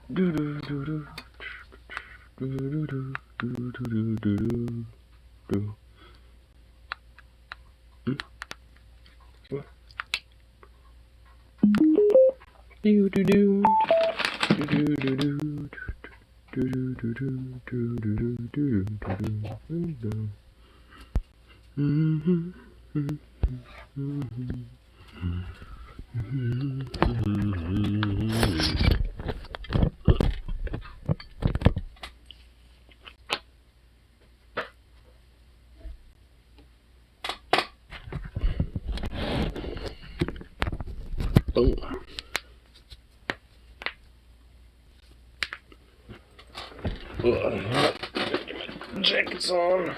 Boom. Get my jackets on.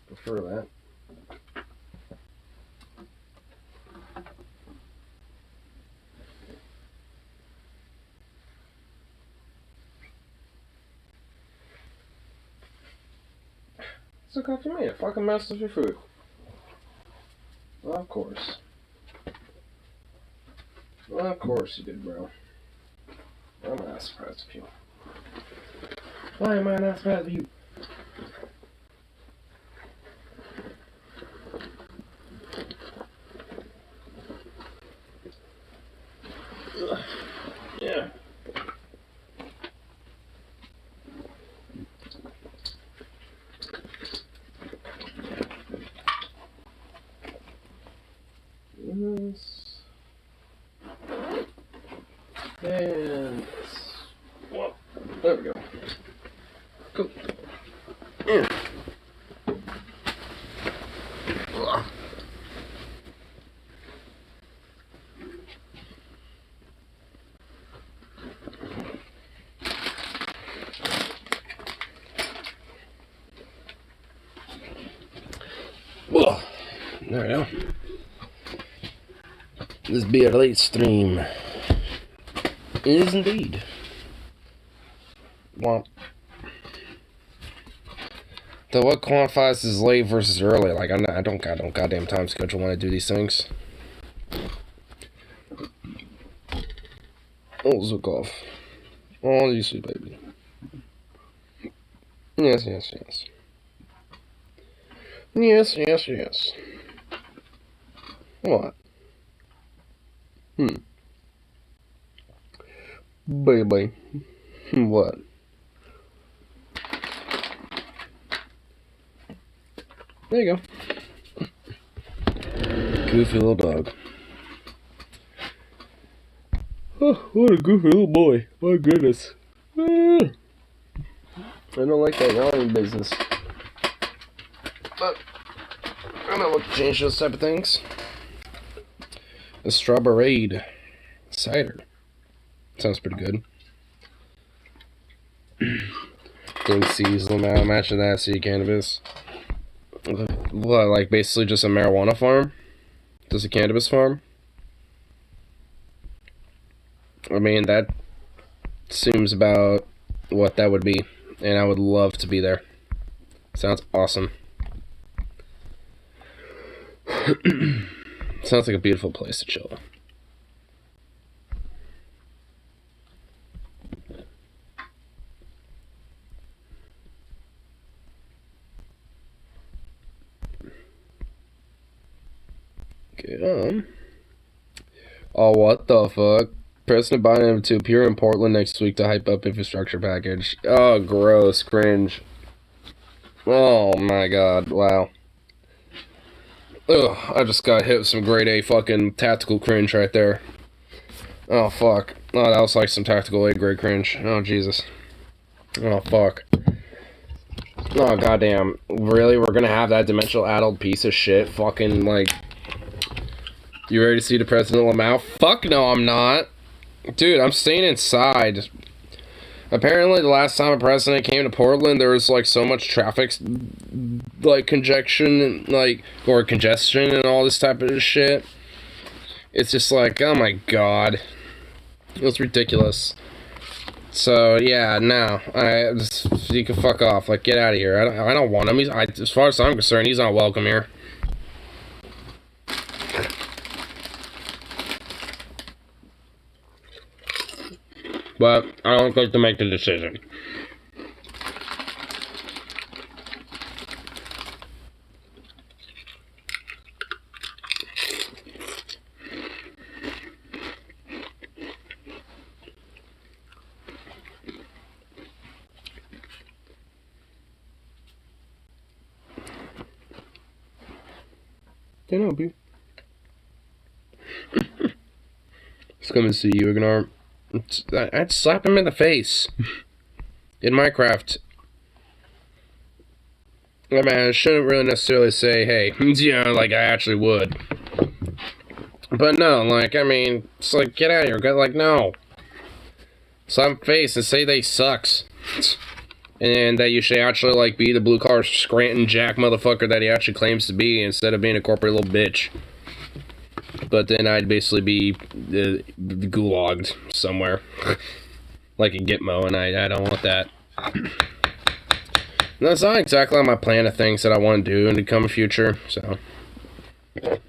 Prefer that. It's okay for me. I fucking messed with your food. Well, of course. Well, of course you did, bro. I'm not surprised with you. Why am I not surprised with you? Yeah. Yes. And well, there we go. Cool. Yeah. Whoa. There we go. This be a late stream. It is indeed. Well, so what quantifies as late versus early? Like, I don't goddamn time schedule when I do these things. Oh, zook off. Oh, you see, baby. Yes, yes, yes. Yes, yes, yes. What? Baby. What? There you go. Goofy little dog. Oh, what a goofy little boy. My goodness. I don't like that yawning business. But I don't look to change those type of things. A strawberry cider. Sounds pretty good. Think seasonal now, matching that seed cannabis. What, like basically just a marijuana farm? Just a cannabis farm? I mean, that seems about what that would be. And I would love to be there. Sounds awesome. Sounds like a beautiful place to chill. Okay, oh, what the fuck? President Biden to appear in Portland next week to hype up infrastructure package. Oh, gross. Cringe. Oh, my God. Wow. Ugh, I just got hit with some grade A fucking tactical cringe right there. Oh, fuck. Oh, that was like some tactical A grade cringe. Oh, Jesus. Oh, fuck. Oh, goddamn. Really? We're gonna have that dimensional addled piece of shit fucking, like... You ready to see the President Lamau? Fuck no, I'm not. Dude, I'm staying inside. Apparently, the last time a president came to Portland, there was, like, so much traffic, like, congestion, like, or congestion and all this type of shit. It's just like, oh my God. It was ridiculous. So, yeah, no. You can fuck off. Like, get out of here. I don't want him. As far as I'm concerned, he's not welcome here. But I don't get to make the decision. Don't know, B. Let's come and see you, Ignore. I'd slap him in the face. In Minecraft. I mean, I shouldn't really necessarily say, hey, you know, like I actually would. But no, like, I mean, it's like, get out of here. Like, no. Slap him in the face and say they sucks. And that you should actually, like, be the blue-collar Scranton Jack motherfucker that he actually claims to be instead of being a corporate little bitch. But then I'd basically be gulagged somewhere. Like a Gitmo, and I don't want that. That's not exactly on my plan of things that I want to do in the coming future, so. It'd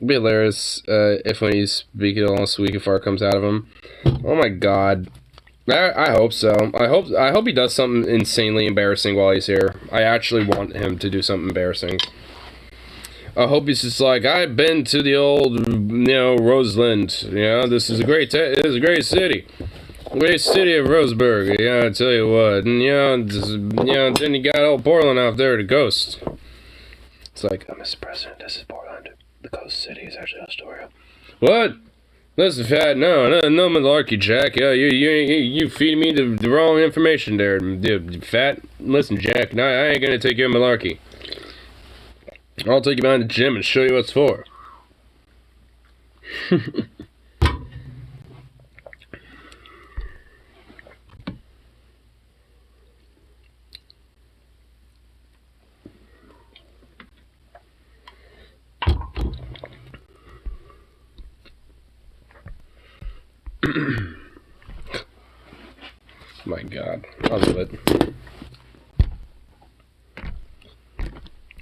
be hilarious if when he's speaking all sweet and far comes out of him. Oh my god. I hope so. I hope he does something insanely embarrassing while he's here. I actually want him to do something embarrassing. I hope he's just like, I've been to the old, you know, Roseland. You know, this is a great city. Great city of Roseburg. Yeah, I tell you what. And, then you got old Portland out there, the ghost. It's like, Mr. President, this is Portland. The ghost city is actually Astoria. What? Listen, Fat, no malarkey, Jack. Yeah, you feed me the wrong information there, Fat. Listen, Jack, no, I ain't gonna take your malarkey. I'll take you behind the gym and show you what it's for. My god, I love it.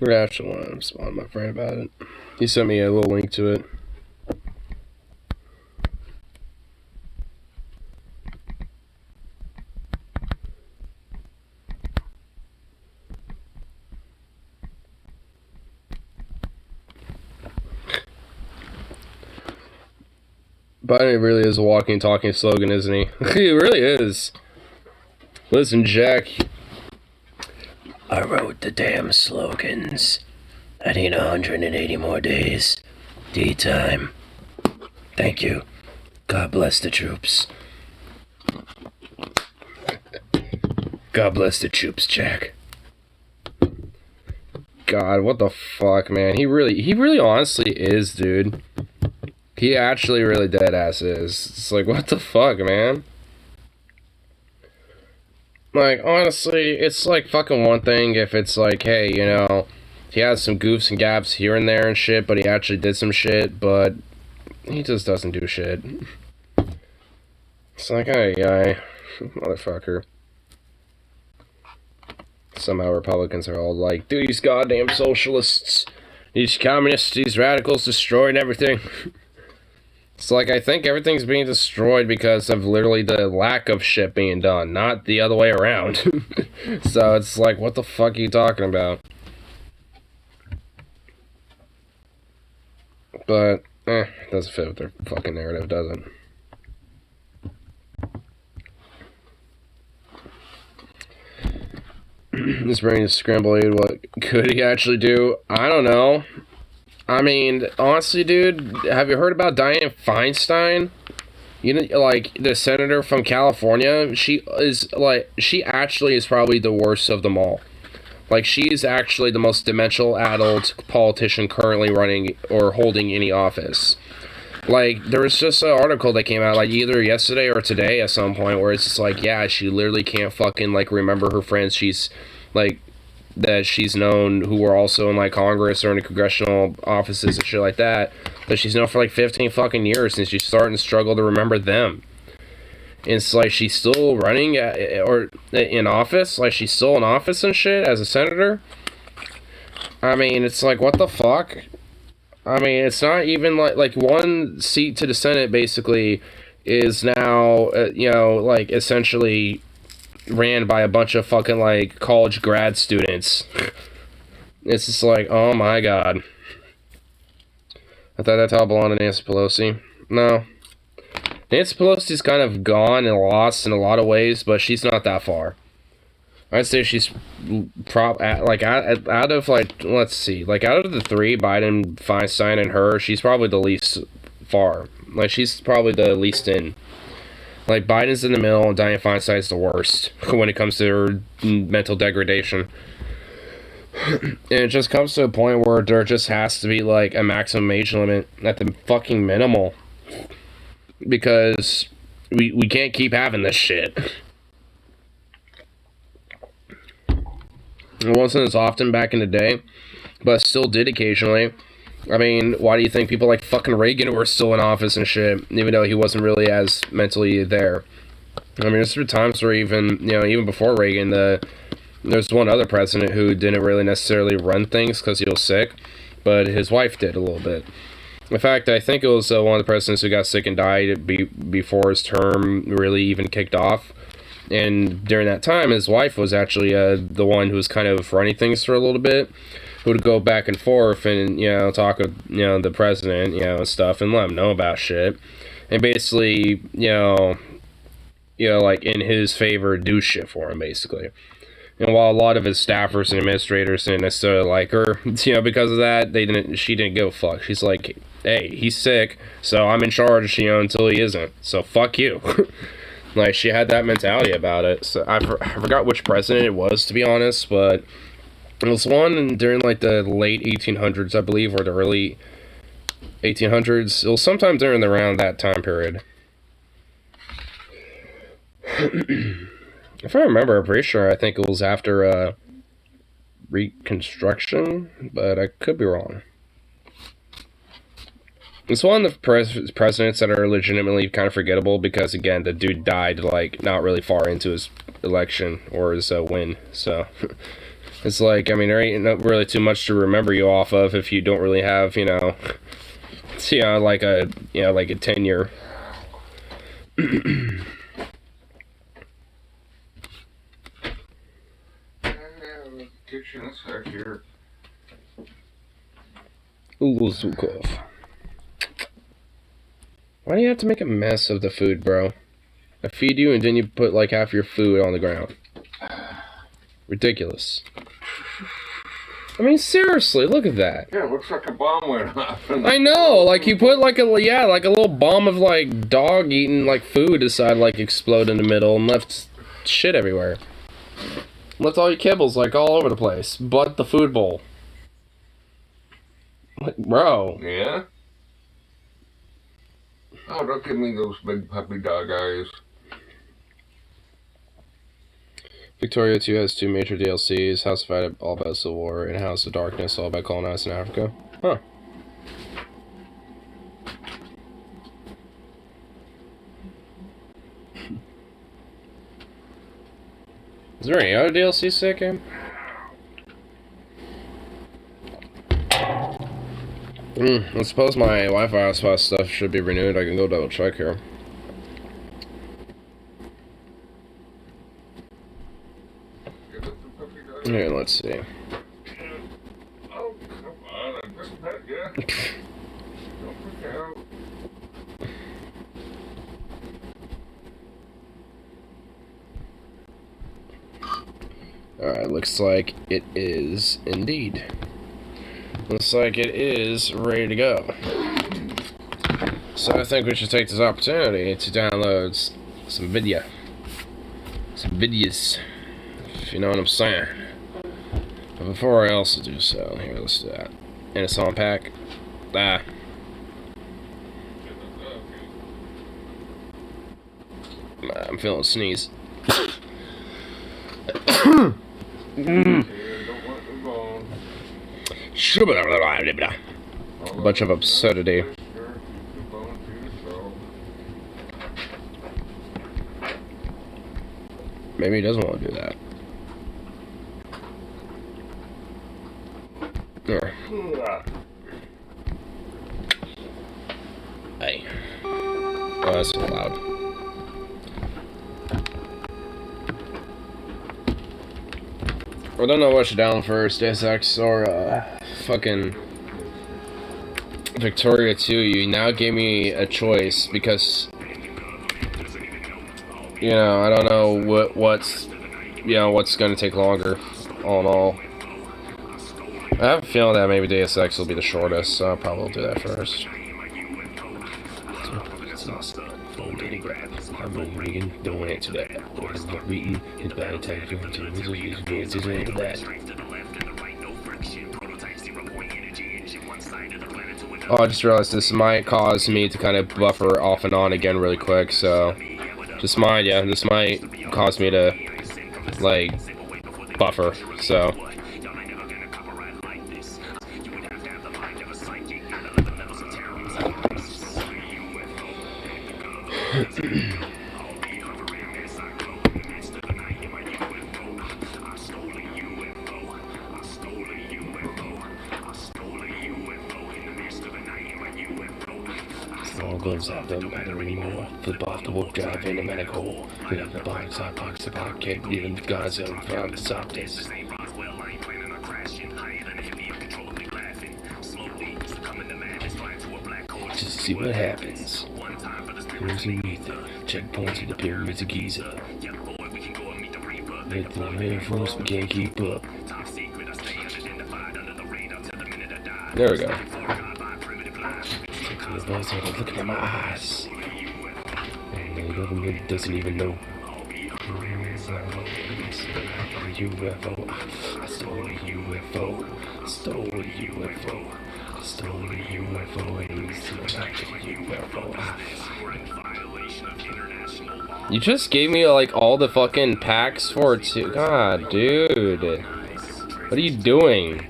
I actually want to respond to my friend about it. He sent me a little link to it. Biden really is a walking, talking slogan, isn't he? He really is. Listen, Jack. I wrote the damn slogans. I need 180 more days. D-time. Thank you. God bless the troops. God bless the troops, Jack. God, what the fuck, man? He really honestly is, dude. He actually really deadass is. It's like, what the fuck, man? Like, honestly, it's like fucking one thing if it's like, hey, you know, he has some goofs and gaps here and there and shit, but he actually did some shit, but he just doesn't do shit. It's like, hey, motherfucker. Somehow Republicans are all like, these goddamn socialists, these communists, these radicals destroyed everything. It's like, I think everything's being destroyed because of literally the lack of shit being done, not the other way around. So it's like, what the fuck are you talking about? But, it doesn't fit with their fucking narrative, does it? This brain is scrambled. What could he actually do? I don't know. I mean, honestly, dude, have you heard about Dianne Feinstein? You know, like, the senator from California? She actually is probably the worst of them all. Like, she's actually the most dementia adult politician currently running or holding any office. Like, there was just an article that came out, like, either yesterday or today at some point, where it's just like, yeah, she literally can't fucking, like, remember her friends she's, like, that she's known who were also in, like, Congress or in the congressional offices and shit like that, that she's known for, like, 15 fucking years, and she's starting to struggle to remember them. And it's like, she's still running or in office, like, she's still in office and shit as a senator. I mean, it's like, what the fuck? I mean, it's not even like one seat to the Senate basically is now, you know, like essentially ran by a bunch of fucking like college grad students. It's just like, oh my god. I thought that title belonged to Nancy Pelosi. No. Nancy Pelosi's kind of gone and lost in a lot of ways, but she's not that far. I'd say she's out of like, let's see, like out of the three, Biden, Feinstein, and her, she's probably the least far. Like she's probably the least in. Like Biden's in the middle, and Dianne Feinstein's the worst when it comes to her mental degradation. And it just comes to a point where there just has to be like a maximum age limit at the fucking minimal, because we can't keep having this shit. It wasn't as often back in the day, but still did occasionally. I mean, why do you think people like fucking Reagan were still in office and shit, even though he wasn't really as mentally there? I mean, there's been times where even before Reagan, there's one other president who didn't really necessarily run things because he was sick, but his wife did a little bit. In fact, I think it was one of the presidents who got sick and died before his term really even kicked off. And during that time, his wife was actually the one who was kind of running things for a little bit, who would go back and forth and, talk with, the president, and stuff, and let him know about shit. And basically, like in his favor, do shit for him, basically. And while a lot of his staffers and administrators didn't necessarily like her, because of that, she didn't give a fuck. She's like, hey, he's sick, so I'm in charge, until he isn't. So fuck you. Like, she had that mentality about it. So I forgot which president it was, to be honest, but it was one during, like, the late 1800s, I believe, or the early 1800s. It was sometime during around that time period. If I remember, I'm pretty sure, I think it was after, Reconstruction, but I could be wrong. It's one of the presidents that are legitimately kind of forgettable because, again, the dude died, like, not really far into his election or his win. So, it's like, I mean, there ain't really too much to remember you off of if you don't really have, like a tenure. Kitchen back here. Zukov. Why do you have to make a mess of the food, bro? I feed you and then you put like half your food on the ground. Ridiculous. I mean, seriously, look at that. Yeah, it looks like a bomb went off. I know, like you put like a little bomb of like dog eating like food decide like explode in the middle and left shit everywhere. Left all your kibbles like all over the place, but the food bowl. Like, bro. Yeah? Oh, don't give me those big puppy dog eyes. Victoria 2 has 2 major DLCs, House of Fight, all about Civil War, and House of Darkness, all about colonizing Africa. Huh. Is there any other DLCs to that game? I suppose my Wi-Fi hotspot stuff should be renewed. I can go double check here. Here, let's see. Oh, come on, I just met you. Don't freak out. Alright, looks like it is indeed. Looks like it is ready to go. So I think we should take this opportunity to download some video. Some videos. If you know what I'm saying. But before I also do so, here, let's do that. And it's on pack. I'm feeling a sneeze. A bunch of absurdity. Maybe he doesn't want to do that. There. Oh, that's so loud. I don't know what you're down first, SX or fucking Victoria 2. You now gave me a choice because, you know, I don't know what's going to take longer, all in all. I have a feeling that maybe Deus Ex will be the shortest, so I'll probably do that first. Don't answer that. Oh, I just realized this might cause me to kind of buffer off and on again really quick, so just mind, yeah, this might cause me to, like, buffer, so. Goes out, doesn't matter anymore. Flip off the warp drive in the manic hole. Hit up the box, hot box, the pocket, even God's own from the softest. Just see what happens. Here's an ether. Checkpoints in the pyramids of Giza. Hit the Air Force, we can't keep up. There we go. Looking at my eyes. And the government doesn't even know. UFO. I stole a UFO. Stole a UFO. Stole a UFO. And it's a UFO. You just gave me like all the fucking packs for it too. God, dude. What are you doing?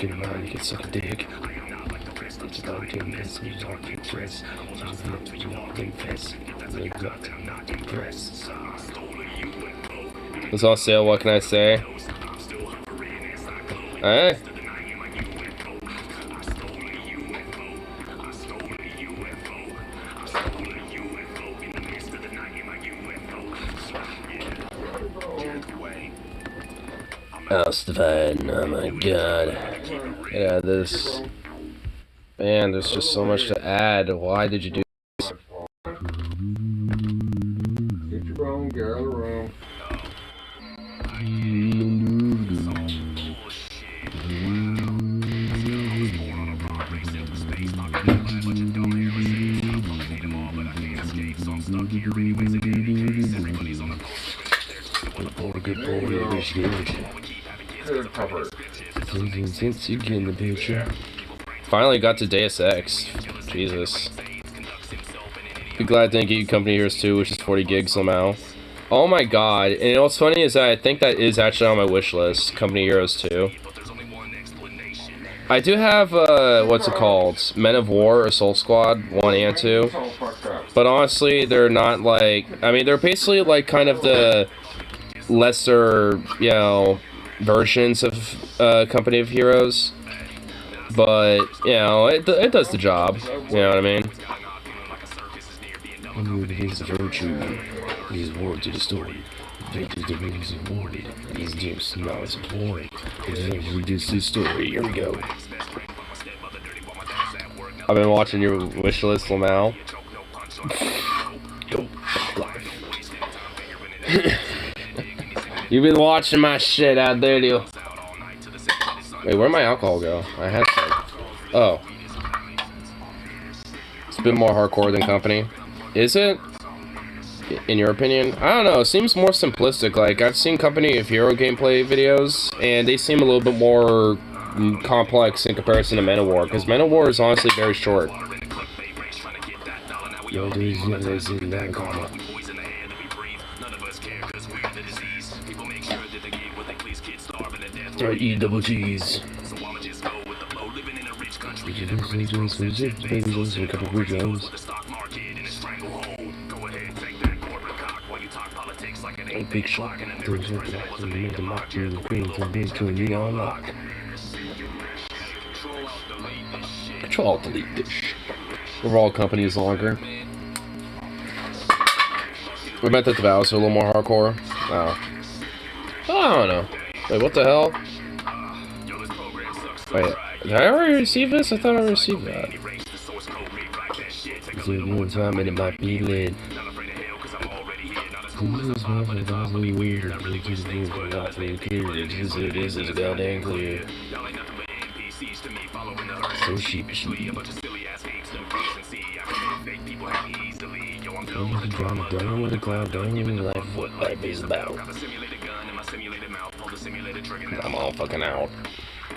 You can suck a dick. It's about 10 minutes. You talk to dress. You don't confess. They got to not impress. It's on sale. What can I say? Hey. Oh, Stefan, oh my god. Yeah, this. Man, there's just so much to add. Why did you do this? Get your bone, gather around. Since you get in the picture. Finally got to Deus Ex. Jesus. Be glad I didn't get you Company Heroes 2, which is 40 gigs somehow. Oh my god. And you know what's funny is that I think that is actually on my wish list. Company Heroes 2. I do have, what's it called? Men of War, Assault Squad 1 and 2. But honestly, they're not like... I mean, they're basically like kind of the lesser, you know, versions of Company of Heroes. But, you know, it does the job. You know what I mean? He's the virtue. He's word to the story. Victor the rings awarded. He's just now is employed. We did this story. Here we go. I've been watching your wish list, Lamau. Go live. You've been watching my shit out there, dude. Wait, where'd my alcohol go? I had some. Oh. It's a bit more hardcore than Company. Is it? In your opinion? I don't know. It seems more simplistic. Like, I've seen Company of Hero gameplay videos, and they seem a little bit more complex in comparison to Men of War, because Men of War is honestly very short. Yo, eat double cheese. A big shock. Control delete this shit. Overall company is longer. We meant that the vows are a little more hardcore. Oh. I don't know. Wait, what the hell? Wait, did I already receive this? I thought I received that. Time and it might be lit. Weird. This is goddamn clear. So sheepish. Down with the cloud, don't even like what life is about. I'm all fucking out.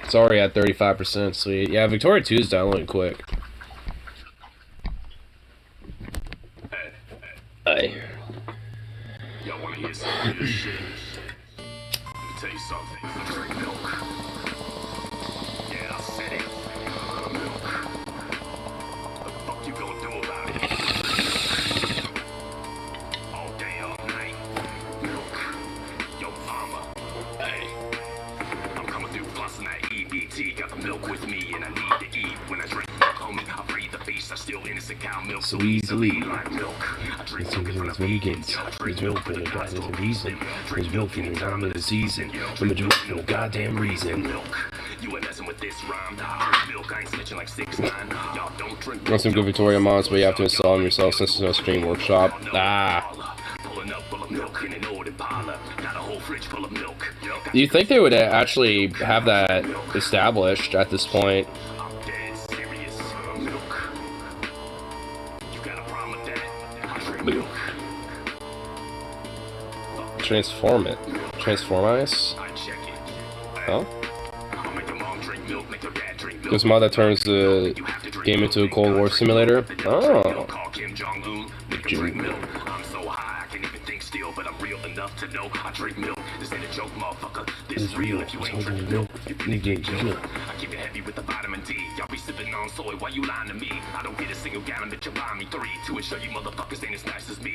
It's already at 35%, sweet. Yeah, Victoria 2 is downloading quick. Hey. Y'all wanna hear some good shit? Let me tell you something. Drink milk. Yeah, I said it. Milk. What the fuck you gonna do about it? All day, all night. Milk. Yo, mama. Hey. I'm coming through busting that EBT. Got the milk with me and I need to eat. When I drink milk, homie, I breathe the beast. I still innocent cow milk so easily. Like milk. I drink milk in front of vegans. There's milk for the guys, there's a reason. There's milk in the time of the season. From a drink for no goddamn reason. Milk. You ain't messing with this rhyme. Milk, I ain't snitching like 6ix9ine. Y'all don't drink. Want some good Victoria mods, but you have to install them yourself since there's no stream workshop. Ah. Do you think they would actually have that established at this point? Transform it. Transform ice? Huh? This mod that turns the game into a Cold War simulator? Oh. To know I drink milk. This ain't a joke, motherfucker. This is real. If you ain't drinking milk, I keep it heavy with the vitamin D. Y'all be sipping on soy. Why you lying to me? I don't get a single gallon, but you buy me 3 to ensure you motherfuckers ain't as nice as me.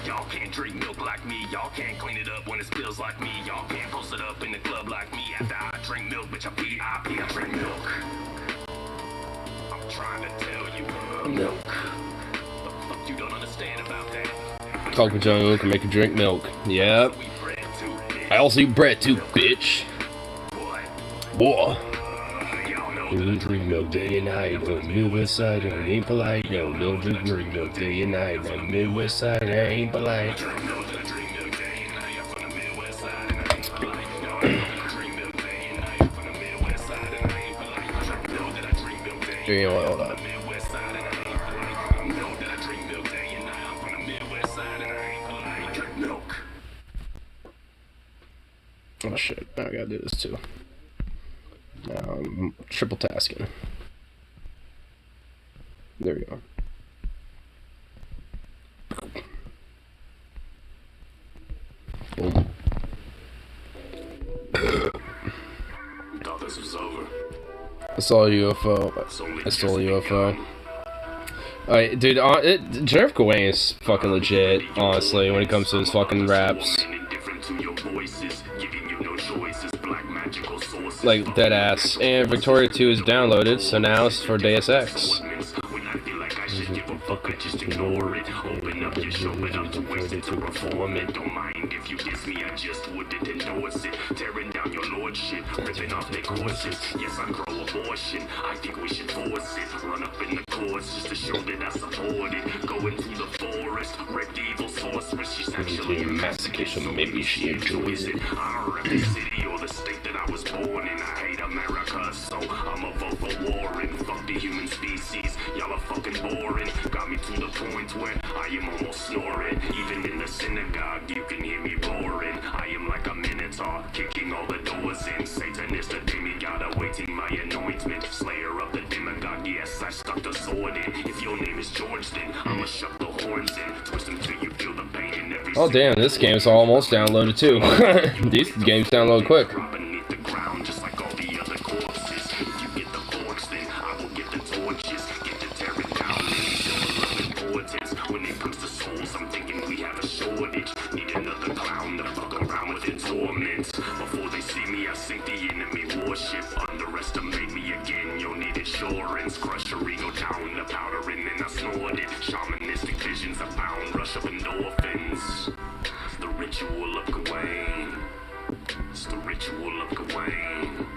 Y'all can't drink milk like me. Y'all can't clean it up when it spills like me. Y'all can't post it up in the club like me. After I drink milk, bitch, I drink milk. I'm trying to tell you, milk. The fuck you don't understand about that? Talk with Jung can make you drink milk. Yep. I also eat bread too, bitch. Boy. You drink milk day and night. On the Midwest side, it ain't polite. No, don't drink milk day and night. On the Midwest side, it ain't polite. You know what? Hold on. Oh shit, now I gotta do this too. Now I'm triple tasking. There we go. Boom. Thought this was over. I saw a UFO. I stole a UFO. Alright, dude, Jeff Gawain is fucking legit, honestly, when it comes to his fucking raps. Like, dead ass. And Victoria 2 is downloaded, so now it's for Deus Ex. Tearing down your lordship, ripping off their corsets. Yes, I grow abortion. I think we should force it. Run up in the courts just to show that I support it. Go into the forest, red evil sorceress. She's actually a masochist, so maybe she enjoys it. I don't rep the city or the state that I was born in. I hate America, so I'ma vote for Warren. Fuck the human species, y'all are fucking boring. Got me to the point where I am almost snoring. Even in the synagogue, you can hear me roaring. I am like a minotaur, kicking all the doors in. Satan is the demigod, awaiting my anointment. Slayer of the demagogue, yes, I stuck the sword in. If your name is George, then I'ma shut the horns in. Twist them till you feel the pain in every. Oh damn, this game's almost downloaded too. These games download quick. Beneath the ground, just like all the other corpses. If you get the forks, then I will get the torches. Get to tear it down, and importance. When it comes to souls, I'm thinking we have a shortage. Need another clown to fuck around with in torments. Before they see me, I sink the enemy warship. Underestimate me again, you'll need insurance. Crush your ego down the powder and then I snort it. Shamanistic visions abound, rush of endorphins. The ritual of Gawain. It's the ritual of Gawain.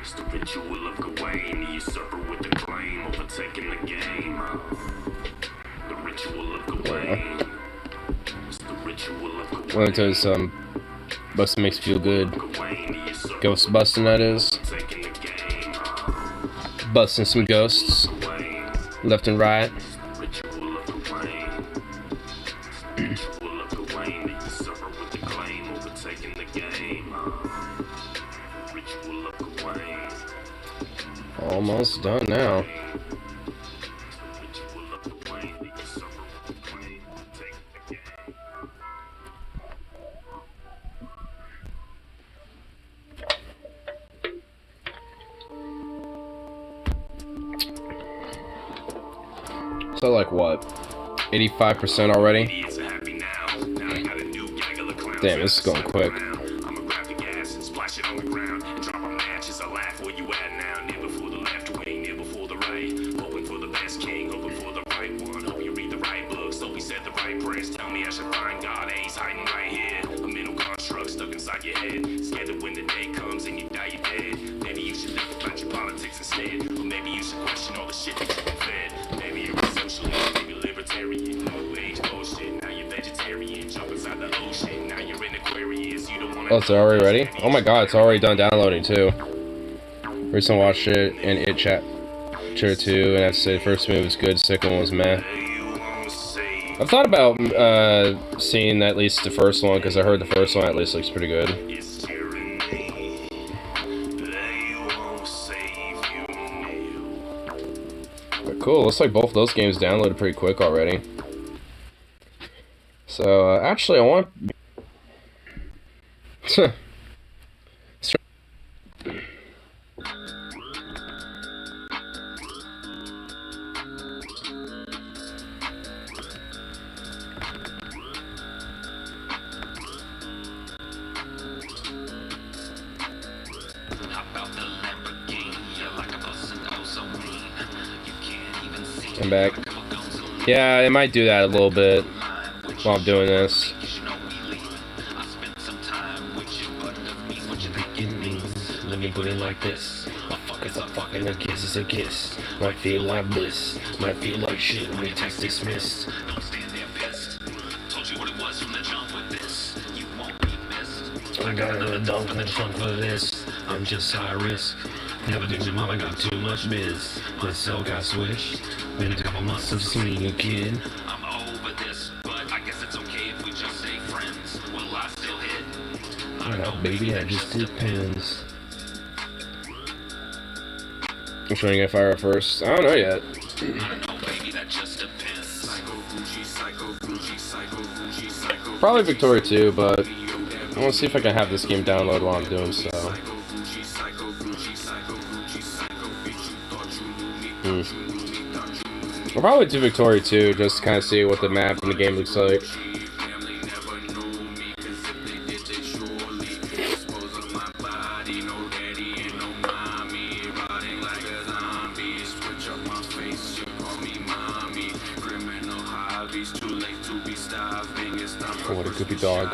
It's the ritual of Gawain. The usurper with the claim, overtaking the game. The ritual of Gawain. It's the ritual of Gawain. Let me tell you something. Bustin' makes you feel good. Ghost busting, that is. Busting some ghosts. Left and right. Almost done now. So like what? 85% already? Damn, this is going quick. Tell me I should find God, A's hiding right here. A mental construct stuck inside your head. Scared that when the day comes and you die, you're dead. Maybe you should think about your politics instead. Or maybe you should question all the shit that you've been fed. Maybe you're a socialist, maybe libertarian. New age bullshit, now you're vegetarian. Jump inside the ocean, now you're in Aquarius. You don't want to. Oh, it's already ready? Oh my god, it's already done downloading too. Recently watched it in It Chapter 2, and I have to say the first movie was good, second one was meh. I've thought about seeing at least the first one, because I heard the first one at least looks pretty good. But cool, looks like both of those games downloaded pretty quick already. So, actually I want... I'm back. Yeah, it might do that a little bit while I'm doing this. Let me put it like this. A fuck is a fucking, a kiss is a kiss. Might feel like bliss. Might feel like shit when you text dismissed. Don't stand there pissed. Told you what it was from the jump with this. You won't be missed. I got another dunk in the trunk for this. I'm just high risk. Never did your mama got too much biz. My cell got switched. Been a couple months since seeing a kid. I'm over this, but I guess it's okay if we just stay friends. Will I still hit? I don't know, baby, that just depends. Which one you gonna fire at first? I don't know yet. I don't know, baby, that just depends. Probably Victoria 2, but I want to see if I can have this game download while I'm doing so. I'll probably do Victoria 2, just to kind of see what the map and the game looks like. Oh, what a goopy dog.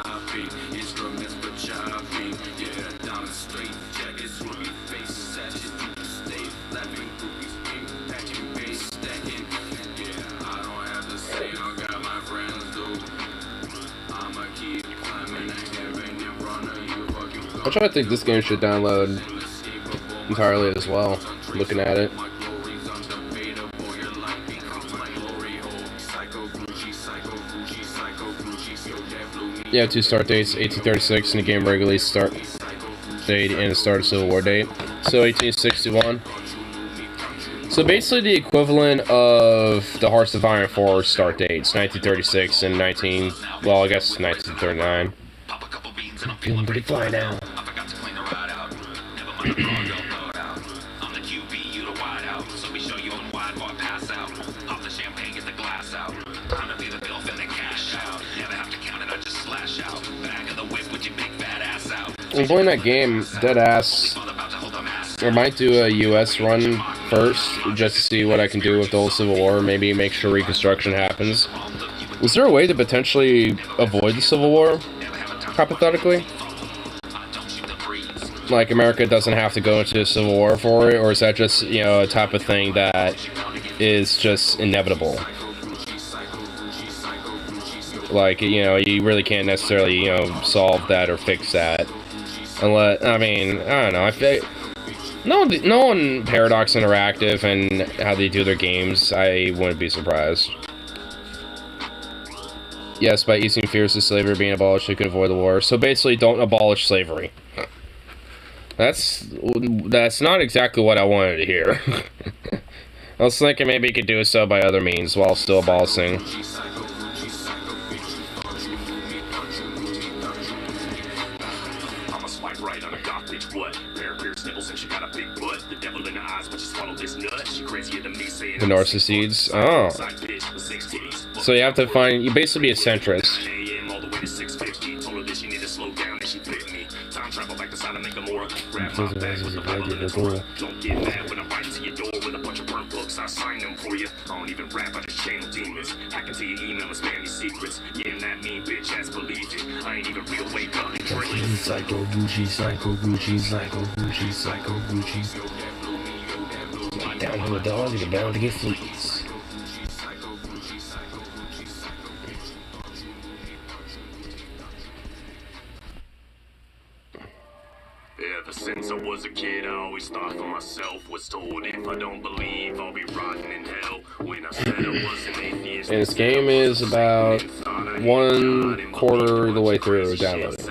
Which I think this game should download entirely as well, looking at it. Yeah, two start dates, 1836 and the game regularly start date and the start of Civil War date. So 1861. So basically the equivalent of the Hearts of Iron 4 start dates, 1936 and I guess 1939. I'm feeling pretty fly now. I'm playing that game, dead ass. I might do a US run first, just to see what I can do with the whole Civil War. Maybe make sure Reconstruction happens. Was there a way to potentially avoid the Civil War, hypothetically? Like, America doesn't have to go into a Civil War for it, or is that just, you know, a type of thing that is just inevitable? Like, you know, you really can't necessarily, you know, solve that or fix that. Unless, I mean, I don't know. I feel no one Paradox Interactive and how they do their games, I wouldn't be surprised. Yes, by easing fears of slavery being abolished, you could avoid the war. So basically, don't abolish slavery. That's not exactly what I wanted to hear. I was thinking maybe you could do so by other means while still abolishing. The narcissists. Oh. So you have to find, you basically be a centrist. Don't get mad when I bite into your door with a bunch of burn books. I sign them for you. I don't even rap, I just channel demons. Hack into your email and spam your secrets. Yeah, and that mean bitch ass believe it. I ain't even real, wake up and dream. Psycho Gucci, Psycho Gucci, Psycho Gucci, Psycho Gucci. Down to a dog, you're bound to get fleas. Ever since I was a kid, I always thought for myself, was told if I don't believe, I'll be rotting in hell. When I said I was an atheist, And this game is about 1/4 of the way through downloading.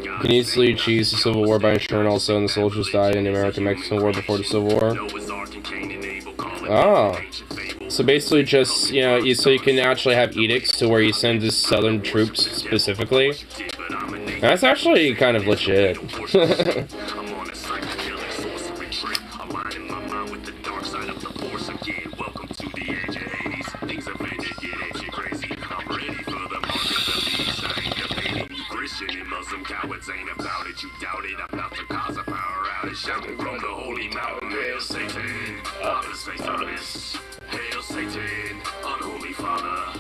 You can easily achieve the Civil War by ensuring all 7 soldiers died in the American-Mexican War before the Civil War. Oh. So basically just, you know, so you can actually have edicts to where you send the Southern troops specifically. That's actually kind of legit. Hail Satan, unholy father.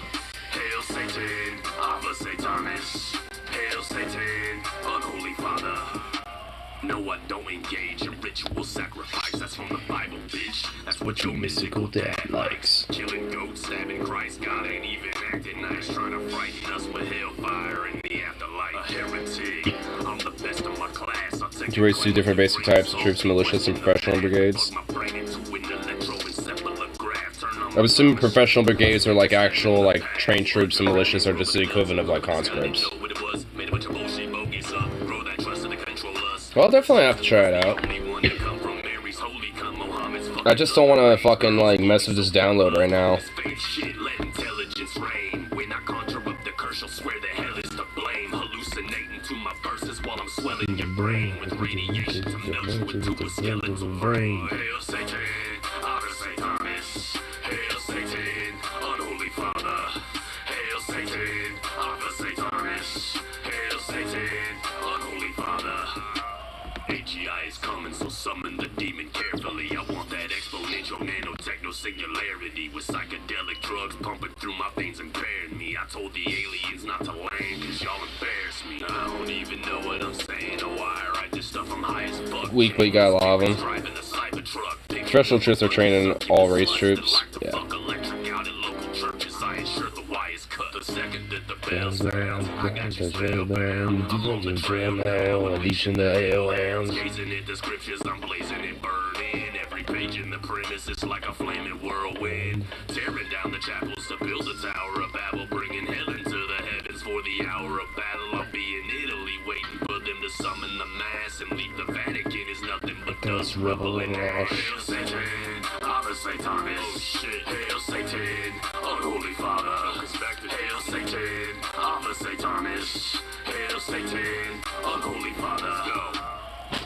Hail Satan, Ava Satanis. Hail Satan, unholy father. No, I don't engage in ritual sacrifice. That's from the Bible, bitch. That's what your mystical dad likes. Killing goats, stabbing Christ. God ain't even acting nice. Trying to frighten us with hellfire in the afterlife. A heretic. I'm the best of my class. I'll take You raise 2 different basic types of troops, militias, and professional brigades. I'm assuming professional brigades are like actual, like, trained troops, and militias are just the equivalent of, like, conscripts. Well, I'll definitely have to try it out. I just don't want to fucking, like, mess with this download right now. In your brain with radiation to melt you into a skeletal brain. Hail Satan, Ave Satanis. Hail Satan, unholy father. Hail Satan, Ave Satanis. Hail Satan, unholy father. AGI is coming, so summon the demon carefully. I want that exponential nanotechno singularity with psychedelic drugs pumping through my veins and burying me. I told the aliens not to land, cause y'all embarrass me. I don't even know what I'm saying or why I write this stuff. I'm high as fuck. Weak, but you got a lot of them. Special troops are trained in all race troops. Yeah. Bells round, I got you spellbound. You want to jam now, unleashing the hellhounds. Gazing at the scriptures, I'm blazing and burning. Every page in the premise is like a flaming whirlwind. Tearing down the chapels to build a tower of Babel, bringing hell into the heavens for the hour of battle. I'll be in Italy waiting for them to summon the mass and leave the Vatican is nothing but dust, rubble, and ash. Hail Satan, Ave Satanis. Oh shit, Hail Satan, unholy father. Hail Satan, Ave Satanis. Hail Satan, unholy father. Let's go.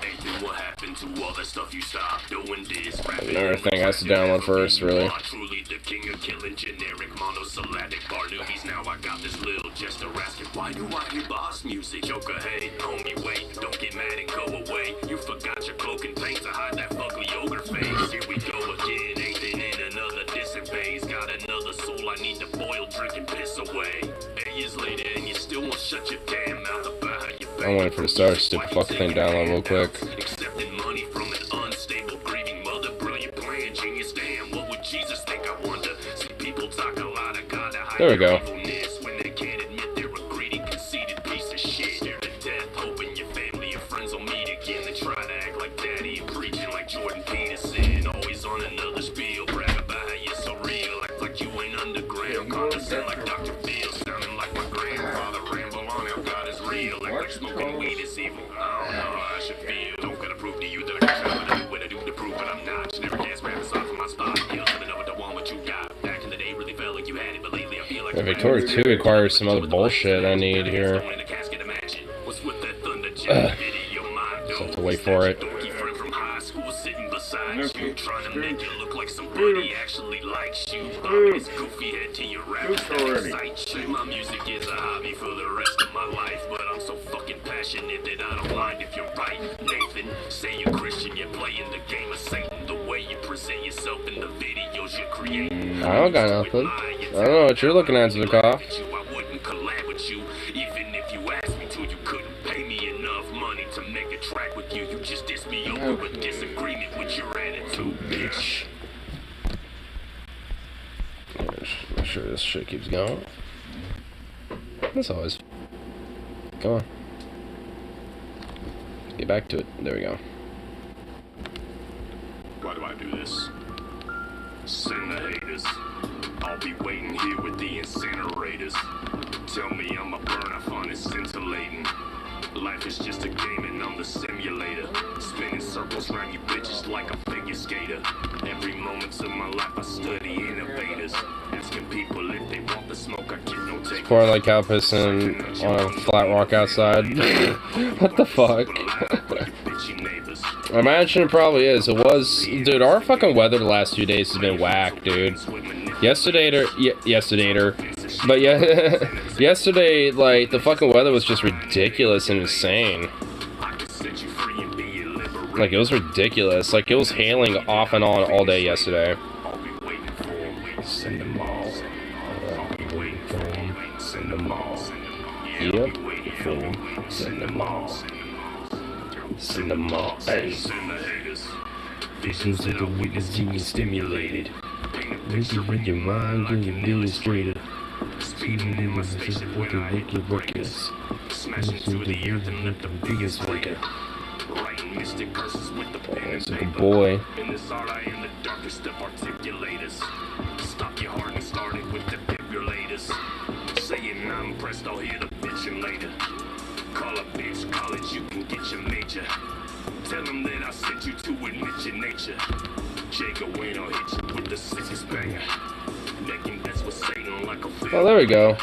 Ain't that what happened to all that stuff you stopped doing this? Everything has to download first, really. Truly the king of killing generic monosyllabic bar newbies. Now I got this little jester asking, why do I hear boss music? Joker, hey, homie, wait, don't get mad and go away. You forgot your cloak and paint to hide that fugly ogre face. Here we drinking piss away. 8 years later and you still won't shut your damn mouth about how you I'm waiting for the start stupid fucking thing download real quick. accepting money from an unstable, grieving mother. Brilliant plan, genius. Damn, what would Jesus think? I wonder. See, people talk a lot of God to hide There we go. evilness when they can't admit they're a greedy, conceited piece of shit. Scared to death, hoping your family and friends will meet again. They try to act like daddy and preaching like Jordan Peterson. Always on another spiel, brag about how you're so real. Act like you ain't underground, condescend like Dr. Phil. Sounding like my grandfather, ramble on how God is real. Act like smoking weed is evil. I don't know how I should feel. Don't gotta prove to you that I can tell what I do, what I do to prove, but I'm not. You never gas grab aside from my spot. Feel something over the one what you got. Back in the day, really felt like you had it, but lately I feel like Yeah, Victoria 2 requires some other bullshit I need here. What's with that thunder Just have to wait for it. friend from high school sitting beside you, trying to make it look like somebody actually likes you. His goofy head to your rap that excites you. My music is a hobby for the rest of my life, but I'm so fucking passionate that I don't mind if you're right. Nathan, say you're Christian, you're playing the game of Satan. The way you present yourself in the videos you're creating. I don't got nothing. I don't know what you're looking at, Zukov. I wouldn't collab with you, even if you asked me to. You couldn't pay me enough money to make a track with you. You just dissed me over a disagreement with your attitude, bitch. Make sure this shit keeps going. As always. Come on. Get back to it. There we go. Why do I do this? Send the haters. I'll be waiting here with the incinerators. Tell me I'm a burn, I find it scintillating. Life is just a game and I'm the simulator. Spinning circles around you bitches like a figure skater. Every moment of my life I study innovators. Asking people if they want the smoke, I get no takers. Pour like cow pissing on a flat rock outside. What the fuck? I imagine it probably is. It was, dude. Our fucking weather the last 2 days has been whack, dude. Yesterday, but yeah, yesterday, like the fucking weather was just ridiculous and insane. Like it was ridiculous. Like it was hailing off and on all day yesterday. Send them all. Send them all. Yep. Send them all. Send them all. Hey. Visions of the witness genius stimulated. Laser in your mind, getting illustrated. Speeding in my face, what the wicked workers. Smashing through the earth and let the biggest waker. Writing mystic curses with the pen and Like a paper. boy. In this art I am the darkest of articulators. Stop your heart and start it with defibrillators. Saying I'm impressed, I'll hear the bitchin' later. Call a bitch college, you can get your major. Tell them that I sent you to admit your nature. Jago ain't I'll hit you with the sickest banger. Making bets with Satan like a Oh, there we go.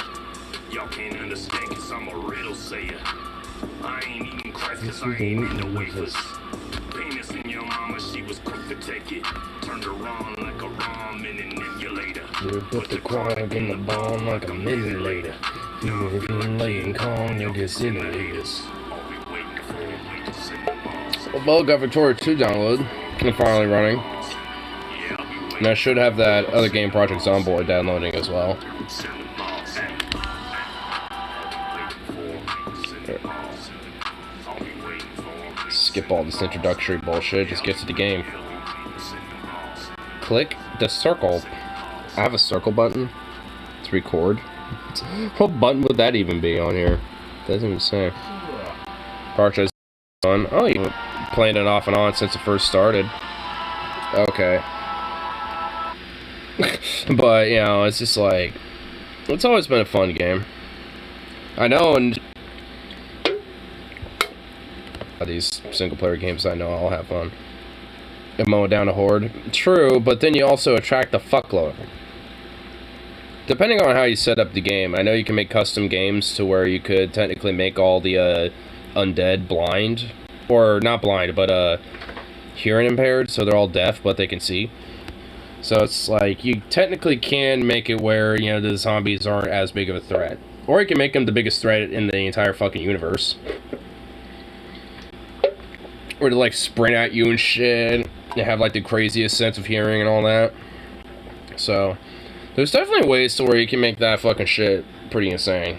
Y'all can't understand cause I'm a riddle sayer. I ain't eating Christ cause I ain't in the wafers. Penis in your mama, she was quick to take it. Turned her on like a ROM in an emulator. You put the chronic in the bomb like a minute later. You if you're laying calm, you'll get simulators. All we waiting for, to send them all. Well, got Victoria 2 download and finally running. Yeah, I'll be waiting. And I should have that other game Project Zomboid downloading as well. Send them all. I'll be waiting for. Skip all this introductory bullshit, just get to the game. Click the circle. I have a circle button to record. What button would that even be on here? Doesn't even say. Project on. Oh, you've been playing it off and on since it first started. Okay. But, you know, it's just like, it's always been a fun game. I know, and these single player games I know I'll have fun. And mowing down a horde. True, but then you also attract the fuckload. Depending on how you set up the game, I know you can make custom games to where you could technically make all the undead blind. Or not blind, but hearing impaired, so they're all deaf, but they can see. So it's like, you technically can make it where, you know, the zombies aren't as big of a threat. Or you can make them the biggest threat in the entire fucking universe. Or to like sprint at you and shit. They have like the craziest sense of hearing and all that. So, There's definitely ways to where you can make that fucking shit pretty insane.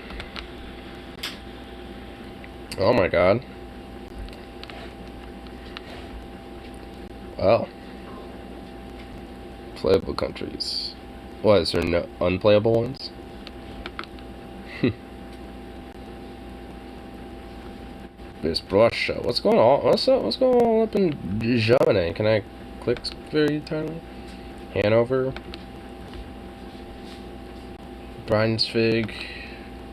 Oh my god. Wow. Playable countries. What, is there no unplayable ones? There's Russia. What's going on? What's up? What's going on up in Germany? Can I click very tiny? Hanover. Brunswick.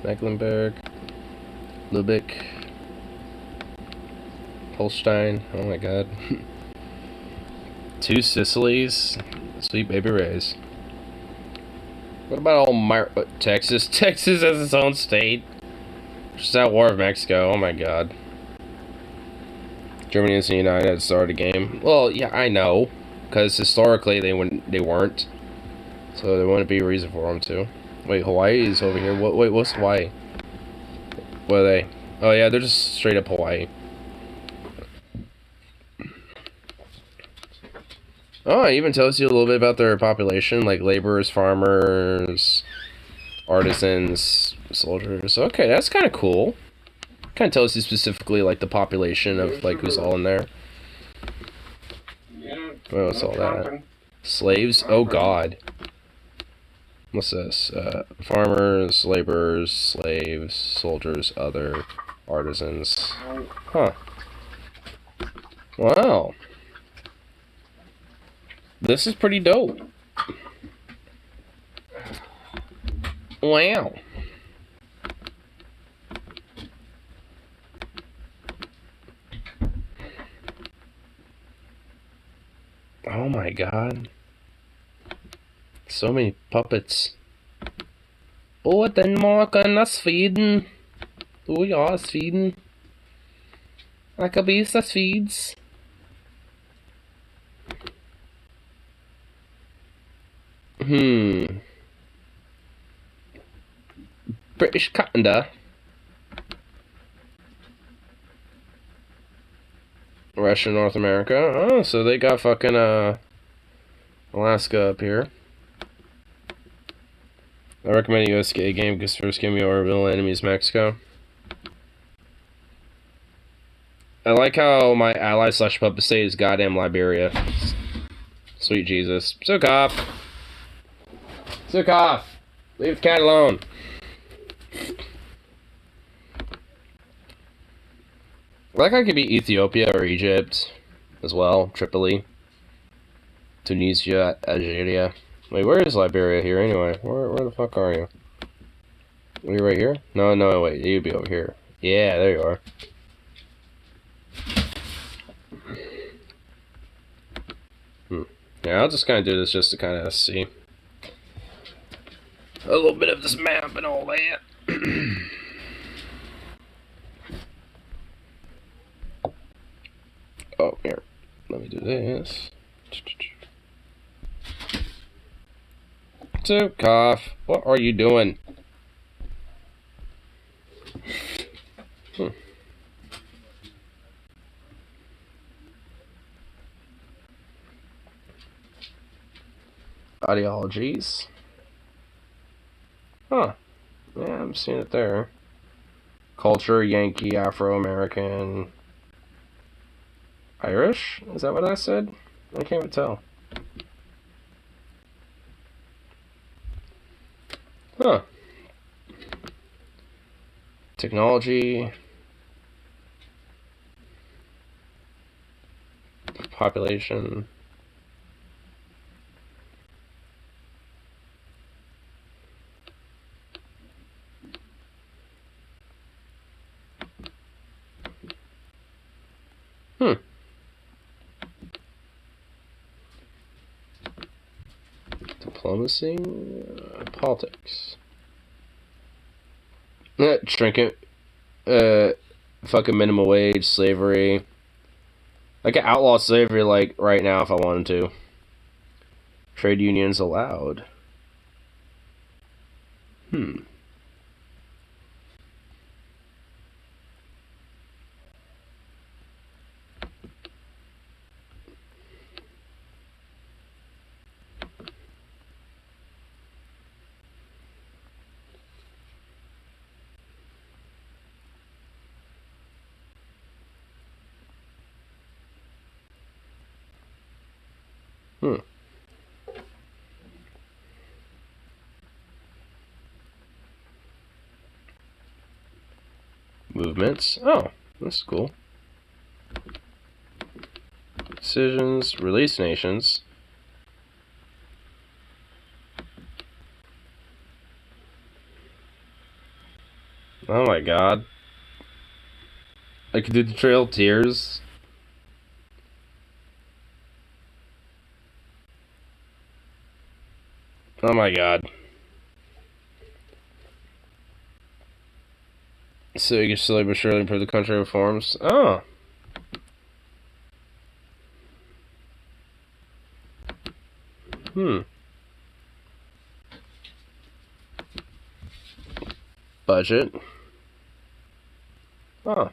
Mecklenburg. Lübeck. Holstein. Oh my god. Two Sicilies. Sweet baby rays. What about all Texas? Texas has its own state. Just at war with Mexico. Oh my god. Germany and the United started a game. Well, yeah, I know, because historically they weren't, so there wouldn't be a reason for them to. Wait, Hawaii is over here. Wait, what's Hawaii? What are they? Oh yeah, they're just straight up Hawaii. Oh, it even tells you a little bit about their population, like laborers, farmers, artisans, soldiers. Okay, that's kind of cool. Kind of tells you specifically like the population of like who's all in there. Oh, what's all that? Slaves? Oh god. What's this? Farmers, laborers, slaves, soldiers, other artisans. Huh. Wow. This is pretty dope. Wow. Oh my god. So many puppets. Oh, Denmark and Sweden. Oh ja, Sweden. I kan visa Swedes. British Canada. Russia, North America. Oh, so they got fucking Alaska up here. I recommend you go skate a game because first game your real enemy is Mexico. I like how my ally slash puppet state is goddamn Liberia. Sweet Jesus. Sukov! Sukov! Leave the cat alone. I like how it could be Ethiopia or Egypt as well. Tripoli. Tunisia, Algeria. Wait, where is Liberia here anyway? Where the fuck are you? Are you right here? No, wait. You'd be over here. Yeah, there you are. Yeah, I'll just kind of do this just to kind of see a little bit of this map and all that. Oh, here. Let me do this. Sukov, what are you doing? Ideologies. Huh. Yeah, I'm seeing it there. Culture, Yankee, Afro-American, Irish? Is that what I said? I can't even tell. Huh. Technology. Population. Diplomacy, politics. Trinket, fucking minimum wage, slavery. I could outlaw slavery like right now if I wanted to. Trade unions allowed. Hmm. Movements. Oh, that's cool. Decisions. Release nations. Oh my god. I could do the Trail of Tears. Oh my god. So you can slowly but surely improve the country reforms. Oh. Hmm. Budget. Oh.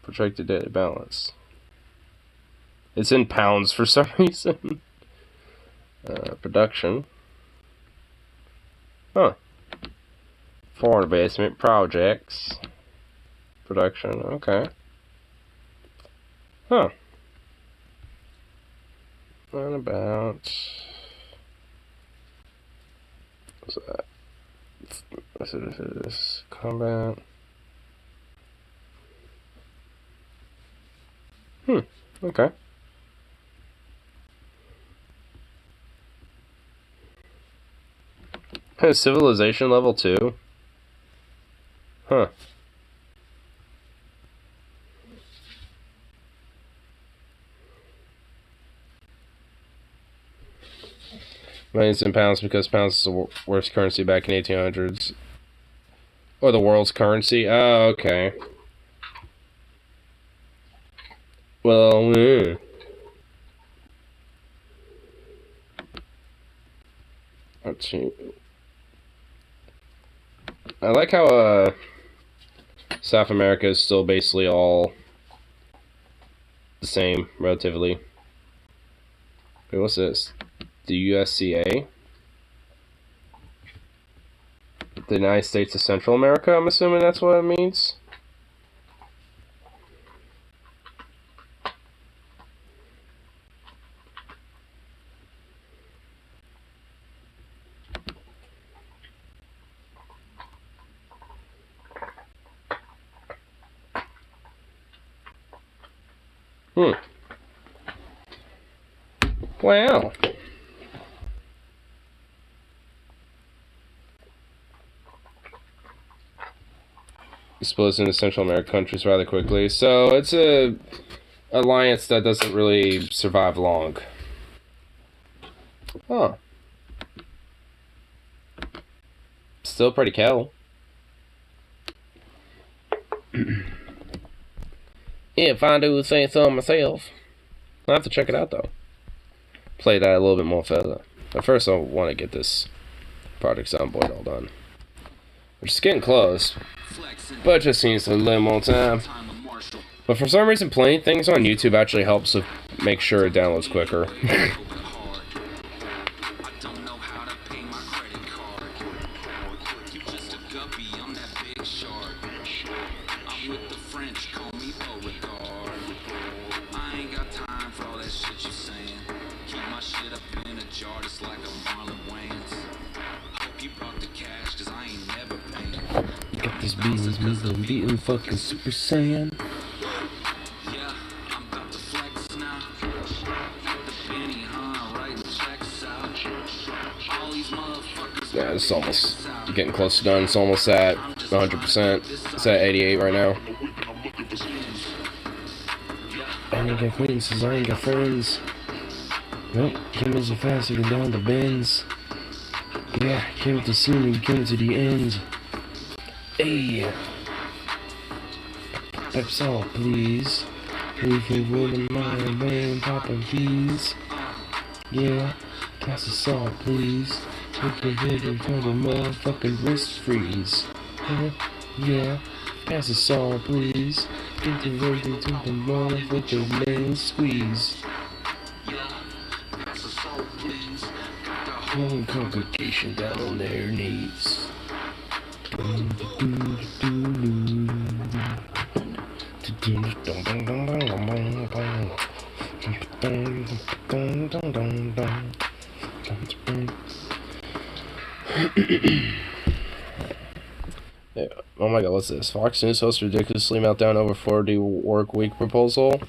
Projected daily balance. It's in pounds for some reason. Production. Huh. Foreign investment projects. Production. Okay. Huh. What about... What's that? This is combat. Okay. Civilization level 2? Huh. Millions in pounds because pounds is the worst currency back in 1800s. Or the world's currency? Oh, okay. Well, let's see. I like how South America is still basically all the same, relatively. Wait, what's this? The USCA? The United States of Central America, I'm assuming that's what it means? Wow. Exposed into Central American countries rather quickly. So it's a alliance that doesn't really survive long. Huh. Still pretty cool. If I do say so myself. I'll have to check it out though. Play that a little bit more further. But first I want to get this project soundboard all done. Which is getting close. But it just needs a little more time. But for some reason playing things on YouTube actually helps to make sure it downloads quicker. Got this business moving, beating fucking Super Saiyan. Yeah, it's almost getting close to done. It's almost at 100%. It's at 88 right now. I ain't got acquaintances, I ain't got friends. Nope, came in so fast you can down the bends. Yeah, came too soon and came to the end. Hey, Pepsi, please. We can roll in my man, poppin' peas. Yeah, pass the salt, please. We can hit it from the motherfucking wrist freeze. Yeah, pass the salt, please. Get the ready to the motherfucking man squeeze. One congregation down on their knees. Yeah. Oh my god, what's this? Fox News hosts ridiculously meltdown over 4-day work week proposal.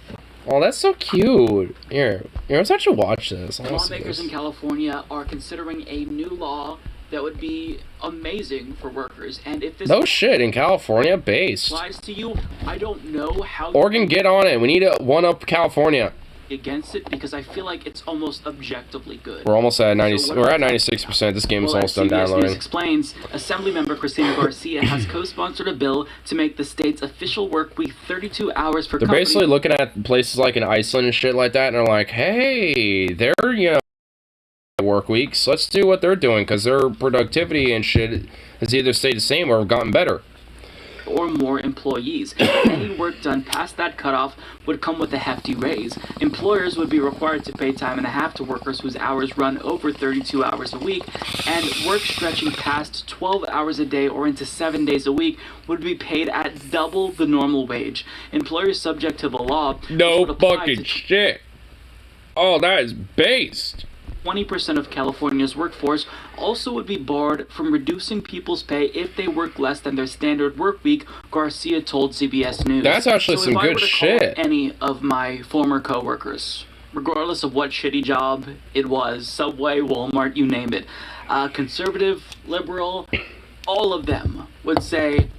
Oh, that's so cute. Here, let's actually watch this. Lawmakers in California are considering a new law that would be amazing for workers. And if this no shit, in California, based. applies to you, I don't know how Oregon, get on it. We need to one-up California. against it, because I feel like it's almost objectively good. We're almost at 90. So we're at 96%. This game is almost done CBS News downloading. explains, Assemblymember Christina Garcia has co-sponsored a bill to make the state's official work week 32 hours for They're companies. basically looking at places like in Iceland and shit like that, and they're like, hey, they're, work weeks. Let's do what they're doing, because their productivity and shit has either stayed the same or gotten better. Or more employees. Any work done past that cutoff would come with a hefty raise. Employers would be required to pay time and a half to workers whose hours run over 32 hours a week, and work stretching past 12 hours a day or into 7 days a week would be paid at double the normal wage. Employers subject to the law No would apply fucking to shit. Oh, that is based. 20% of California's workforce also would be barred from reducing people's pay if they work less than their standard work week, Garcia told CBS News. That's actually so some if I good were to shit. Call any of my former coworkers, regardless of what shitty job it was, Subway, Walmart, you name it, conservative, liberal, all of them would say,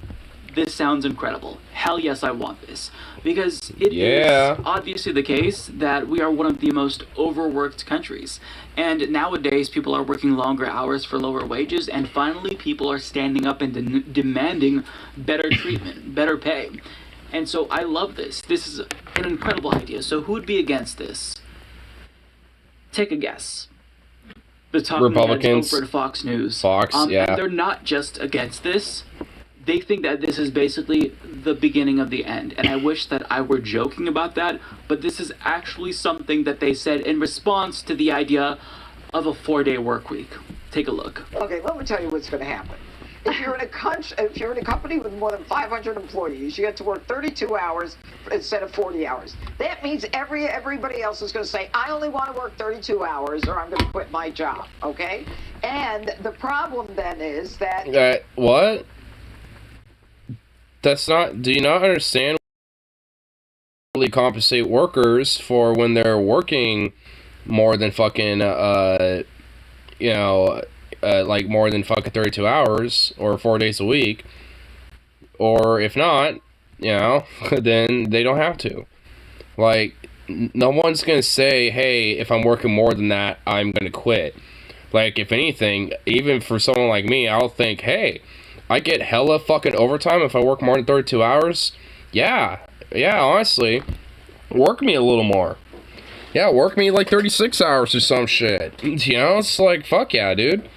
this sounds incredible. Hell yes, I want this. Because it is obviously the case that we are one of the most overworked countries. And nowadays, people are working longer hours for lower wages. And finally, people are standing up and demanding better treatment, better pay. And so I love this. This is an incredible idea. So who would be against this? Take a guess. The talking Republicans, heads over at Fox News. Fox, yeah. And they're not just against this. They think that this is basically the beginning of the end. And I wish that I were joking about that, but this is actually something that they said in response to the idea of a 4-day work week. Take a look. Okay, let me tell you what's going to happen. If you're in a company with more than 500 employees, you have to work 32 hours instead of 40 hours. That means everybody else is going to say, I only want to work 32 hours or I'm going to quit my job, okay? And the problem then is that... what? That's not... Do you not understand? Compensate workers for when they're working more than fucking, like more than fucking 32 hours or 4 days a week. Or if not, then they don't have to. Like, no one's gonna say, hey, if I'm working more than that, I'm gonna quit. Like, if anything, even for someone like me, I'll think, hey, I get hella fucking overtime if I work more than 32 hours. Yeah, honestly, work me a little more. Yeah, work me like 36 hours or some shit. It's like, fuck yeah, dude.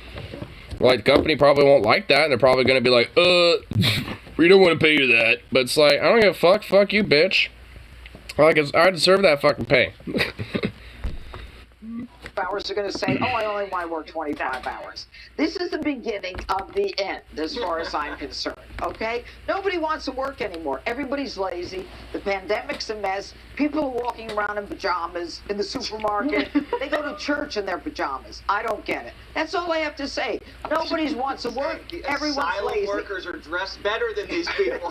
Like, the company probably won't like that, and they're probably gonna be like, we don't want to pay you that. But it's like, I don't give a fuck you, bitch. Like, I deserve that fucking pay. hours are going to say, oh, I only want to work 25 hours. This is the beginning of the end, as far as I'm concerned, okay? Nobody wants to work anymore. Everybody's lazy. The pandemic's a mess. People are walking around in pajamas in the supermarket. They go to church in their pajamas. I don't get it. That's all I have to say. Nobody wants to work. Everyone's lazy. Workers are dressed better than these people.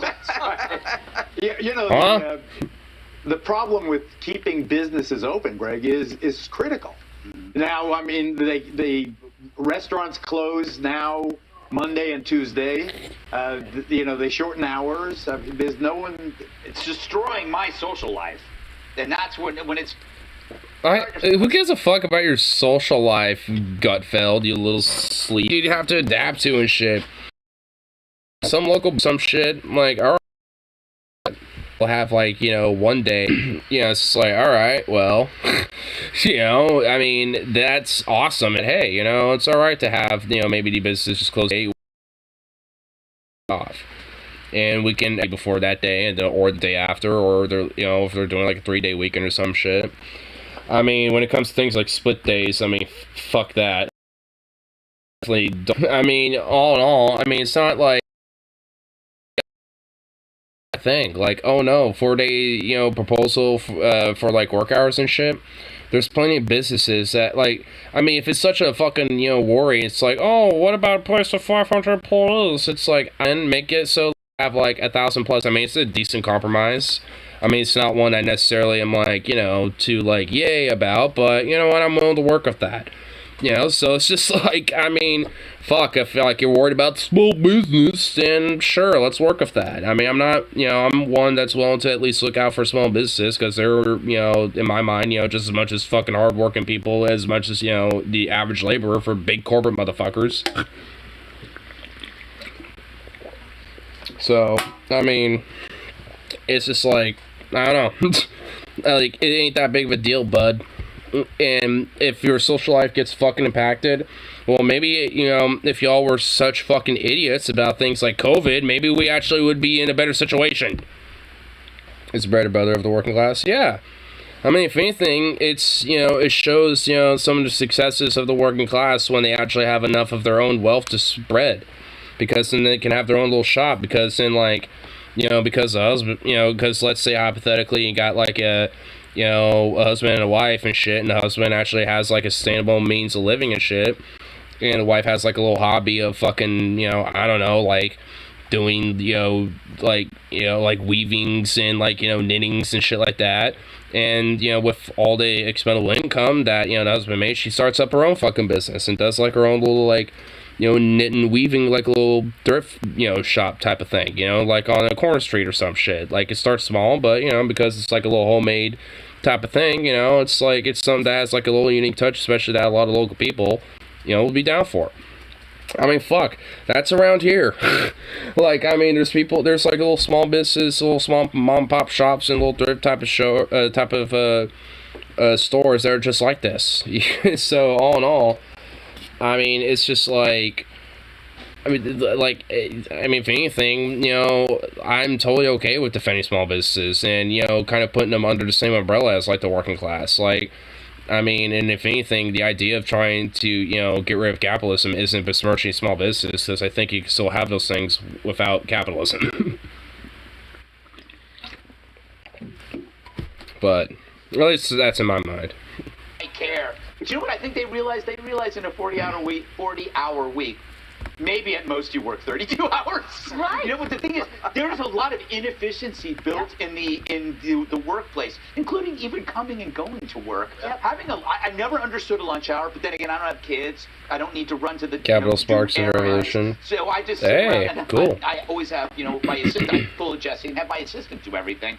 The problem with keeping businesses open, Greg, is critical. Now, I mean, the restaurants close now Monday and Tuesday. They shorten hours. There's no one. It's destroying my social life, and that's when it's. Who gives a fuck about your social life, Gutfeld, you little sleep? You have to adapt to and shit. Some shit, like, alright. We'll have, like, one day, it's just like, alright, well, I mean, that's awesome, and hey, it's alright to have, maybe the business just close 8 off, and we can, before that day, or the day after, or they're, if they're doing, like, a 3-day weekend or some shit. I mean, when it comes to things like split days, I mean, fuck that. I mean, all in all, I mean, it's not like I think like, oh no, 4-day, proposal for like work hours and shit. There's plenty of businesses that like, I mean, if it's such a fucking worry, it's like, oh, what about a place of 500 employees? It's like, I didn't make it so I have like 1,000 plus. I mean, it's a decent compromise. I mean, it's not one I necessarily am like, too like yay about, but you know what, I'm willing to work with that. So it's just like, I mean, fuck, I feel like you're worried about small business, then sure, let's work with that. I mean, I'm not, I'm one that's willing to at least look out for small businesses, because they're, in my mind, just as much as fucking hardworking people, as much as, the average laborer for big corporate motherfuckers. So, I mean, it's just like, I don't know, like, it ain't that big of a deal, bud. And if your social life gets fucking impacted, well, maybe, if y'all were such fucking idiots about things like COVID, maybe we actually would be in a better situation. It's bread and butter of the working class. Yeah. I mean, if anything, it's, it shows, some of the successes of the working class when they actually have enough of their own wealth to spread. Because then they can have their own little shop. Because then, like, because let's say hypothetically you got like a husband and a wife and shit, and the husband actually has like a sustainable means of living and shit, and the wife has like a little hobby of fucking, I don't know, like doing, like weavings and like, knittings and shit like that, and, with all the expendable income that, the husband made, she starts up her own fucking business and does like her own little like, knitting, weaving, like a little thrift, shop type of thing, like on a corner street or some shit. Like, it starts small, but, because it's like a little homemade type of thing, it's like, it's something that has like a little unique touch, especially that a lot of local people, will be down for. I mean, fuck, that's around here. Like, I mean, there's like little small businesses, little small mom and pop shops and little thrift type of stores that are just like this. So, all in all, I mean, it's just like, if anything, I'm totally okay with defending small businesses and, kind of putting them under the same umbrella as, like, the working class. Like, I mean, and if anything, the idea of trying to, get rid of capitalism isn't besmirching small businesses, because I think you can still have those things without capitalism. But, at least that's in my mind. They care. But you know what I think they realize? They realize in a 40-hour week, maybe at most you work 32 hours. Right. But the thing is, there's a lot of inefficiency built in the workplace, including even coming and going to work. Yep. I never understood a lunch hour, but then again, I don't have kids. I don't need to run to the Capital Sparks and Revolution. So I just cool. I always have, my assistant. I'm full of Jesse and have my assistant do everything.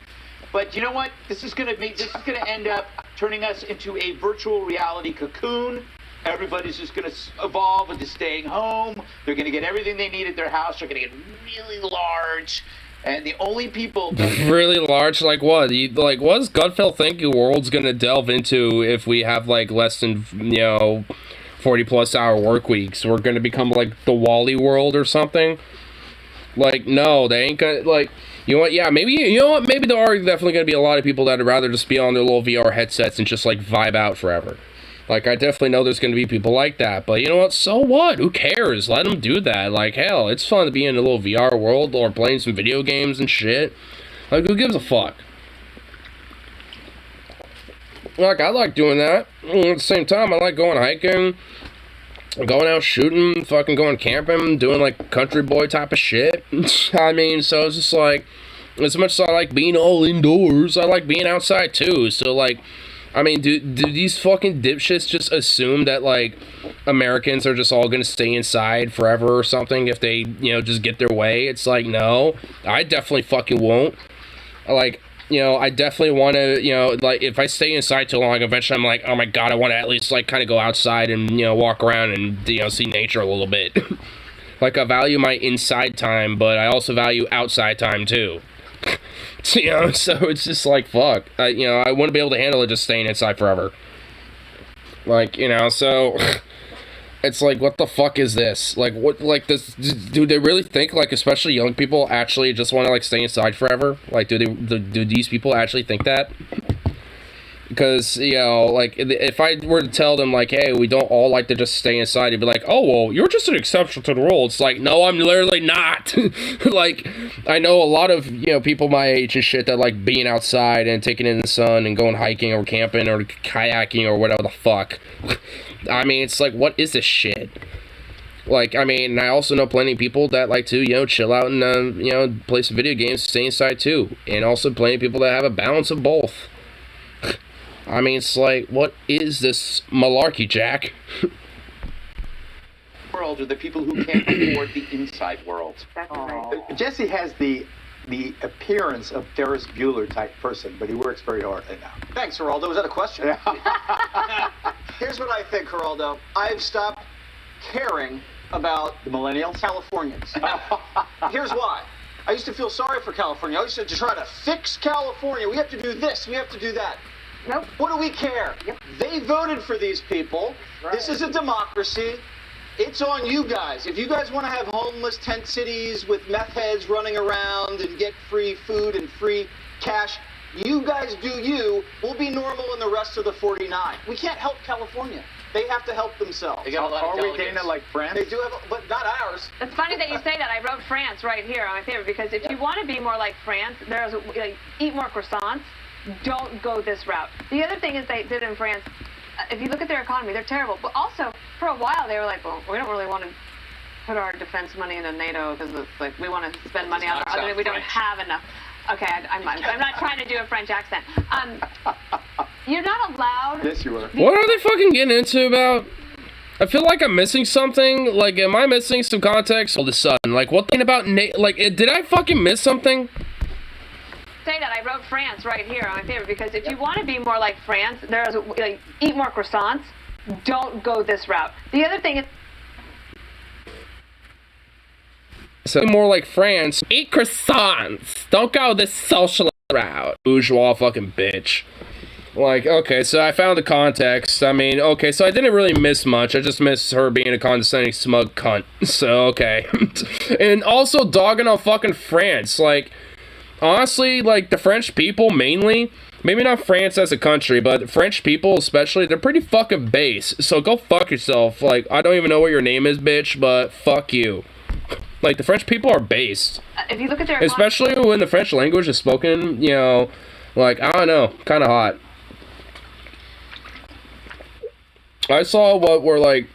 But you know what? This is gonna end up turning us into a virtual reality cocoon. Everybody's just gonna evolve into staying home. They're gonna get everything they need at their house. They're gonna get really large, and the only people really large, like what? What does Gutfeld think the world's gonna delve into if we have like less than 40+ hour work weeks? We're gonna become like the Wall-E world or something? Like, no, they ain't gonna, like, you know what, yeah, maybe there are definitely gonna be a lot of people that would rather just be on their little VR headsets and just, like, vibe out forever. Like, I definitely know there's gonna be people like that, but you know what, so what? Who cares? Let them do that. Like, hell, it's fun to be in a little VR world or playing some video games and shit. Like, who gives a fuck? Like, I like doing that. At the same time, I like going hiking, going out shooting, fucking going camping, doing like country boy type of shit. I mean, so it's just like, as much as I like being all indoors, I like being outside too. So like, I mean, do these fucking dipshits just assume that like Americans are just all gonna stay inside forever or something if they, just get their way? It's like, no, I definitely fucking won't. Like, I definitely want to, like, if I stay inside too long, eventually I'm like, oh my god, I want to at least, like, kind of go outside and, walk around and, see nature a little bit. Like, I value my inside time, but I also value outside time, too. So it's just like, fuck. I wouldn't be able to handle it just staying inside forever. Like, so... It's like, what the fuck is this? Like, what, like, do they really think, like, especially young people, actually just want to, like, stay inside forever? Like, do these people actually think that? Because, you know, like, if I were to tell them, like, hey, we don't all like to just stay inside, he'd be like, oh, well, you're just an exception to the rule. It's like, no, I'm literally not. Like, I know a lot of, you know, people my age and shit that like being outside and taking it in the sun and going hiking or camping or kayaking or whatever the fuck. I mean, it's like, what is this shit? Like, I mean, I also know plenty of people that like to, you know, chill out and, you know, play some video games, stay inside too. And also plenty of people that have a balance of both. I mean, it's like, what is this malarkey, Jack? World are the people who can't afford the inside world. Jesse has the appearance of Ferris Bueller type person, but he works very hard right now. Thanks, Geraldo. Was that a question? Here's what I think, Geraldo. I've stopped caring about The millennials? Californians. Here's why. I used to feel sorry for California. I used to try to fix California. We have to do this. We have to do that. Nope. What do we care? Yep. They voted for these people. Right. This is a democracy. It's on you guys. If you guys want to have homeless tent cities with meth heads running around and get free food and free cash, you guys do you. We'll be normal in the rest of the 49. We can't help California. They have to help themselves. They got a lot of Are we delegates. Dana like France? They do have, but not ours. It's funny that you say that. I wrote France right here on my paper because if you want to be more like France, there's like, eat more croissants. Don't go this route. The other thing is they did in France. If you look at their economy, they're terrible. But also, for a while, they were like, well, we don't really want to put our defense money into NATO because it's like we want to spend money on other. We don't have enough. Okay, I'm not trying to do a French accent. You're not allowed. Yes, you are. What are they fucking getting into about? I feel like I'm missing something. Like, am I missing some context? All of a sudden, like, what thing about like, did I fucking miss something? Say that I wrote France right here on my paper because if you want to be more like France, there's like eat more croissants. Don't go this route. The other thing is. So more like France. Eat croissants. Don't go this social route. Bourgeois fucking bitch. Like, okay, so I found the context. I mean, okay, so I didn't really miss much. I just missed her being a condescending, smug cunt. So, okay. And also dogging on fucking France. Like, honestly, like, the French people mainly, maybe not France as a country, but French people especially, they're pretty fucking base. So go fuck yourself. Like, I don't even know what your name is, bitch, but fuck you. Like, the French people are based. If you look at their especially when the French language is spoken, you know, like, I don't know, kind of hot. I saw what were, like,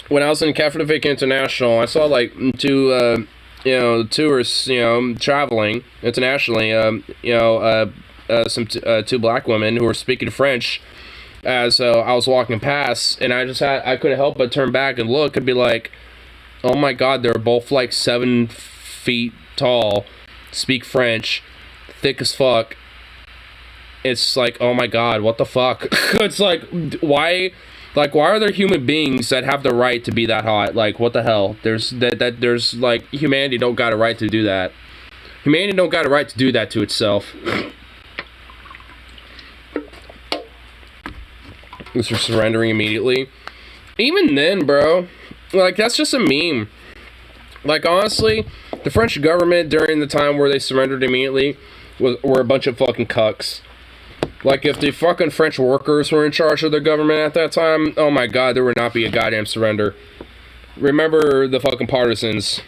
when I was in Catholic International, I saw, like, two, you know, tourists, you know, traveling internationally, you know, two black women who were speaking French as I was walking past, and I couldn't help but turn back and look and be like, oh my god, they're both like 7 feet tall, speak French, thick as fuck. It's like, oh my god, what the fuck? It's like, why are there human beings that have the right to be that hot? Like, what the hell? There's like, humanity don't got a right to do that. Humanity don't got a right to do that to itself. They're surrendering immediately. Even then, bro, like, that's just a meme. Like, honestly, the French government during the time where they surrendered immediately were a bunch of fucking cucks. Like, if the fucking French workers were in charge of the government at that time, oh my god, there would not be a goddamn surrender. Remember the fucking partisans.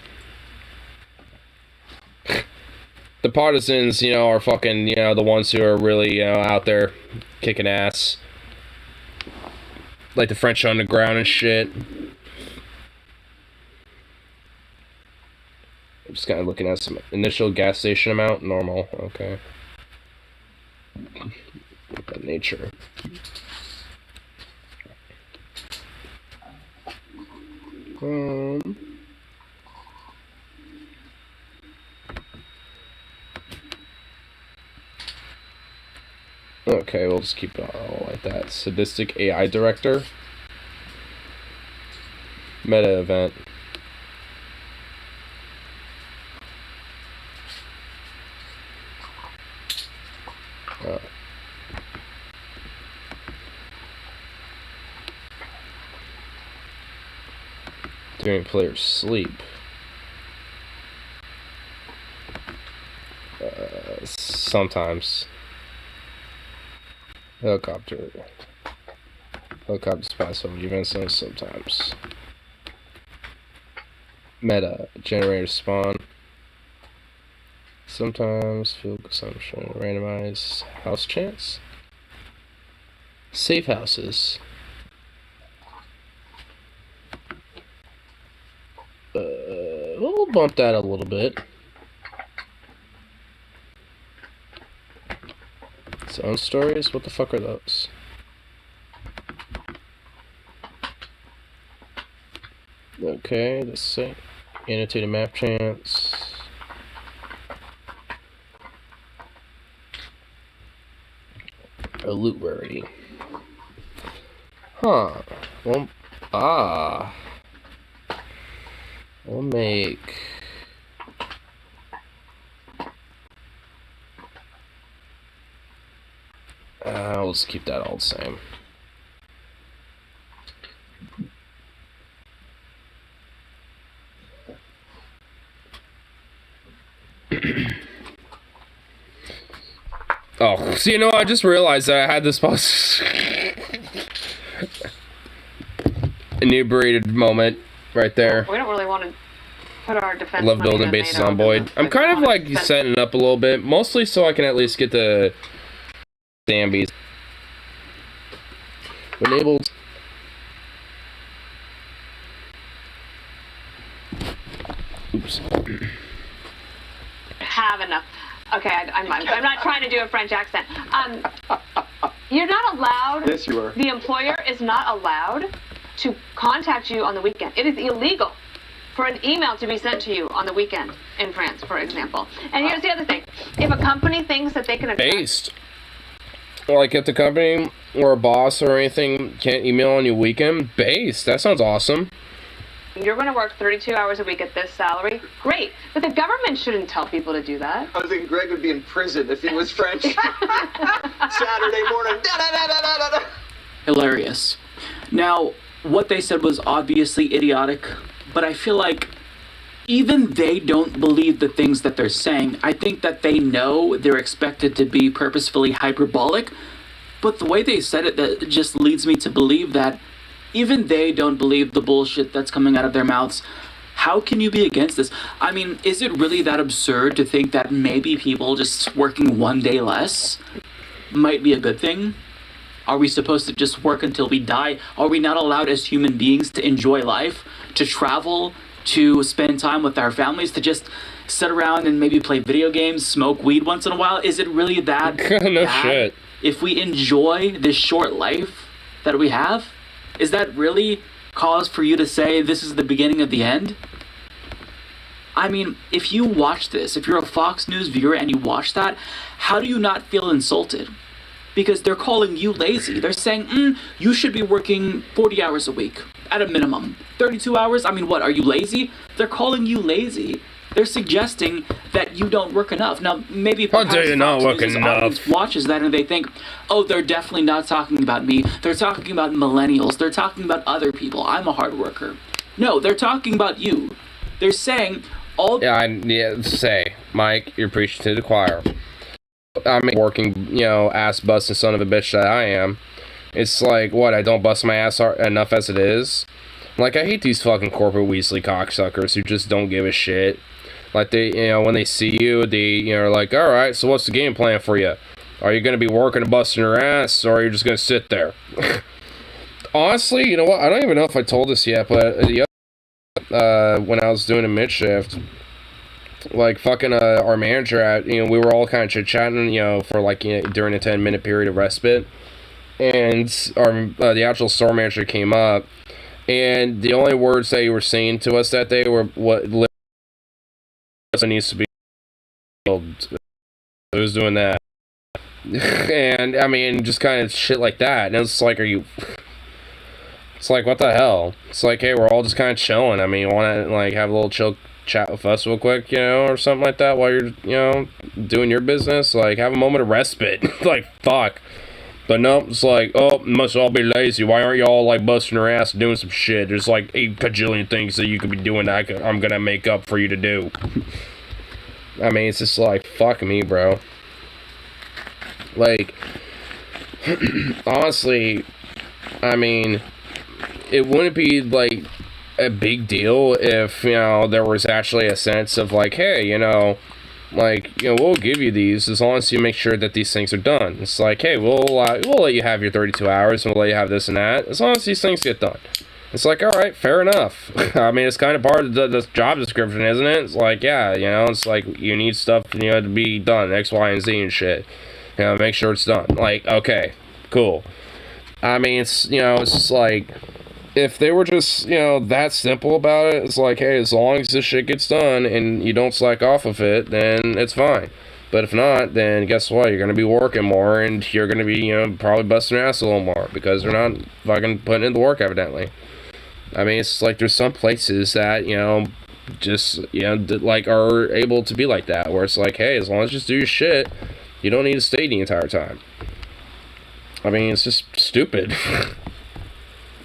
The partisans, you know, are fucking, you know, the ones who are really, you know, out there kicking ass. Like the French underground and shit. I'm just kind of looking at some initial gas station amount. Normal. Okay. Nature. Okay, we'll just keep it all like that. Sadistic AI director. Meta event. Oh. During players sleep. Sometimes. Helicopter. Helicopter spots some events sometimes. Meta. Generator spawn. Sometimes fuel consumption. Randomized house chance. Safe houses. We'll bump that a little bit. Zone stories? What the fuck are those? Okay, let's see. Annotated map chance. A loot rarity. Huh. Well, we'll make... we'll just keep that all the same. Oh, so you know, I just realized that I had this inebriated moment right there. We don't really want to put our defense. I love building bases on Boyd. I'm kind of like setting it up a little bit, mostly so I can at least get the Zambies enabled. Oops. Have enough. Okay, I'm not trying to do a French accent. You're not allowed. Yes, you are. The employer is not allowed to contact you on the weekend. It is illegal for an email to be sent to you on the weekend in France, for example. And here's the other thing: if a company thinks that they can based, like if the company or a boss or anything can't email on your weekend, based. That sounds awesome. You're going to work 32 hours a week at this salary. Great. But the government shouldn't tell people to do that. I was thinking Greg would be in prison if he was French. Saturday morning. Da-da-da-da-da-da. Hilarious. Now, what they said was obviously idiotic, but I feel like even they don't believe the things that they're saying. I think that they know they're expected to be purposefully hyperbolic, but the way they said it, that just leads me to believe that even they don't believe the bullshit that's coming out of their mouths. How can you be against this? I mean, is it really that absurd to think that maybe people just working one day less might be a good thing? Are we supposed to just work until we die? Are we not allowed as human beings to enjoy life, to travel, to spend time with our families, to just sit around and maybe play video games, smoke weed once in a while? Is it really that No bad? shit. If we enjoy this short life that we have, is that really cause for you to say this is the beginning of the end? I mean, if you watch this, if you're a Fox News viewer and you watch that, how do you not feel insulted? Because they're calling you lazy. They're saying, you should be working 40 hours a week, at a minimum. 32 hours? I mean, what, are you lazy? They're calling you lazy. They're suggesting that you don't work enough. Now, maybe perhaps you're not Fox working News' enough. audience watches that and they think, oh, they're definitely not talking about me. They're talking about millennials. They're talking about other people. I'm a hard worker. No, they're talking about you. They're saying all... Yeah, say, Mike, you're preaching to the choir. I mean, working, ass-busting son of a bitch that I am. It's like, what, I don't bust my ass enough as it is? Like, I hate these fucking corporate Weasley cocksuckers who just don't give a shit. Like, they, when they see you, they, are like, alright, so what's the game plan for you? Are you going to be working and busting your ass, or are you just going to sit there? Honestly, you know what? I don't even know if I told this yet, but the other, when I was doing a mid-shift, like, fucking, our manager, we were all kind of chit-chatting, for, like, during a 10-minute period of respite, and the actual store manager came up, and the only words that you were saying to us that day were what needs to be who's doing that. And I mean, just kind of shit like that. And it's like, it's like, what the hell? It's like, hey, we're all just kind of chilling. I mean, you want to like have a little chill chat with us real quick, or something like that while you're doing your business? Like, have a moment of respite. Like, fuck. But no, it's like, oh, must all be lazy. Why aren't you all, like, busting your ass doing some shit? There's, like, 8 kajillion things that you could be doing that I'm gonna make up for you to do. I mean, it's just like, fuck me, bro. Like, honestly, I mean, it wouldn't be like a big deal if, you know, there was actually a sense of like, hey, you know, like, you know, we'll give you these as long as you make sure that these things are done. It's like, hey, we'll let you have your 32 hours and we'll let you have this and that as long as these things get done. It's like, all right, fair enough. I mean, it's kind of part of the job description, isn't it? It's like, yeah, you know, it's like you need stuff, you know, to be done, X, Y, and Z and shit. You know, make sure it's done. Like, okay, cool. I mean, it's, you know, it's just like, if they were just, you know, that simple about it, it's like, hey, as long as this shit gets done and you don't slack off of it, then it's fine. But if not, then guess what? You're going to be working more and you're going to be, you know, probably busting your ass a little more because they're not fucking putting in the work, evidently. I mean, it's like there's some places that, you know, just, you know, like are able to be like that, where it's like, hey, as long as you just do your shit, you don't need to stay the entire time. I mean, it's just stupid.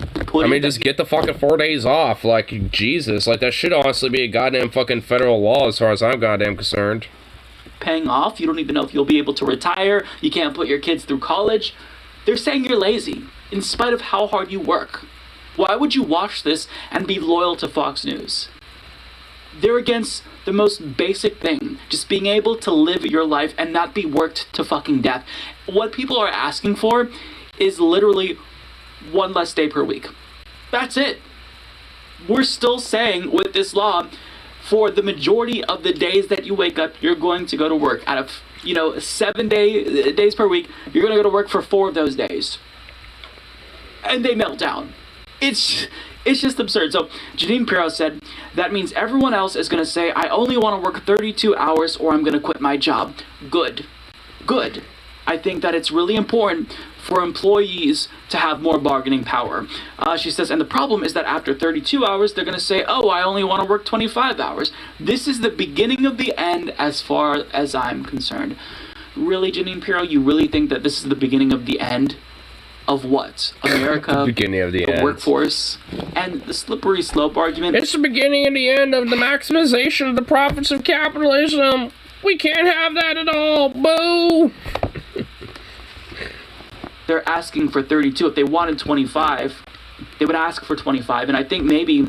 I mean, just get the fucking 4 days off. Like, Jesus. Like, that should honestly be a goddamn fucking federal law as far as I'm goddamn concerned. Paying off, you don't even know if you'll be able to retire, you can't put your kids through college. They're saying you're lazy, in spite of how hard you work. Why would you watch this and be loyal to Fox News? They're against the most basic thing, just being able to live your life and not be worked to fucking death. What people are asking for is literally one less day per week. That's it. We're still saying with this law, for the majority of the days that you wake up, you're going to go to work. Out of, you know, 7 days per week, you're going to go to work for 4 of those days. And they melt down. It's just absurd. So Janine Pirro said, that means everyone else is going to say, I only want to work 32 hours or I'm going to quit my job. Good. Good. I think that it's really important for employees to have more bargaining power. She says, and the problem is that after 32 hours, they're going to say, oh, I only want to work 25 hours. This is the beginning of the end as far as I'm concerned. Really, Janine Pirro, you really think that this is the beginning of the end? Of what? America, beginning of the end. Workforce, and the slippery slope argument. It's the beginning and the end of the maximization of the profits of capitalism. We can't have that at all. Boo! They're asking for 32. If they wanted 25, they would ask for 25. And I think maybe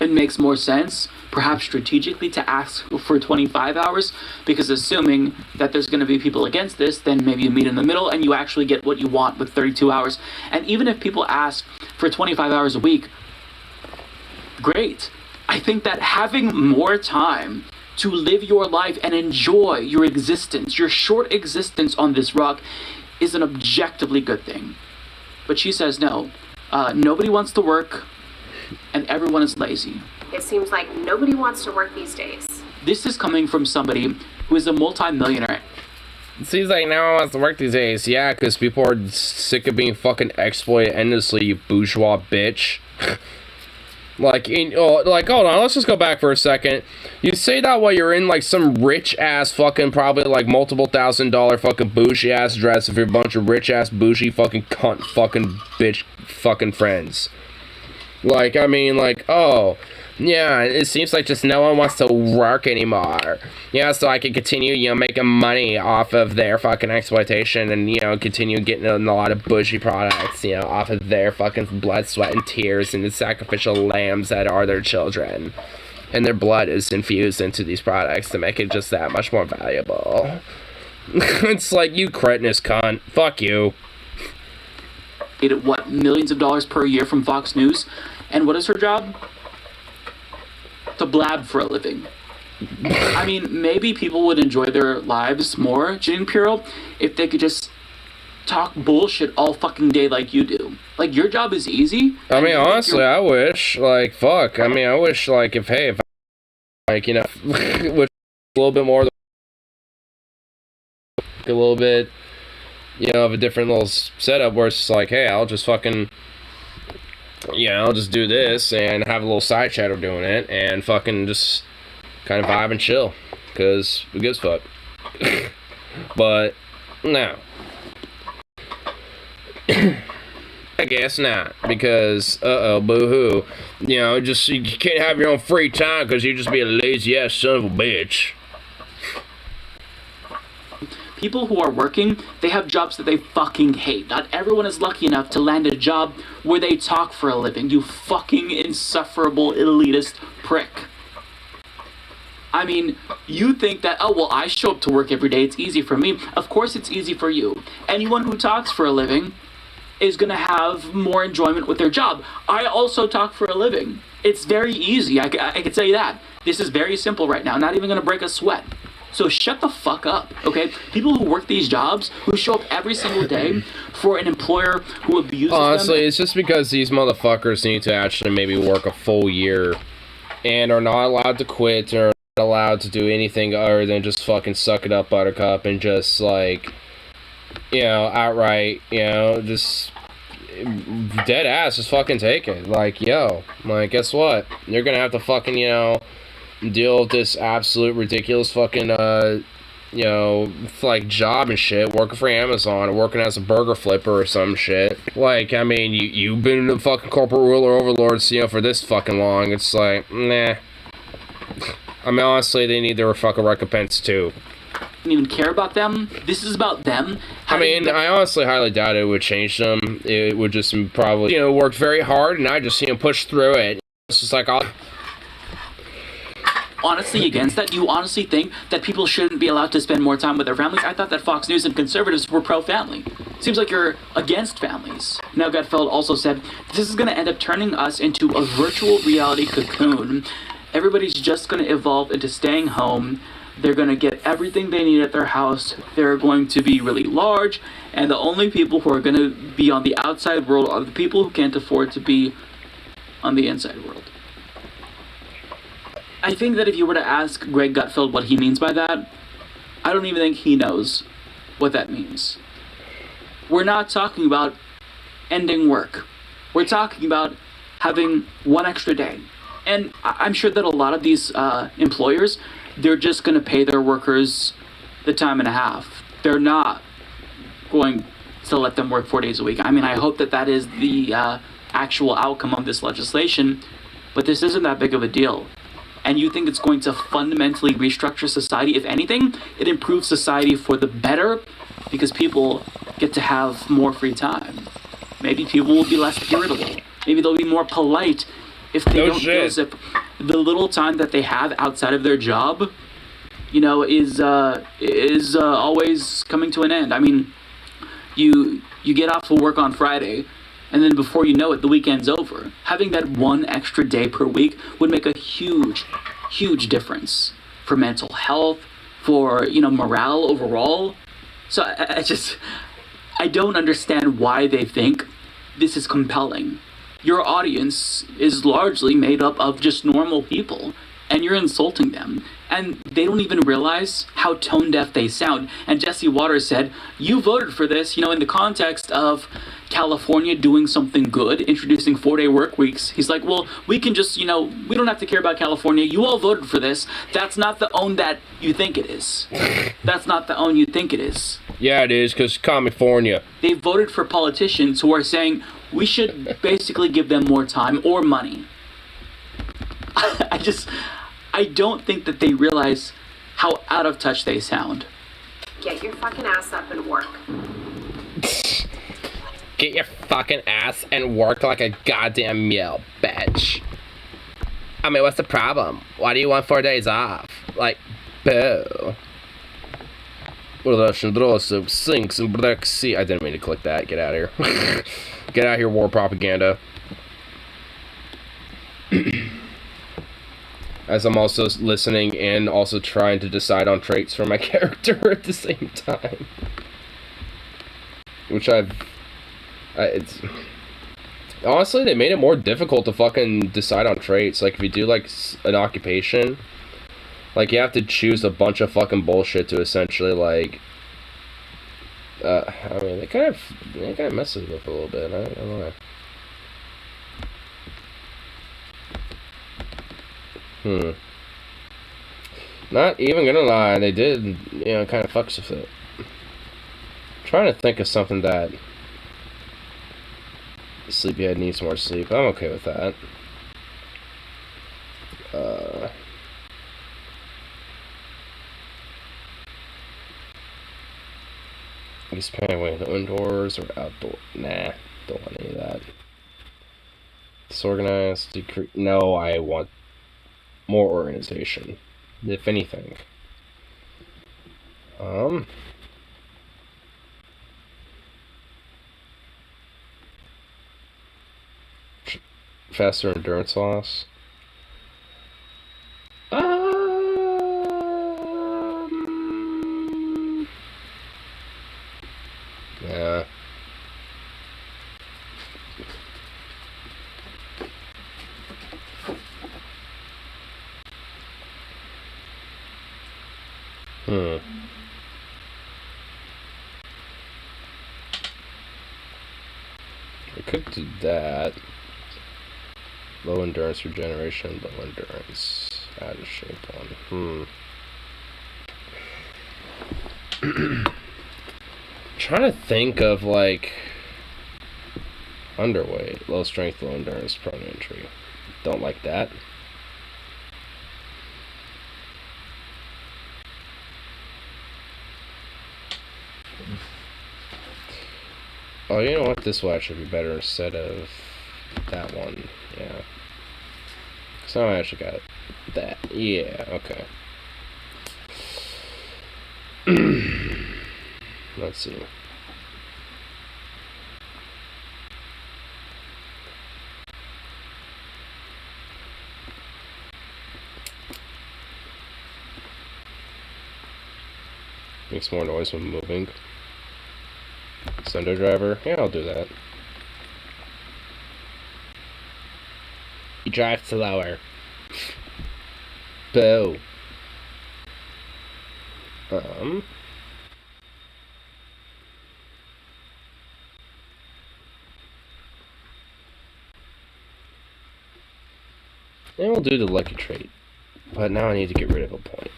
it makes more sense, perhaps strategically, to ask for 25 hours, because assuming that there's going to be people against this, then maybe you meet in the middle and you actually get what you want with 32 hours. And even if people ask for 25 hours a week, great. I think that having more time to live your life and enjoy your existence, your short existence on this rock, is an objectively good thing. But she says no. Nobody wants to work, and everyone is lazy. It seems like nobody wants to work these days. This is coming from somebody who is a multi-millionaire. It seems like no one wants to work these days. Yeah, because people are sick of being fucking exploited endlessly, you bourgeois bitch. Like, hold on, let's just go back for a second. You say that while you're in, like, some rich-ass fucking, probably, like, multiple $1,000 fucking bougie-ass dress with your bunch of rich-ass bougie fucking cunt fucking bitch fucking friends. Like, I mean, like, oh, yeah, it seems like just no one wants to work anymore. Yeah, so I can continue, you know, making money off of their fucking exploitation and, you know, continue getting a lot of bougie products, you know, off of their fucking blood, sweat, and tears and the sacrificial lambs that are their children. And their blood is infused into these products to make it just that much more valuable. It's like, you cretinous cunt. Fuck you. What, millions of dollars per year from Fox News? And what is her job? To blab for a living. I mean, maybe people would enjoy their lives more, Janine Pirro, if they could just talk bullshit all fucking day like you do. Like, your job is easy. I mean, honestly, I wish, like, fuck. I mean, I wish, like, if I, like, you know, with a little bit more, a little bit, you know, of a different little setup where it's just like, hey, I'll just fucking, yeah, I'll just do this and have a little side chat of doing it and fucking just kind of vibe and chill, because who gives a fuck? But no. I guess not, because boo-hoo. You know, just, you can't have your own free time because you just be a lazy ass son of a bitch. People who are working, they have jobs that they fucking hate. Not everyone is lucky enough to land a job where they talk for a living, you fucking insufferable elitist prick. I mean, you think that, oh, well, I show up to work every day, it's easy for me. Of course it's easy for you. Anyone who talks for a living is gonna have more enjoyment with their job. I also talk for a living. It's very easy, I can tell you that. This is very simple right now, not even gonna break a sweat. So shut the fuck up, okay? People who work these jobs, who show up every single day for an employer who abuses them. Honestly, it's just because these motherfuckers need to actually maybe work a full year and are not allowed to quit or not allowed to do anything other than just fucking suck it up, buttercup, and just, like, you know, outright, you know, just dead ass, just fucking take it. Like, yo, like, guess what? You're gonna have to fucking, you know, deal with this absolute ridiculous fucking, you know, like, job and shit, working for Amazon or working as a burger flipper or some shit. Like, I mean, you've been a fucking corporate ruler overlord, you know, for this fucking long. It's like, nah. I mean, honestly, they need their fucking recompense, too. Don't even care about them. This is about them. I mean, I honestly highly doubt it would change them. It would just probably, you know, worked very hard, and I just, you know, pushed through it. It's just like, honestly against that? Do you honestly think that people shouldn't be allowed to spend more time with their families? I thought that Fox News and conservatives were pro-family. Seems like you're against families. Now, Gutfeld also said, this is going to end up turning us into a virtual reality cocoon. Everybody's just going to evolve into staying home. They're going to get everything they need at their house. They're going to be really large. And the only people who are going to be on the outside world are the people who can't afford to be on the inside world. I think that if you were to ask Greg Gutfeld what he means by that, I don't even think he knows what that means. We're not talking about ending work. We're talking about having one extra day. And I'm sure that a lot of these employers, they're just going to pay their workers the time and a half. They're not going to let them work 4 days a week. I mean, I hope that that is the actual outcome of this legislation, but this isn't that big of a deal. And you think it's going to fundamentally restructure society? If anything, it improves society for the better because people get to have more free time. Maybe people will be less irritable. Maybe they'll be more polite if they don't feel as if the little time that they have outside of their job, you know, is always coming to an end. I mean, you get off of work on Friday, and then before you know it, the weekend's over. Having that one extra day per week would make a huge, huge difference for mental health, for, you know, morale overall. So I don't understand why they think this is compelling. Your audience is largely made up of just normal people, and you're insulting them. And they don't even realize how tone-deaf they sound. And Jesse Waters said, you voted for this, you know, in the context of California doing something good, introducing 4-day work weeks. He's like, well, we can just, you know, we don't have to care about California. You all voted for this. That's not the own that you think it is. That's not the own you think it is. Yeah, it is, because California. They voted for politicians who are saying we should basically give them more time or money. I don't think that they realize how out of touch they sound. Get your fucking ass up and work. Get your fucking ass and work like a goddamn mule, bitch. I mean, what's the problem? Why do you want 4 days off? Like, boo. Russian Drosov sinks in Black Sea. I didn't mean to click that. Get out of here. Get out of here, war propaganda. As I'm also listening and also trying to decide on traits for my character at the same time. Which it's... Honestly, they made it more difficult to fucking decide on traits. Like, if you do, like, an occupation, like, you have to choose a bunch of fucking bullshit to essentially, like... I mean, they kind of mess it up a little bit. I don't know. Not even gonna lie, they did, you know, kind of fucks with it. I'm trying to think of something that sleepyhead needs more sleep. I'm okay with that. You spend away the indoors or outdoor. Nah, don't want any of that. Disorganized, decrease. No, I want more organization, if anything. Faster endurance loss. Yeah. I could do that. Low endurance regeneration, low endurance. Out of shape one. Trying to think of like underweight, low strength, low endurance, prone injury. Don't like that. Oh, you know what? This will actually be better instead of that one. Yeah. So I actually got that. Yeah, okay. Let's see. Makes more noise when moving. Sender driver. Yeah, I'll do that. You drive slower. Boo. And we'll do the lucky trait. But now I need to get rid of a point.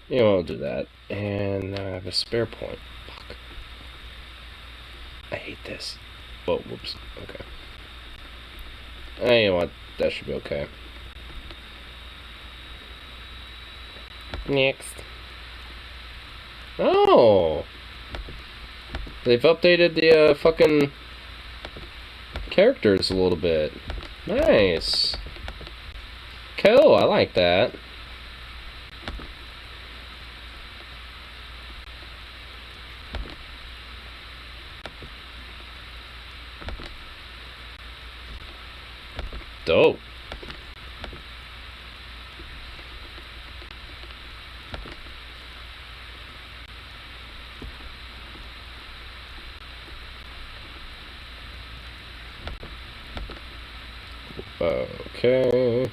Yeah, I'll do that. And now I have a spare point. Fuck. I hate this. Whoa, whoops. Okay. You know what? That should be okay. Next. Oh! They've updated the fucking characters a little bit. Nice. Cool, I like that. Dope. Okay.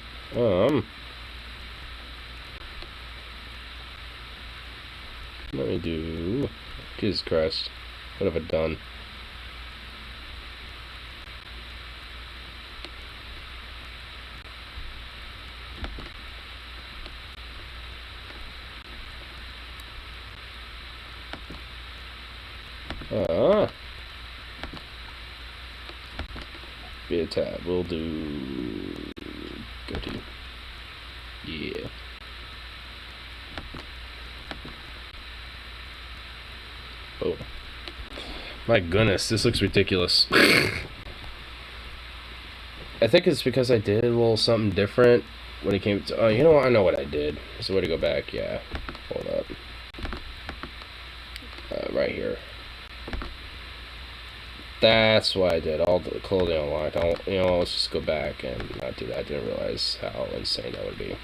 Let me do. Jesus Christ. What have I done? Be a tab. We'll do. Go to. Yeah. Oh. My goodness, this looks ridiculous. I think it's because I did a little something different when it came to. Oh, you know what? I know what I did. So, where to go back? Yeah. Hold up. Right here. That's what I did. All the clothing unlocked. Let's just go back and not do that. I didn't realize how insane that would be.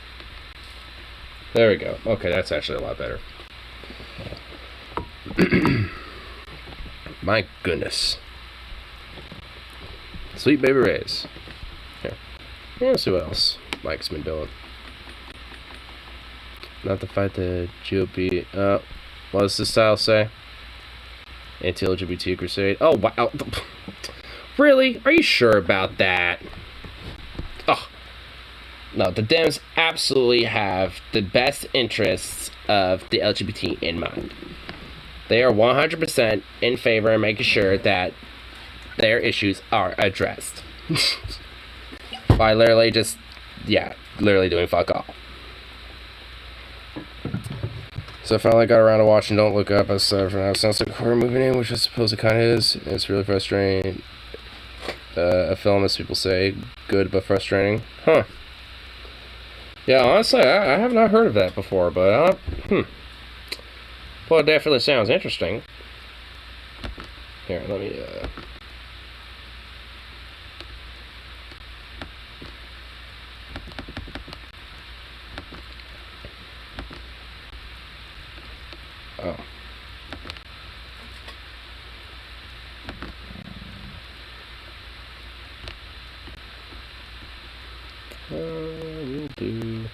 There we go. Okay, that's actually a lot better. My goodness. Sweet baby rays. Here. Let's see what else Mike's been doing. Not to fight the GOP. What does this style say? Anti-LGBT crusade. Oh, wow. Really? Are you sure about that? Oh. No, the Dems absolutely have the best interests of the LGBT in mind. They are 100% in favor of making sure that their issues are addressed. By literally just, literally doing fuck all. So I finally got around to watching Don't Look Up. As for now, it sounds like a horror movie name, which I suppose it kind of is. It's really frustrating. A film, as people say, good but frustrating. Huh. Yeah, honestly, I have not heard of that before, but well, it definitely sounds interesting. Here, let me oh. Will do.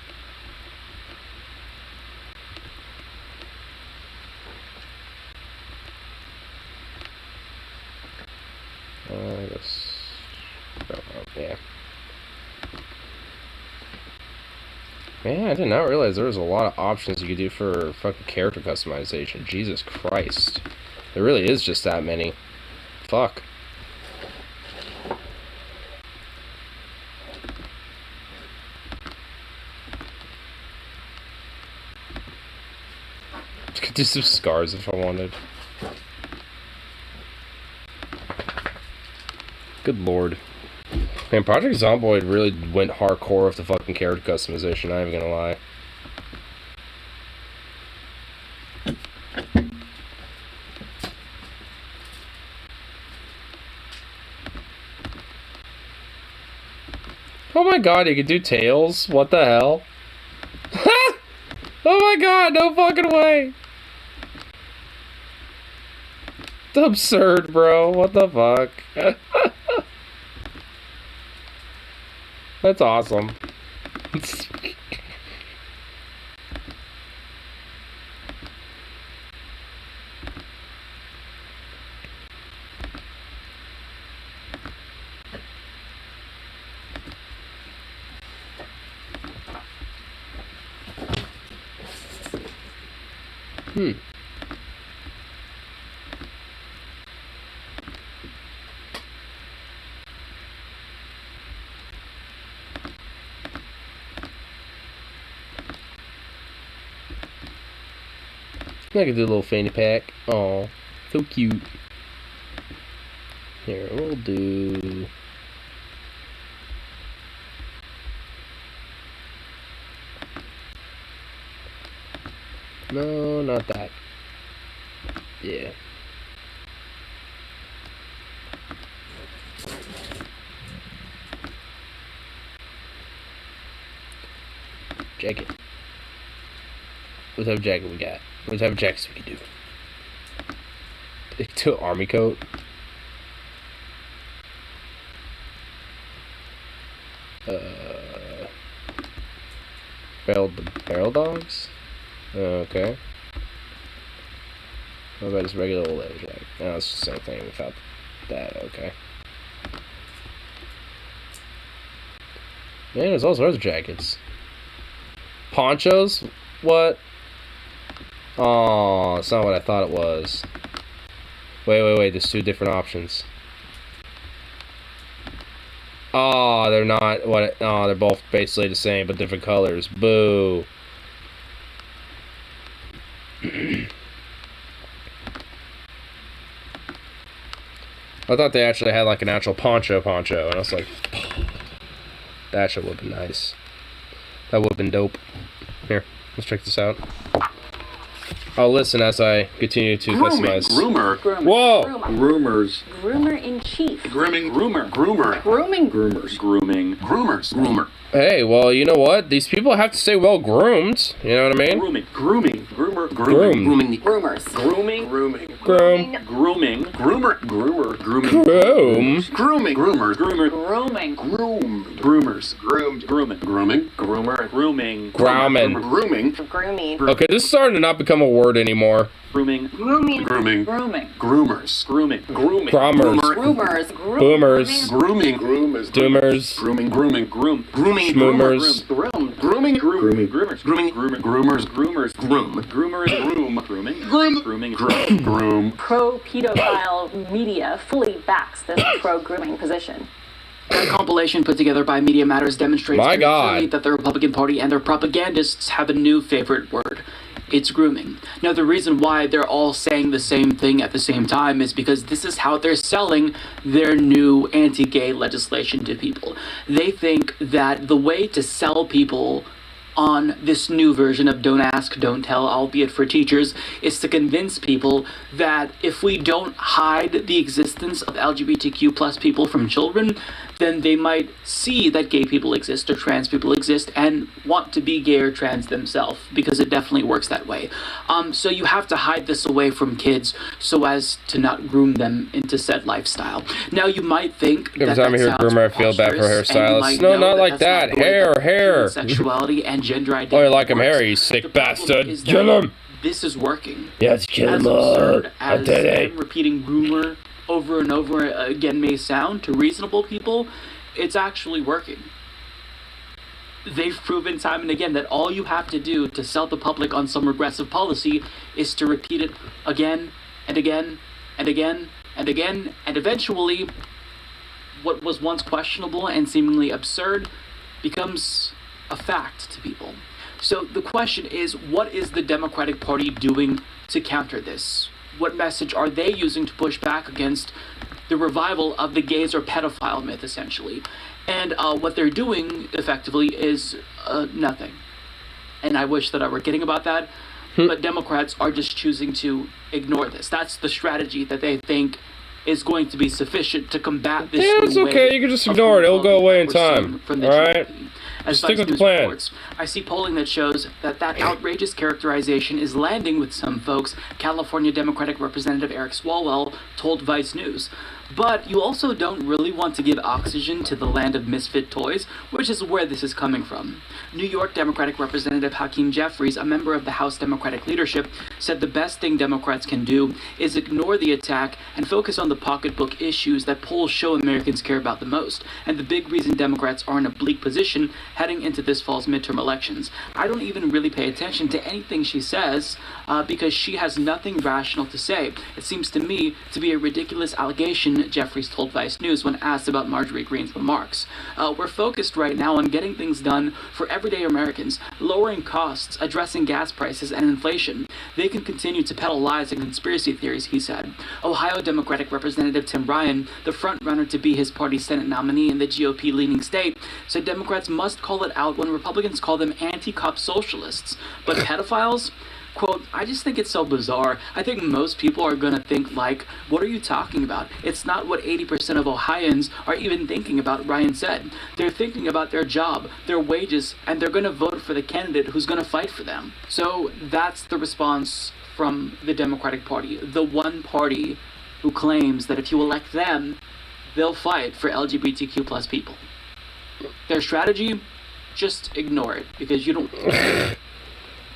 I guess. Yeah. Man, I did not realize there was a lot of options you could do for fucking character customization. Jesus Christ. There really is just that many. Fuck. I could do some scars if I wanted. Good lord. Man, Project Zomboid really went hardcore with the fucking character customization, I ain't even gonna lie. Oh my god, you could do tails? What the hell? Oh my god, no fucking way! It's absurd, bro. What the fuck? That's awesome. I could do a little fanny pack. Oh, so cute. Here, we'll do... No, not that. Yeah. Jacket. What type of jacket we got? What type of jackets we can do? To an army coat. Barrel dogs? Okay. What about just regular old leather jacket? No, it's the same thing without that, okay. Man, there's all sorts of jackets. Ponchos? What? Oh, it's not what I thought it was. Wait, there's two different options. Oh, they're not what? Oh, they're both basically the same, but different colors. Boo. I thought they actually had like an actual poncho, and I was like, that shit would've been nice. That would've been dope. Here, let's check this out. I'll listen as I continue to customize. Groomer. Whoa! Groomers. Groomer in chief. Grooming. Groomer. Groomer. Grooming. Groomers. Grooming. Groomers. Groomer. Hey, well, you know what? These people have to stay well groomed. You know what I mean? Grooming. Grooming. Groomer. Groom. Grooming. Groomers. Grooming. Grooming. Groom. Grooming. Groomer. Groomer. Grooming. Groom. Grooming. Groomers. Groomer. Grooming. Groom. Groomers. Groomed. Grooming. Grooming. Groomer. Grooming. Grommin. Grooming. Grooming. Okay, this is starting to not become a word anymore. Grooming. Grooming. Grooming. Grooming. Groomers. Grooming. Grooming. Grommers. Groomers. Boomers. Grooming. Groomers. Doomers. Grooming. Grooming. Groom. Grooming. Schmoomers. Groom. Grooming. Grooming. Groomers. Grooming. Grooming. Groomers. Groomers. Groom. Groomers. Groom. Grooming. Groom. Grooming. Groom. Groom. Pro-pedophile media fully backs this pro-grooming position. A compilation put together by Media Matters demonstrates My pretty God. clearly that the Republican Party and their propagandists have a new favorite word. It's grooming. Now, the reason why they're all saying the same thing at the same time is because this is how they're selling their new anti-gay legislation to people. They think that the way to sell people on this new version of Don't Ask, Don't Tell, albeit for teachers, is to convince people that if we don't hide the existence of LGBTQ plus people from children, then they might see that gay people exist or trans people exist and want to be gay or trans themselves, because it definitely works that way. So you have to hide this away from kids so as to not groom them into said lifestyle. Now, you might think every time I hear groomer, I feel bad for hairstylists. No, not like that. Hair. Sexuality and gender identity. Oh, you like him hairy, you sick bastard. Kill him. This is working. Yes, kill As him. absurd I as did it. them repeating groomer over and over again may sound to reasonable people, it's actually working. They've proven time and again that all you have to do to sell the public on some regressive policy is to repeat it again and again and again and again, and eventually what was once questionable and seemingly absurd becomes a fact to people. So the question is, what is the Democratic Party doing to counter this? What message are they using to push back against the revival of the gays or pedophile myth, essentially? And what they're doing, effectively, is nothing. And I wish that I were kidding about that, but Democrats are just choosing to ignore this. That's the strategy that they think is going to be sufficient to combat this. Yeah, it's okay. You can just ignore it. It'll go away in time. All right? As Stick Vice with the News plan. reports, I see polling that shows that outrageous characterization is landing with some folks, California Democratic Representative Eric Swalwell told Vice News. But you also don't really want to give oxygen to the land of misfit toys, which is where this is coming from. New York Democratic Representative Hakeem Jeffries, a member of the House Democratic leadership, said the best thing Democrats can do is ignore the attack and focus on the pocketbook issues that polls show Americans care about the most, and the big reason Democrats are in a bleak position heading into this fall's midterm elections. I don't even really pay attention to anything she says because she has nothing rational to say. It seems to me to be a ridiculous allegation, Jeffries told Vice News when asked about Marjorie Greene's remarks. We're focused right now on getting things done for everyday Americans, lowering costs, addressing gas prices and inflation. They can continue to peddle lies and conspiracy theories, he said. Ohio Democratic Representative Tim Ryan, the frontrunner to be his party's Senate nominee in the GOP-leaning state, said Democrats must call it out when Republicans call them anti-cop socialists. But pedophiles? Quote, I just think it's so bizarre. I think most people are going to think like, what are you talking about? It's not what 80% of Ohioans are even thinking about, Ryan said. They're thinking about their job, their wages, and they're going to vote for the candidate who's going to fight for them. So that's the response from the Democratic Party, the one party who claims that if you elect them, they'll fight for LGBTQ plus people. Their strategy? Just ignore it, because you don't...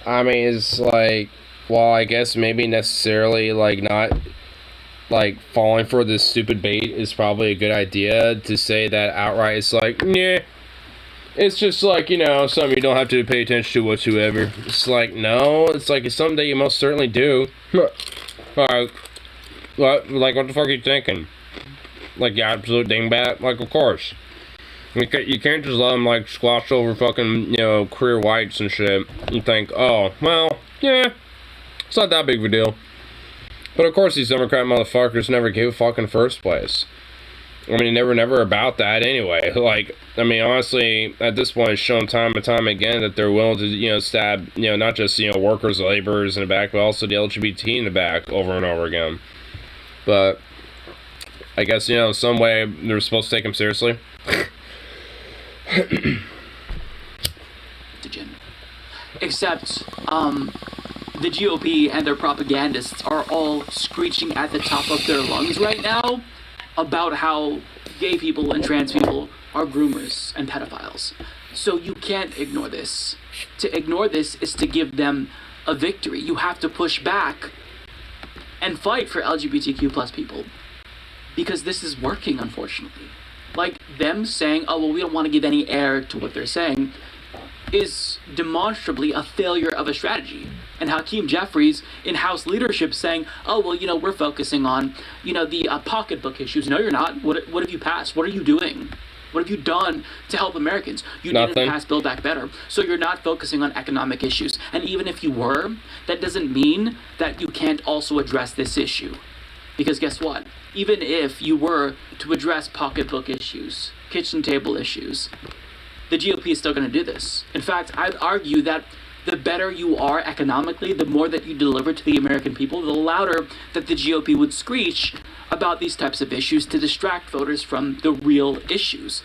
I mean, it's like, well, I guess maybe necessarily, like, not, like, falling for this stupid bait is probably a good idea. To say that outright, it's like, yeah, it's just like, you know, something you don't have to pay attention to whatsoever. It's like, no, it's like, it's something that you most certainly do. Alright, what the fuck are you thinking? Like, the absolute dingbat? Like, of course. You can't just let them, like, squash over fucking, you know, queer whites and shit and think, oh, well, yeah, it's not that big of a deal. But, of course, these Democrat motherfuckers never gave a fuck in the first place. I mean, never about that anyway. Like, I mean, honestly, at this point, it's shown time and time again that they're willing to, you know, stab, you know, not just, you know, workers, laborers in the back, but also the LGBT in the back over and over again. But, I guess, you know, in some way, they're supposed to take them seriously. Except, the GOP and their propagandists are all screeching at the top of their lungs right now about how gay people and trans people are groomers and pedophiles. So you can't ignore this. To ignore this is to give them a victory. You have to push back and fight for LGBTQ plus people. Because this is working, unfortunately. Like, them saying, oh, well, we don't want to give any air to what they're saying, is demonstrably a failure of a strategy. And Hakeem Jeffries in House leadership saying, oh, well, you know, we're focusing on, you know, the pocketbook issues. No, you're not. What have you passed? What are you doing? What have you done to help Americans? You didn't pass Build Back Better. So you're not focusing on economic issues. And even if you were, that doesn't mean that you can't also address this issue. Because guess what? Even if you were to address pocketbook issues, kitchen table issues, the GOP is still going to do this. In fact, I'd argue that the better you are economically, the more that you deliver to the American people, the louder that the GOP would screech about these types of issues to distract voters from the real issues.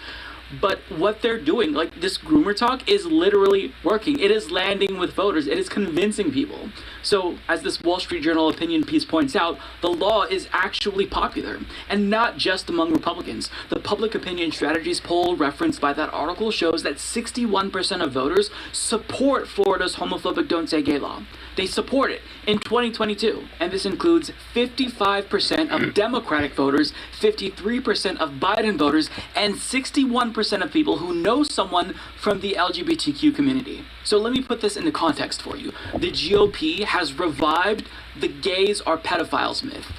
But what they're doing, like this groomer talk, is literally working. It is landing with voters. It is convincing people. So, as this Wall Street Journal opinion piece points out, the law is actually popular, and not just among Republicans. The Public Opinion Strategies poll referenced by that article shows that 61% of voters support Florida's homophobic Don't Say Gay law. They support it in 2022, and this includes 55% of Democratic voters, 53% of Biden voters, and 61% of people who know someone from the LGBTQ community. So let me put this into context for you. The GOP has revived the gays are pedophiles myth.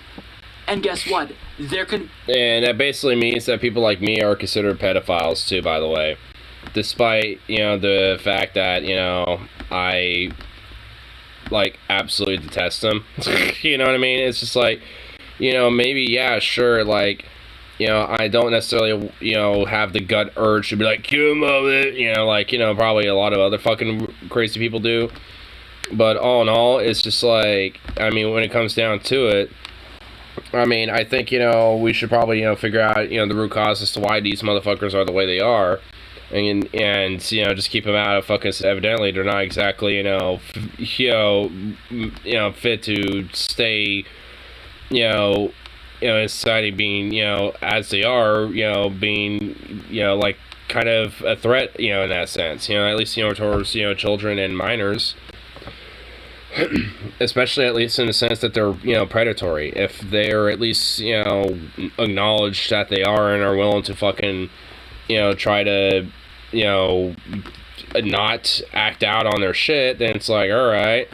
And guess what? And that basically means that people like me are considered pedophiles too, by the way. Despite, the fact that, I absolutely detest them. You know what I mean? It's just like, maybe, yeah, sure, I don't necessarily, have the gut urge to be like, come on, probably a lot of other fucking crazy people do. But all in all, it's just like, when it comes down to it, I think, we should probably, figure out, the root cause as to why these motherfuckers are the way they are. And just keep them out of focus. Evidently, they're not exactly, fit to stay, in society being, as they are, being, kind of a threat, in that sense, at least, towards, children and minors. Especially at least in the sense that they're, predatory. If they're at least, acknowledged that they are and are willing to fucking, try to, not act out on their shit, then it's like, alright,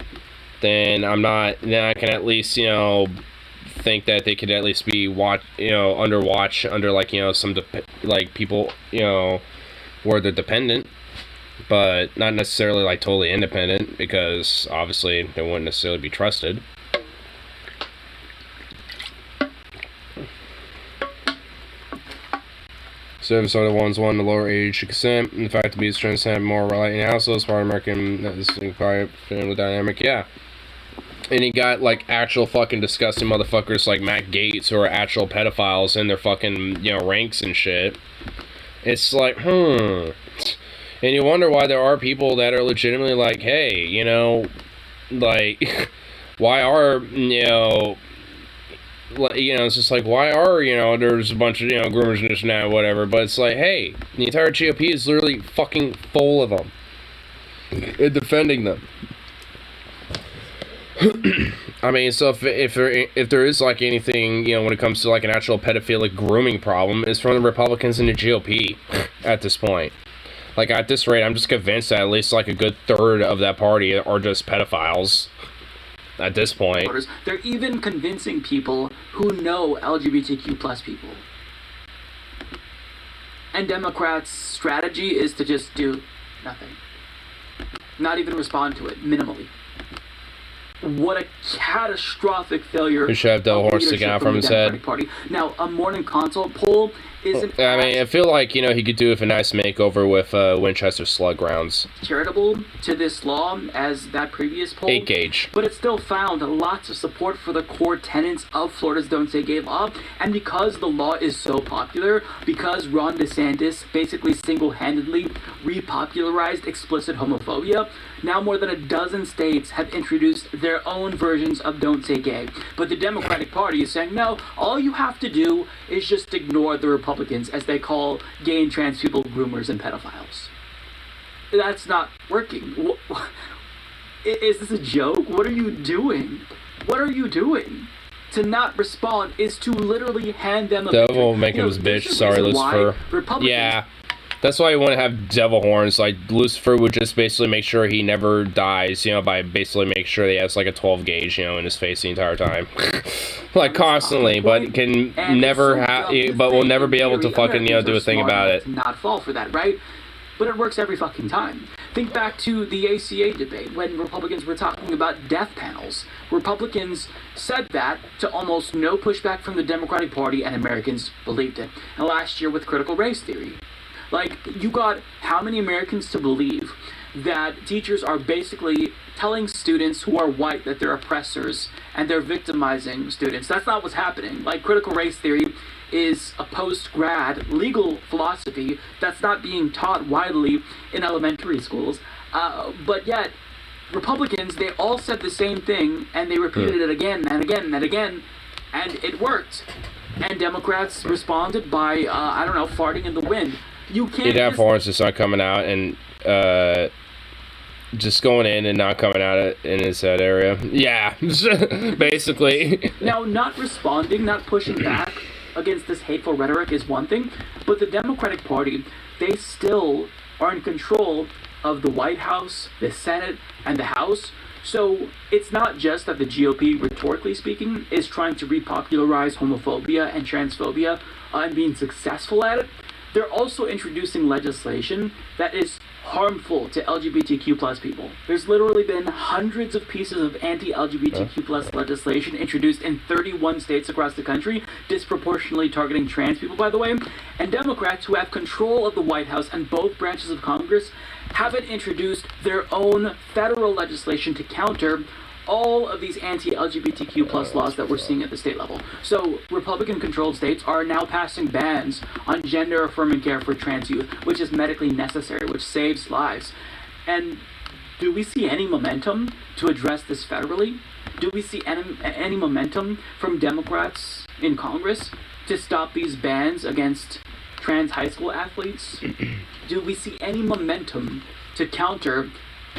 then I can at least, think that they could at least be under some people, where they're dependent, but not necessarily totally independent, because obviously they wouldn't necessarily be trusted. Service are the ones wanting the lower age to consent, and the fact that these trends have more reliant in households, part of American family dynamic, yeah. And you got actual fucking disgusting motherfuckers like Matt Gaetz who are actual pedophiles in their fucking ranks and shit. It's like, And you wonder why there are people that are legitimately like, hey, why are, it's just like, why are, there's a bunch of, groomers and this and that, whatever, but it's like, hey, the entire GOP is literally fucking full of them. And defending them. So if there is anything, when it comes to an actual pedophilic grooming problem, it's from the Republicans and the GOP at this point. At this rate, I'm just convinced that at least a good third of that party are just pedophiles. At this point, they're even convincing people who know LGBTQ plus people. And Democrats' strategy is to just do nothing. Not even respond to it, minimally. What a catastrophic failure. We should have Del Horn sticking out from his head. Party. Now, a morning consult poll isn't. I feel like, he could do with a nice makeover with Winchester slug rounds. Charitable to this law as that previous poll. 8 gauge. But it still found lots of support for the core tenets of Florida's Don't Say Gay law. And because the law is so popular, because Ron DeSantis basically single-handedly repopularized explicit homophobia, now more than a dozen states have introduced their own versions of Don't Say Gay. But the Democratic Party is saying, no, all you have to do is just ignore the Republicans as they call gay and trans people groomers and pedophiles. That's not working. Is this a joke? What are you doing? What are you doing? To not respond is to literally hand them a Devil make him his bitch. Sorry, Lucifer. Yeah. That's why you want to have devil horns. Like, Lucifer would just basically make sure he never dies, you know, by basically make sure he has like a 12 gauge, you know, in his face the entire time. Like, constantly, but can never have, but will never be able to fucking, you know, do a thing about it. Not fall for that, right? But it works every fucking time. Think back to the ACA debate when Republicans were talking about death panels. Republicans said that to almost no pushback from the Democratic Party, and Americans believed it. And last year with critical race theory. Like, you got how many Americans to believe that teachers are basically telling students who are white that they're oppressors and they're victimizing students? That's not what's happening. Like, critical race theory is a post-grad legal philosophy that's not being taught widely in elementary schools. But yet, Republicans, they all said the same thing, and they repeated it again and again and again, and it worked. And Democrats responded by, I don't know, farting in the wind. You can't. You'd have horns just not coming out and just going in and not coming out in his head area. Yeah, basically. Now, not responding, not pushing back against this hateful rhetoric is one thing, but the Democratic Party, they still are in control of the White House, the Senate, and the House. So it's not just that the GOP, rhetorically speaking, is trying to repopularize homophobia and transphobia and being successful at it. They're also introducing legislation that is harmful to LGBTQ plus people. There's literally been hundreds of pieces of anti-LGBTQ plus legislation introduced in 31 states across the country, disproportionately targeting trans people, by the way. And Democrats, who have control of the White House and both branches of Congress, haven't introduced their own federal legislation to counter all of these anti-LGBTQ plus laws that we're seeing at the state level. So Republican-controlled states are now passing bans on gender-affirming care for trans youth, which is medically necessary, which saves lives. And do we see any momentum to address this federally? Do we see any momentum from Democrats in Congress to stop these bans against trans high school athletes? Do we see any momentum to counter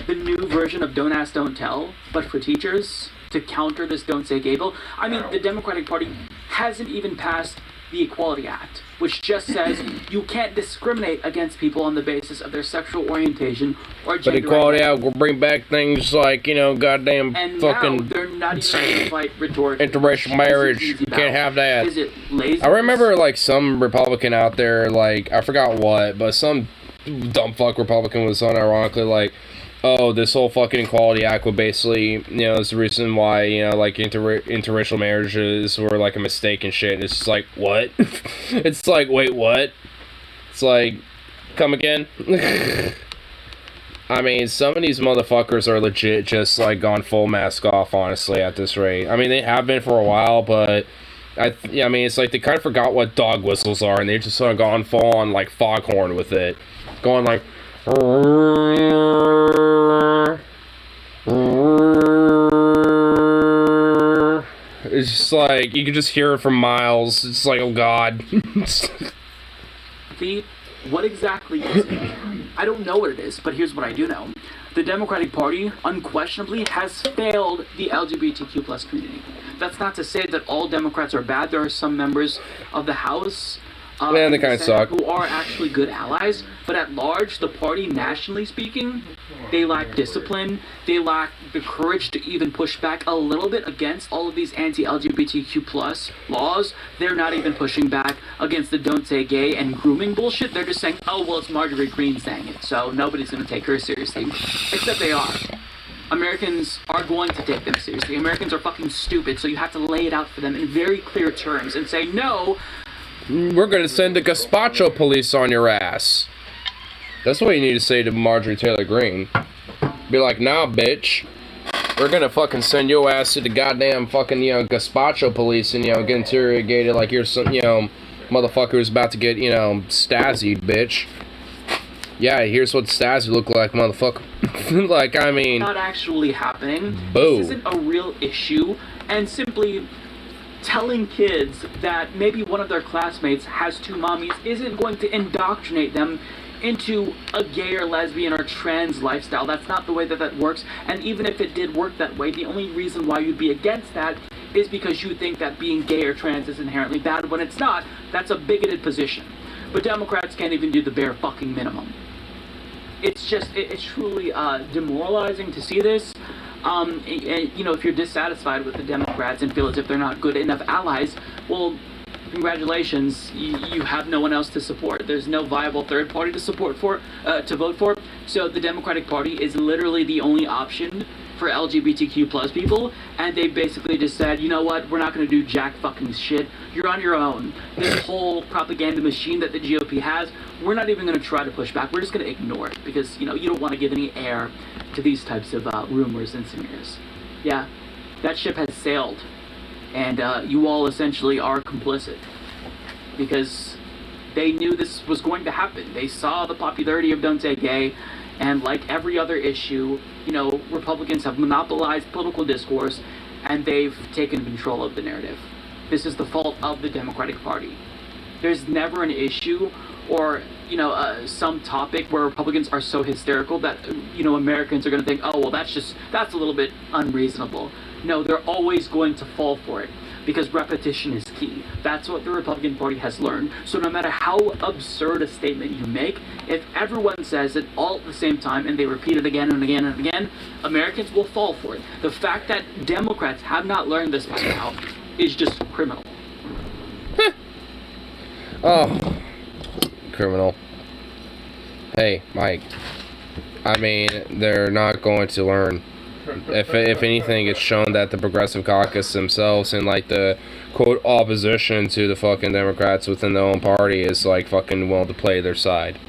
the new version of Don't Ask, Don't Tell, but for teachers, to counter this Don't Say Gay bill? I mean, the Democratic Party hasn't even passed the Equality Act, which just says you can't discriminate against people on the basis of their sexual orientation or gender. But Equality Act will bring back things like, you know, goddamn and fucking now they're not even going to fight rhetorically. interracial marriage. You can't have that. Is it lazy? I remember, like, some Republican out there, like, I forgot what, but some dumb fuck Republican was unironically like, oh, this whole fucking Equality Act would basically, you know, is the reason why, you know, like, interracial marriages were, like, a mistake and shit. And it's just like, what? It's like, wait, what? It's like, come again? I mean, some of these motherfuckers are legit just, like, gone full mask off, honestly, at this rate. I mean, they have been for a while, but I mean, it's like they kind of forgot what dog whistles are, and they've just sort of gone full on, like, foghorn with it. Going, like, it's just like, you can just hear it from miles. It's like, oh god. What exactly is it? I don't know what it is, but here's what I do know. The Democratic Party unquestionably has failed the LGBTQ plus community. That's not to say that all Democrats are bad. There are some members of the House Man, they kind of suck. Who are actually good allies, but at large, the party, nationally speaking, they lack discipline. They lack the courage to even push back a little bit against all of these anti-LGBTQ plus laws. They're not even pushing back against the Don't Say Gay and grooming bullshit. They're just saying, oh, well, it's Marjorie Greene saying it, so nobody's going to take her seriously. Except they are. Americans are going to take them seriously. Americans are fucking stupid, so you have to lay it out for them in very clear terms and say, no, we're gonna send the gazpacho police on your ass. That's what you need to say to Marjorie Taylor Greene. Be like, nah, bitch. We're gonna fucking send your ass to the goddamn fucking, you know, gazpacho police and, you know, get interrogated like you're some, you know, motherfucker who's about to get, you know, Stasi'd, bitch. Yeah, here's what Stasi look like, motherfucker. Like, I mean, not actually happening. Boo. This isn't a real issue, and simply telling kids that maybe one of their classmates has two mommies isn't going to indoctrinate them into a gay or lesbian or trans lifestyle. That's not the way that that works. And even if it did work that way, the only reason why you'd be against that is because you think that being gay or trans is inherently bad when it's not. That's a bigoted position. but Democrats can't even do the bare fucking minimum. It's just, it's truly demoralizing to see this. And, you know, if you're dissatisfied with the Democrats and feel as if they're not good enough allies, well, congratulations, you have no one else to support. There's no viable third party to vote for. So the Democratic Party is literally the only option for LGBTQ plus people, and they basically just said, you know what, we're not going to do jack fucking shit. You're on your own. This whole propaganda machine that the GOP has, we're not even going to try to push back. We're just going to ignore it because, you know, you don't want to give any air to these types of rumors and smears. Yeah, that ship has sailed, and you all essentially are complicit because they knew this was going to happen. They saw the popularity of Don't Say Gay, and like every other issue, you know, Republicans have monopolized political discourse, and they've taken control of the narrative. This is the fault of the Democratic Party. There's never an issue or, you know, some topic where Republicans are so hysterical that, you know, Americans are going to think, oh, well, that's a little bit unreasonable. No, they're always going to fall for it because repetition is key. That's what the Republican Party has learned. So no matter how absurd a statement you make, if everyone says it all at the same time and they repeat it again and again and again, Americans will fall for it. The fact that Democrats have not learned this by now is just criminal. Oh, criminal. Hey, Mike. I mean, they're not going to learn. If anything, it's shown that the Progressive Caucus themselves and, like, the, quote, opposition to the fucking Democrats within their own party is, like, fucking willing to play their side.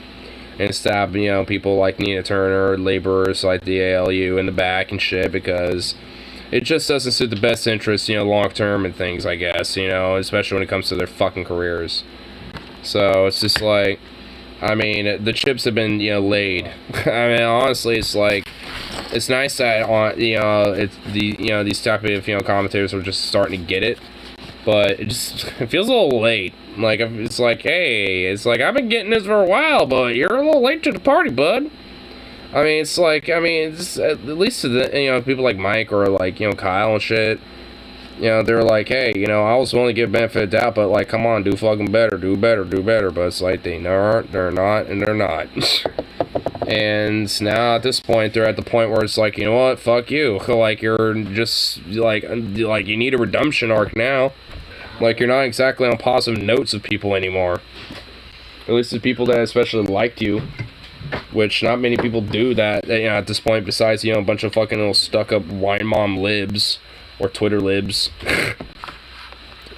And stab, you know, people like Nina Turner, laborers like the ALU in the back and shit, because it just doesn't suit the best interest, you know, long-term and things, I guess, you know, especially when it comes to their fucking careers. So, it's just like, I mean, the chips have been, you know, laid. I mean, honestly, it's like, it's nice that, you know, it's the, you know, these type of, you know, commentators are just starting to get it, but it feels a little late. Like, it's like, hey, it's like, I've been getting this for a while, but you're a little late to the party, bud. I mean, it's like, I mean, it's, at least to the, you know, people like Mike or, like, you know, Kyle and shit, you know, they're like, hey, you know, I was willing to give benefit of the doubt, but, like, come on, do fucking better, do better, do better, but it's like, they're not, and they're not. And now, at this point, they're at the point where it's like, you know what, fuck you, like, you're just, like, you need a redemption arc now. Like, you're not exactly on positive notes with people anymore. At least the people that especially liked you, which not many people do that, you know, at this point, besides, you know, a bunch of fucking little stuck-up wine mom libs, or Twitter libs.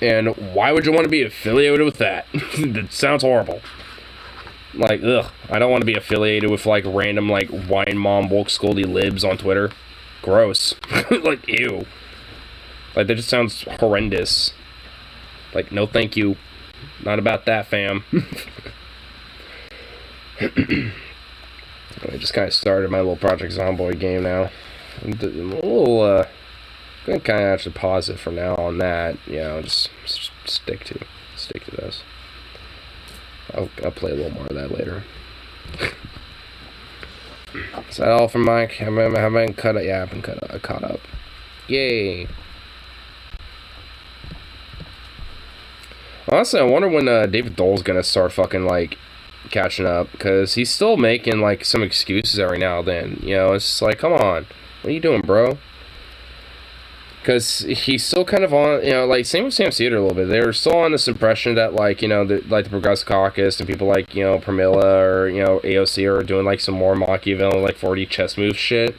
And why would you want to be affiliated with that? That sounds horrible. Like, ugh, I don't want to be affiliated with, like, random, like, wine mom woke scoldy libs on Twitter. Gross. Like, ew. Like, that just sounds horrendous. Like, no thank you. Not about that, fam. I just kind of started my little Project Zomboid game now. I'm a little, gonna kind of actually pause it for now on that. You know, just stick to this. I'll play a little more of that later. Is that all from Mike? Have I been cut up? Yeah, I've been caught up. Yay! Honestly, I wonder when David Dole's gonna start fucking, like, catching up, because he's still making, like, some excuses every now and then. You know, it's just like, come on, what are you doing, bro? Because he's still kind of on, you know, like, same with Sam Cedar a little bit. They're still on this impression that, like, you know, the Progressive Caucus and people like, you know, Pramila or, you know, AOC are doing, like, some more Machiavellian, like, 40 chess move shit.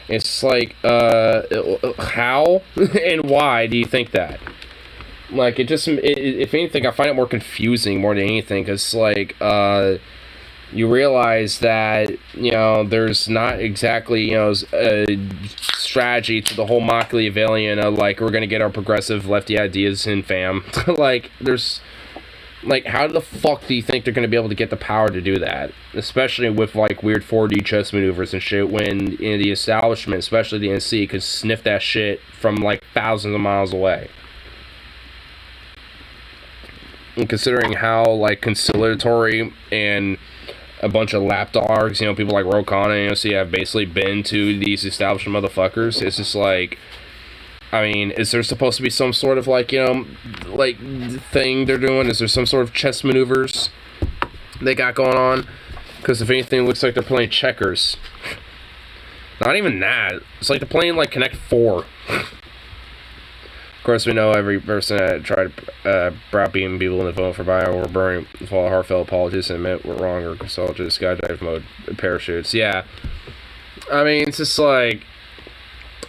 It's like, how and why do you think that? Like, if anything, I find it more confusing more than anything, because, like, you realize that, you know, there's not exactly, you know, a strategy to the whole Machiavellian of, like, we're gonna get our progressive lefty ideas in, fam. Like, there's, like, how the fuck do you think they're gonna be able to get the power to do that? Especially with, like, weird 4D chess maneuvers and shit, when, you know, the establishment, especially the NC, could sniff that shit from, like, thousands of miles away. And considering how, like, conciliatory and a bunch of lapdogs, you know, people like Ro Khanna and AOC have basically been to these establishment motherfuckers, it's just like, I mean, is there supposed to be some sort of, like, you know, like, thing they're doing? Is there some sort of chess maneuvers they got going on. Because if anything, it looks like they're playing checkers. Not even that. It's like they're playing like Connect 4. Of course, we know every person that tried browbeating people in the vote for bio or burning fall heartfelt apologies and admit we're wrong or consult just skydive mode parachutes. Yeah. I mean, it's just like,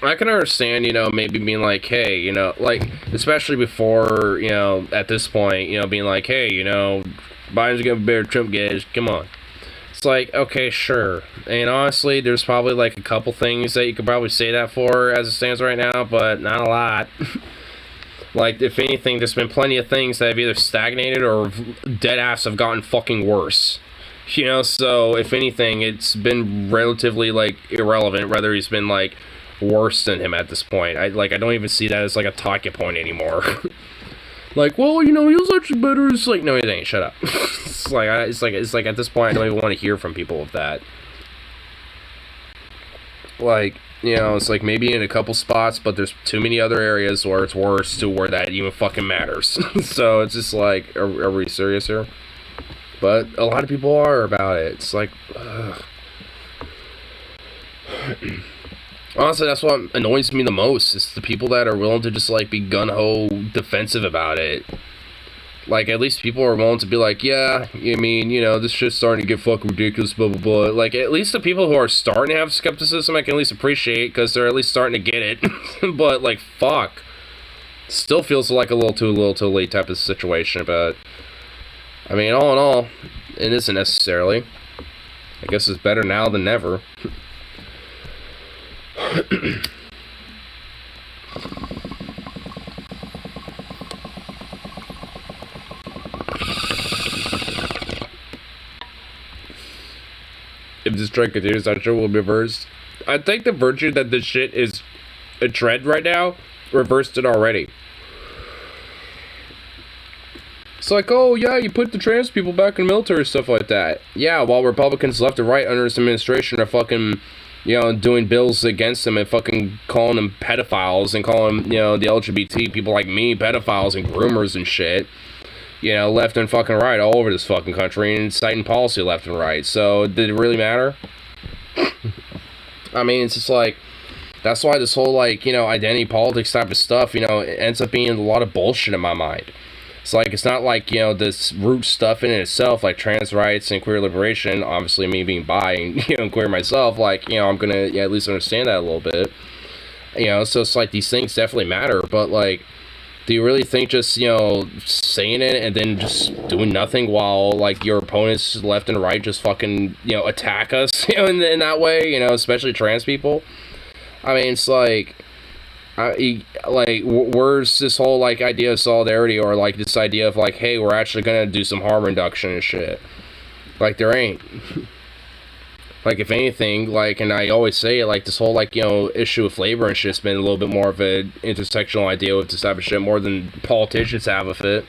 I can understand, you know, maybe being like, hey, you know, like, especially before, you know, at this point, you know, being like, hey, you know, Biden's gonna bear Trump gauge, come on. It's like, okay, sure. And honestly, there's probably like a couple things that you could probably say that for as it stands right now, but not a lot. Like, if anything, there's been plenty of things that have either stagnated or dead ass have gotten fucking worse. You know, so if anything, it's been relatively like irrelevant whether he's been like worse than him at this point. I don't even see that as like a talking point anymore. Like, well, you know, he was actually better. It's like, no, it ain't. Shut up. It's like at this point, I don't even want to hear from people of that. Like, you know, it's like maybe in a couple spots, but there's too many other areas where it's worse to where that even fucking matters. So it's just like, are we serious here? But a lot of people are about it. It's like, ugh. Honestly, that's what annoys me the most. It's the people that are willing to just, like, be gun-ho defensive about it. Like, at least people are willing to be like, yeah, I mean, you know, this shit's starting to get fucking ridiculous, blah, blah, blah. Like, at least the people who are starting to have skepticism, I can at least appreciate, because they're at least starting to get it. But, like, fuck. Still feels like a little too late type of situation, but... I mean, all in all, it isn't necessarily. I guess it's better now than never. If this trend continues, I'm sure we'll be reversed. I think the virtue that this shit is a trend right now reversed it already. It's like, oh yeah, you put the trans people back in the military and stuff like that. Yeah, while Republicans left and right under this administration are fucking, you know, doing bills against them and fucking calling them pedophiles and calling, you know, the LGBT people like me pedophiles and groomers and shit. You know, left and fucking right all over this fucking country and citing policy left and right. So, did it really matter? I mean, it's just like, that's why this whole, like, you know, identity politics type of stuff, you know, it ends up being a lot of bullshit in my mind. It's like, it's not like, you know, this root stuff in itself, like trans rights and queer liberation, obviously me being bi and, you know, queer myself, like, you know, I'm gonna at least understand that a little bit. You know, so it's like, these things definitely matter, but, like, do you really think just, you know, saying it and then just doing nothing while, like, your opponents left and right just fucking, you know, attack us, you know, in that way, you know, especially trans people? I mean, it's like... where's this whole, like, idea of solidarity, or, like, this idea of, like, hey, we're actually gonna do some harm reduction and shit? Like, there ain't. Like, if anything, like, and I always say it, like, this whole, like, you know, issue with labor and shit's been a little bit more of an intersectional idea with this type of shit, more than politicians have with it.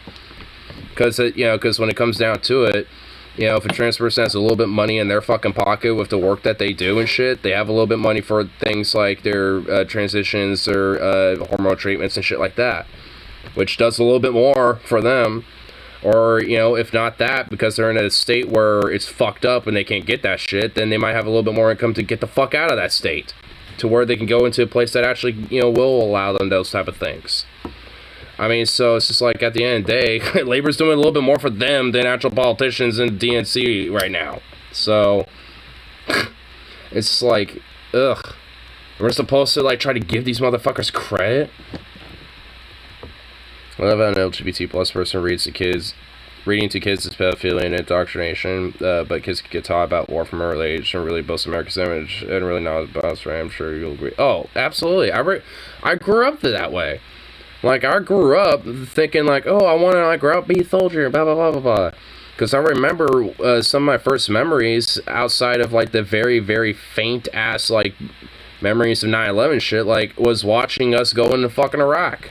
Because, you know, because when it comes down to it, you know, if a trans person has a little bit of money in their fucking pocket with the work that they do and shit, they have a little bit of money for things like their transitions or hormone treatments and shit like that, which does a little bit more for them. Or, you know, if not that, because they're in a state where it's fucked up and they can't get that shit, then they might have a little bit more income to get the fuck out of that state, to where they can go into a place that actually, you know, will allow them those type of things. I mean, so it's just like, at the end of the day, labor's doing a little bit more for them than actual politicians in DNC right now. So, it's like, ugh. We're supposed to, like, try to give these motherfuckers credit? I love how an LGBT plus person reading to kids is pedophilia and indoctrination, but kids get taught about war from early age and really boast America's image and really not about us, right? I'm sure you'll agree. Oh, absolutely. I grew up that way. Like, I grew up thinking, like, oh, I want to, like, grow up, be a soldier, blah, blah, blah, blah, blah. Because I remember some of my first memories outside of, like, the very, very faint-ass, like, memories of 9/11 shit, like, was watching us go into fucking Iraq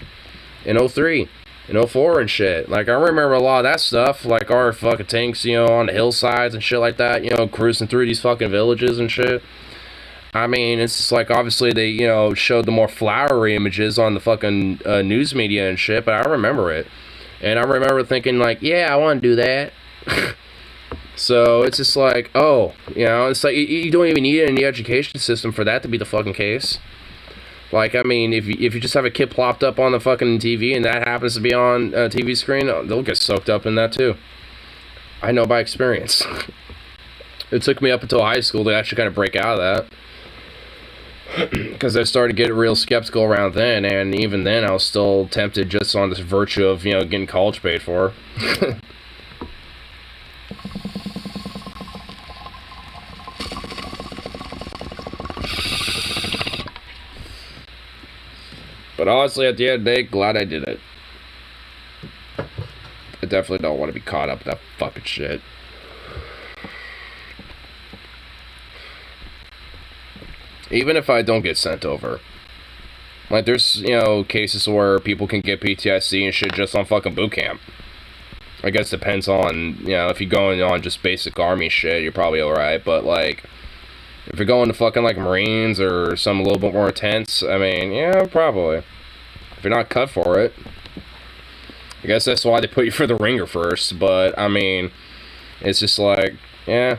in 03, in 04 and shit. Like, I remember a lot of that stuff, like, our fucking tanks, you know, on the hillsides and shit like that, you know, cruising through these fucking villages and shit. I mean, it's just like, obviously they, you know, showed the more flowery images on the fucking news media and shit, but I remember it. And I remember thinking, like, yeah, I want to do that. So it's just like, oh, you know, it's like you don't even need any education system for that to be the fucking case. Like, I mean, if you just have a kid plopped up on the fucking TV and that happens to be on a TV screen, they'll get soaked up in that too. I know by experience. It took me up until high school to actually kind of break out of that. Because I started getting real skeptical around then, and even then I was still tempted just on this virtue of, you know, getting college paid for. But honestly, at the end of the day, glad I did it. I definitely don't want to be caught up in that fucking shit. Even if I don't get sent over. Like, there's, you know, cases where people can get PTSD and shit just on fucking boot camp. I guess depends on, you know, if you're going on just basic army shit, you're probably alright, but, like, if you're going to fucking, like, Marines or something a little bit more intense, I mean, yeah, probably. If you're not cut for it. I guess that's why they put you for the ringer first, but, I mean, it's just like, yeah.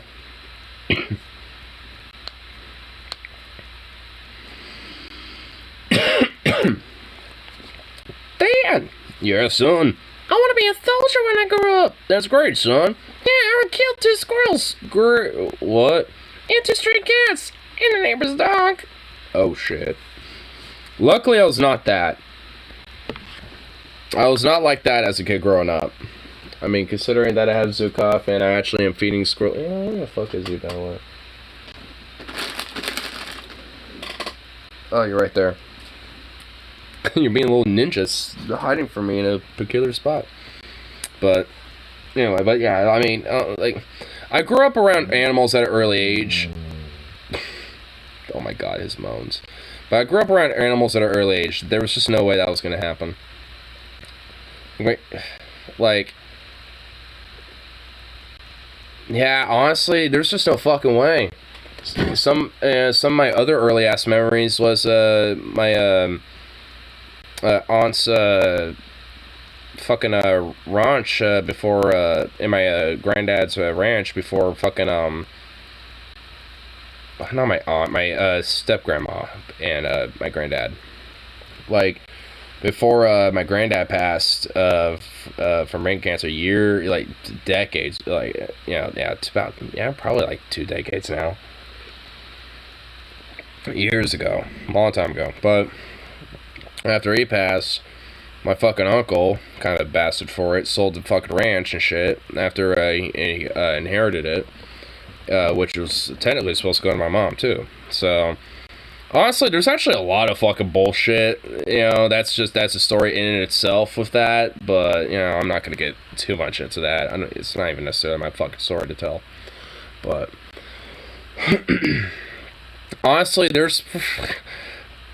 Dan! Yeah, son. I want to be a soldier when I grow up. That's great, son. Yeah, I killed 2 squirrels. What? And 2 stray cats. And the neighbor's dog. Oh, shit. Luckily, I was not that. I was not like that as a kid growing up. I mean, considering that I have Zukov and I actually am feeding squirrels. Yeah, where the fuck is he down? Oh, you're right there. You're being a little ninja, hiding from me in a peculiar spot. But anyway, but yeah, I mean, like, I grew up around animals at an early age. Oh my god, his moans. But I grew up around animals at an early age. There was just no way that was gonna happen. Like, yeah, honestly, there's just no fucking way. Some of my other early ass memories was my aunt's fucking ranch before in my granddad's ranch before fucking not my aunt, my step grandma and my granddad. Like, before my granddad passed from brain cancer, decades, like, you know, yeah, it's about, yeah, probably like 2 decades now. Years ago, a long time ago. But after he passed, my fucking uncle, kind of a bastard for it, sold the fucking ranch and shit after he inherited it, which was technically supposed to go to my mom too. So honestly, there's actually a lot of fucking bullshit. You know, that's a story in and itself with that. But, you know, I'm not gonna get too much into that. It's not even necessarily my fucking story to tell. But honestly, there's...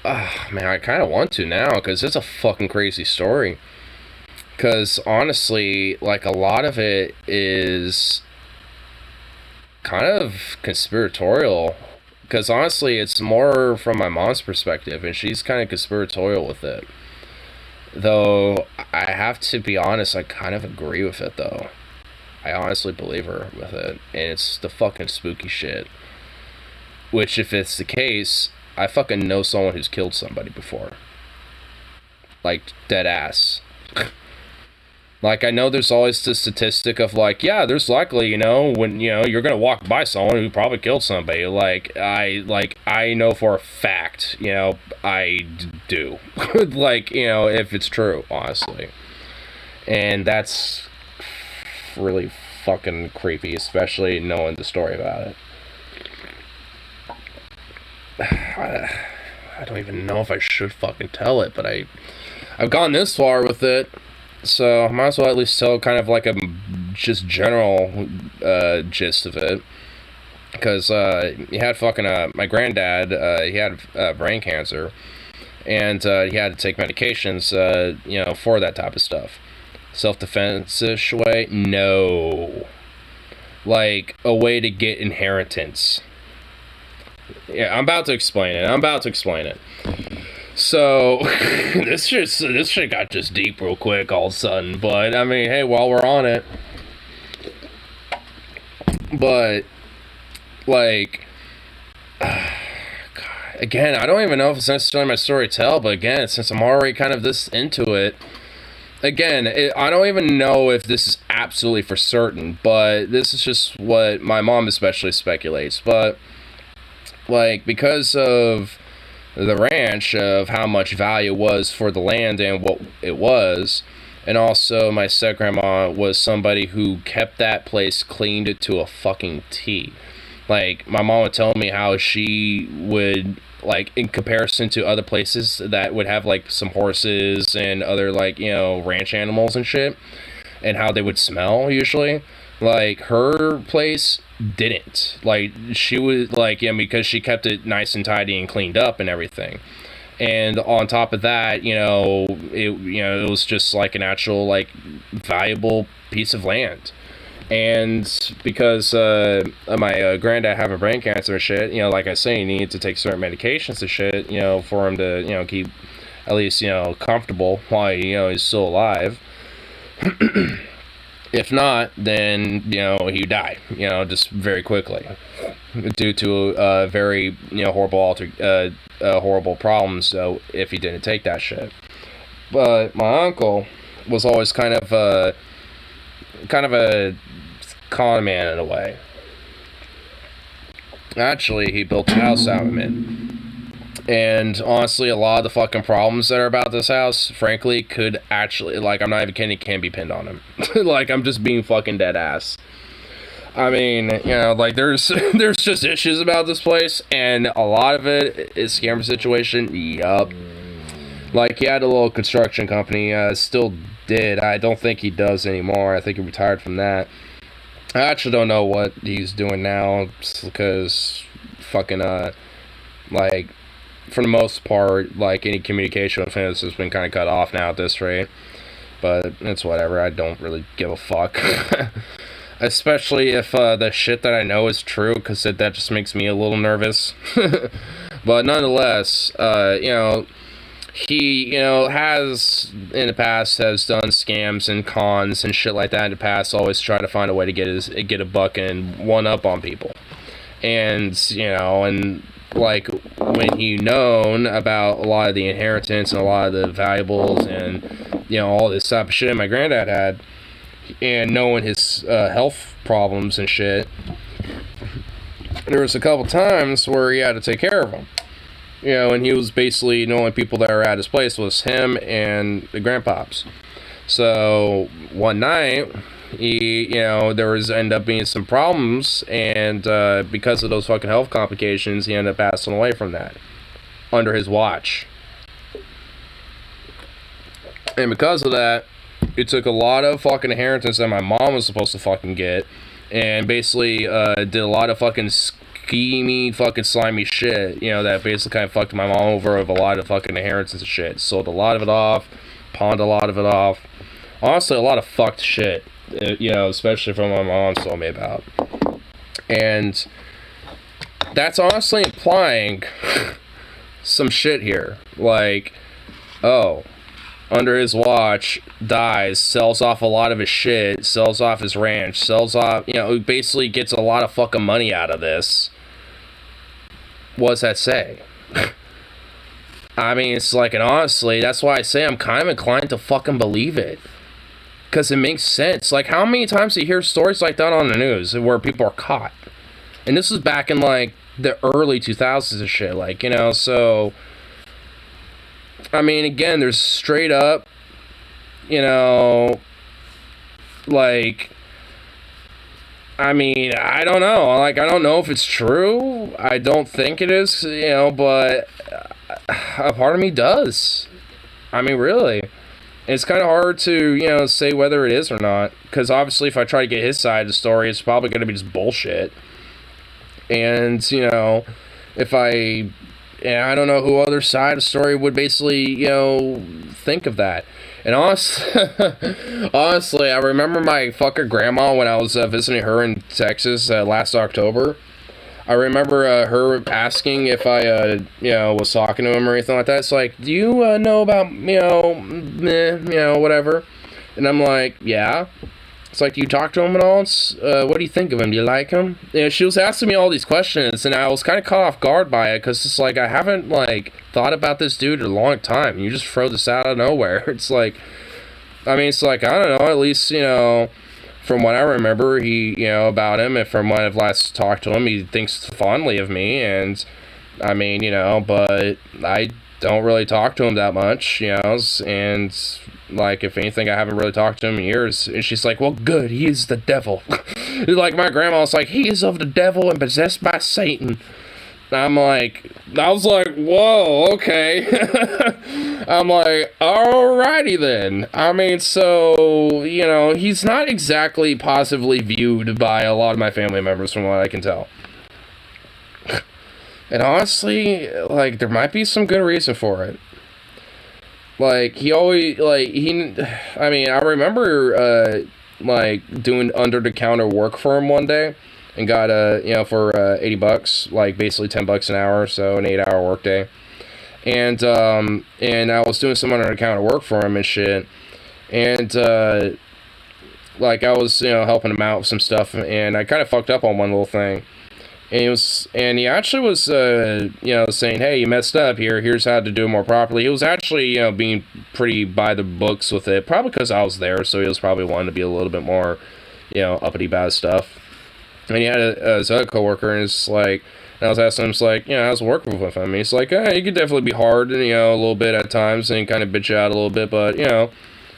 man, I kind of want to now, because it's a fucking crazy story. Because, honestly, like, a lot of it is kind of conspiratorial. Because, honestly, it's more from my mom's perspective, and she's kind of conspiratorial with it. Though, I have to be honest, I kind of agree with it, though. I honestly believe her with it, and it's the fucking spooky shit. Which, if it's the case, I fucking know someone who's killed somebody before. Like, dead ass. Like, I know there's always the statistic of, like, yeah, there's likely, you know, when, you know, you're gonna walk by someone who probably killed somebody. I know for a fact, you know, I do. Like, you know, if it's true, honestly. And that's really fucking creepy, especially knowing the story about it. I don't even know if I should fucking tell it, but I've gone this far with it, so I might as well at least tell kind of like a just general gist of it. Because he had fucking my granddad, he had brain cancer, and he had to take medications, you know, for that type of stuff. Self-defense-ish way? No. Like, a way to get inheritance. Yeah, I'm about to explain it. So, this shit got just deep real quick all of a sudden. But, I mean, hey, while we're on it, But, like, again, I don't even know if it's necessarily my story to tell, but again, since I'm already kind of this into it, again, I don't even know if this is absolutely for certain, but this is just what my mom especially speculates. But, like, because of the ranch, of how much value it was for the land and what it was, and also my step-grandma was somebody who kept that place cleaned to a fucking T. Like, my mom would tell me how she would, like, in comparison to other places that would have, like, some horses and other, like, you know, ranch animals and shit, and how they would smell, usually. Like, her place didn't. Like, she was, like, yeah, because she kept it nice and tidy and cleaned up and everything. And on top of that, it was just, like, an actual, like, valuable piece of land. And because my granddad having brain cancer and shit, like I say, he needed to take certain medications and shit, for him to, keep at least, comfortable while, he's still alive. If not, then, he'd die, just very quickly due to very, horrible problems if he didn't take that shit. But my uncle was always kind of a con man in a way. Actually, he built a house out of it. And honestly, a lot of the fucking problems that are about this house, frankly, could actually, like, I'm not even kidding, can be pinned on him. Like, I'm just being fucking dead ass. I mean, like, there's just issues about this place, and a lot of it is scammer situation. Yup. Like, he had a little construction company, still did. I don't think he does anymore. I think he retired from that. I actually don't know what he's doing now, because fucking, like, for the most part, like, any communication with him has been kind of cut off now at this rate. But it's whatever. I don't really give a fuck. Especially if the shit that I know is true, because that just makes me a little nervous. But nonetheless, he, has, in the past, has done scams and cons and shit like that in the past, always try to find a way to get a buck and one up on people. And, and, like, when he known about a lot of the inheritance and a lot of the valuables and, all this type of shit my granddad had, and knowing his health problems and shit, there was a couple times where he had to take care of him. And he was basically, the only people that were at his place was him and the grandpops. So, one night, there ended up being some problems, and because of those fucking health complications, he ended up passing away from that, under his watch. And because of that, it took a lot of fucking inheritance that my mom was supposed to fucking get, and basically did a lot of fucking schemy, fucking slimy shit, that basically kind of fucked my mom over of a lot of fucking inheritance and shit. Sold a lot of it off, pawned a lot of it off. Honestly, a lot of fucked shit, especially from my mom told me about. And that's honestly implying some shit here. Like, oh, under his watch, dies, sells off a lot of his shit, sells off his ranch, sells off, basically gets a lot of fucking money out of this. What does that say? I mean, it's like, and honestly, that's why I say I'm kind of inclined to fucking believe it. Because it makes sense. Like, how many times do you hear stories like that on the news where people are caught? And this was back in, like, the early 2000s and shit. Like, so... I mean, again, there's straight up, like... I mean, I don't know. Like, I don't know if it's true. I don't think it is, but a part of me does. I mean, really. It's kind of hard to, say whether it is or not. Because obviously, if I try to get his side of the story, it's probably going to be just bullshit. And, if I don't know who other side of the story would basically, think of that. And honestly, I remember my fucker grandma when I was visiting her in Texas last October. I remember her asking if I, was talking to him or anything like that. It's like, do you know about, whatever? And I'm like, yeah. It's like, do you talk to him at all? What do you think of him? Do you like him? Yeah, she was asking me all these questions, and I was kind of caught off guard by it, because it's like, I haven't, like, thought about this dude in a long time. You just throw this out of nowhere. It's like, I mean, it's like, I don't know, at least, you know, from what I remember, he, you know, about him, and from when I've last talked to him, he thinks fondly of me, and, I mean, you know, but I don't really talk to him that much, you know, and, like, if anything, I haven't really talked to him in years, and she's like, well, good, he is the devil. Like, my grandma was like, he is of the devil and possessed by Satan. I'm like, I was like, whoa, okay. I'm like, alrighty then. I mean, so, you know, he's not exactly positively viewed by a lot of my family members from what I can tell. And honestly, like, there might be some good reason for it. Like, he always, like, I mean, I remember, like, doing under-the-counter work for him one day. And got, you know, for $80, like basically $10 an hour, so an 8-hour workday. And I was doing some under-the-counter work for him and shit. And, like, I was, you know, helping him out with some stuff, and I kind of fucked up on one little thing. And he actually was, you know, saying, hey, you messed up here, here's how to do it more properly. He was actually, you know, being pretty by the books with it, probably because I was there, so he was probably wanting to be a little bit more, you know, uppity about stuff. And he had his other coworker, and it's like, and I was asking him, it's like, you know, how's working with him? He's like, he could definitely be hard, and, you know, a little bit at times, and kind of bitch you out a little bit, but, you know,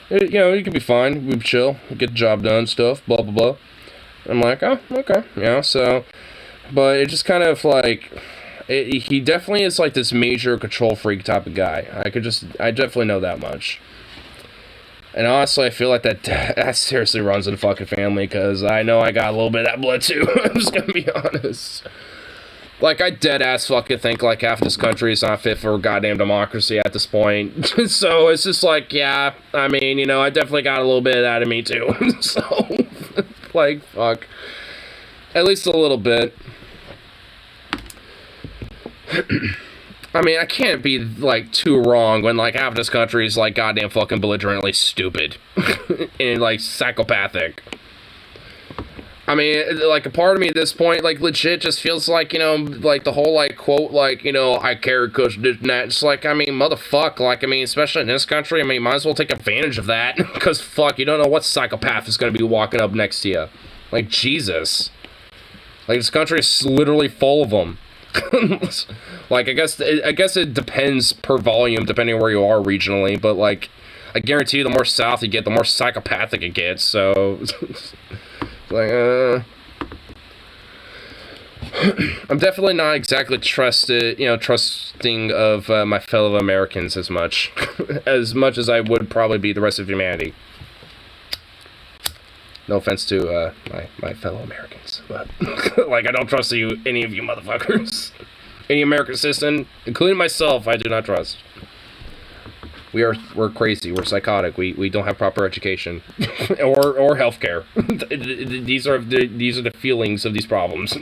he could be fine, we'd chill, get the job done, stuff, blah, blah, blah. I'm like, oh, okay, yeah, so, but it just kind of, like, he definitely is, like, this major control freak type of guy. I definitely know that much. And honestly, I feel like that seriously runs in the fucking family, because I know I got a little bit of that blood too. I'm just gonna be honest. Like, I dead-ass fucking think, like, half this country is not fit for goddamn democracy at this point. So, it's just like, yeah, I mean, you know, I definitely got a little bit of that in me too. So, like, fuck. At least a little bit. I mean, I can't be, like, too wrong when, like, half this country is, like, goddamn fucking belligerently stupid. And, like, psychopathic. I mean, like, a part of me at this point, like, legit just feels like, you know, like, the whole, like, quote, like, you know, I care because this and that. It's like, I mean, motherfuck, like, I mean, especially in this country, I mean, might as well take advantage of that. Because, fuck, you don't know what psychopath is going to be walking up next to you. Like, Jesus. Like, this country is literally full of them. Like, I guess it depends per volume, depending on where you are regionally, but, like, I guarantee you the more south you get, the more psychopathic it gets, so, like, I'm definitely not exactly trusting of my fellow Americans as much as I would probably be the rest of humanity. No offense to my fellow Americans, but like, I don't trust any of you motherfuckers. Any American citizen, including myself, I do not trust. We're crazy. We're psychotic. We don't have proper education or healthcare. These are the feelings of these problems.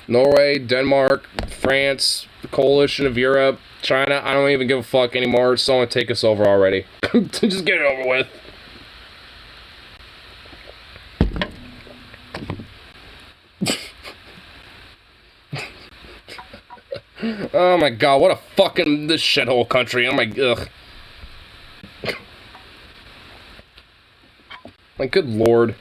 Norway, Denmark, France, the coalition of Europe, China, I don't even give a fuck anymore. Someone take us over already. Just get it over with. Oh my god, what a fucking, this shithole country. Oh my, ugh. Like, good lord.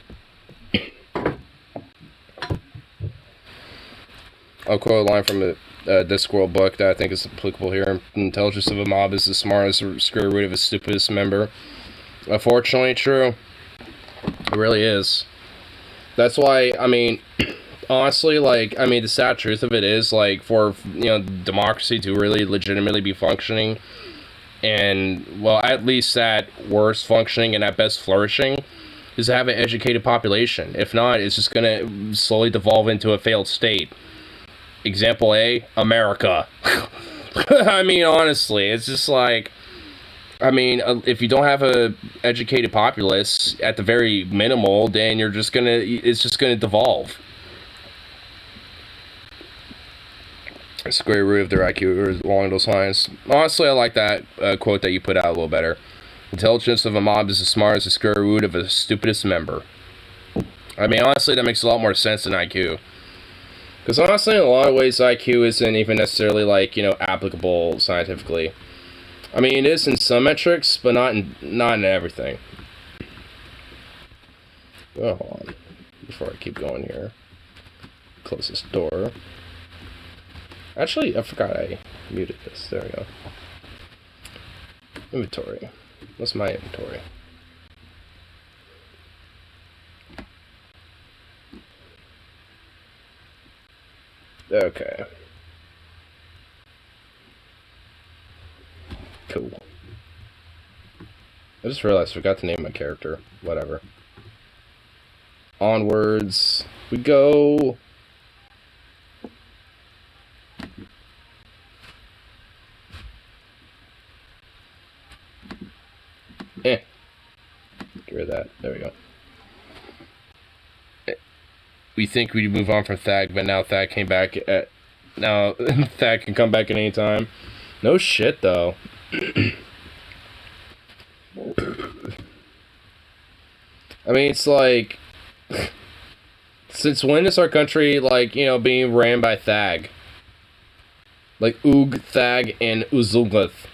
I'll quote a line from the Discworld book that I think is applicable here. The intelligence of a mob is the smartest square root of its stupidest member. Unfortunately, true. It really is. That's why, I mean, honestly, like, I mean, the sad truth of it is, like, for, you know, democracy to really legitimately be functioning, and, well, at least at worst functioning and at best flourishing, is to have an educated population. If not, it's just gonna slowly devolve into a failed state. Example A, America. I mean, honestly, it's just like, I mean, if you don't have a educated populace, at the very minimal, then it's just gonna devolve. square root of their IQ or along those lines. Honestly, I like that quote that you put out a little better. Intelligence of a mob is as smart as the square root of the stupidest member. I mean, honestly, that makes a lot more sense than IQ. Because honestly, in a lot of ways, IQ isn't even necessarily, like, you know, applicable scientifically. I mean, it is in some metrics, but not in everything. Oh, hold on. Before I keep going here. Close this door. Actually, I forgot I muted this. There we go. Inventory. What's my inventory? Okay. Cool. I just realized I forgot to name my character. Whatever. Onwards we go. Get rid of that. There we go. We think we'd move on from Thag, but now Thag came back at... Now, Thag can come back at any time. No shit, though. I mean, it's like... Since when is our country, like, you know, being ran by Thag? Like, Oog, Thag, and Uzunguth.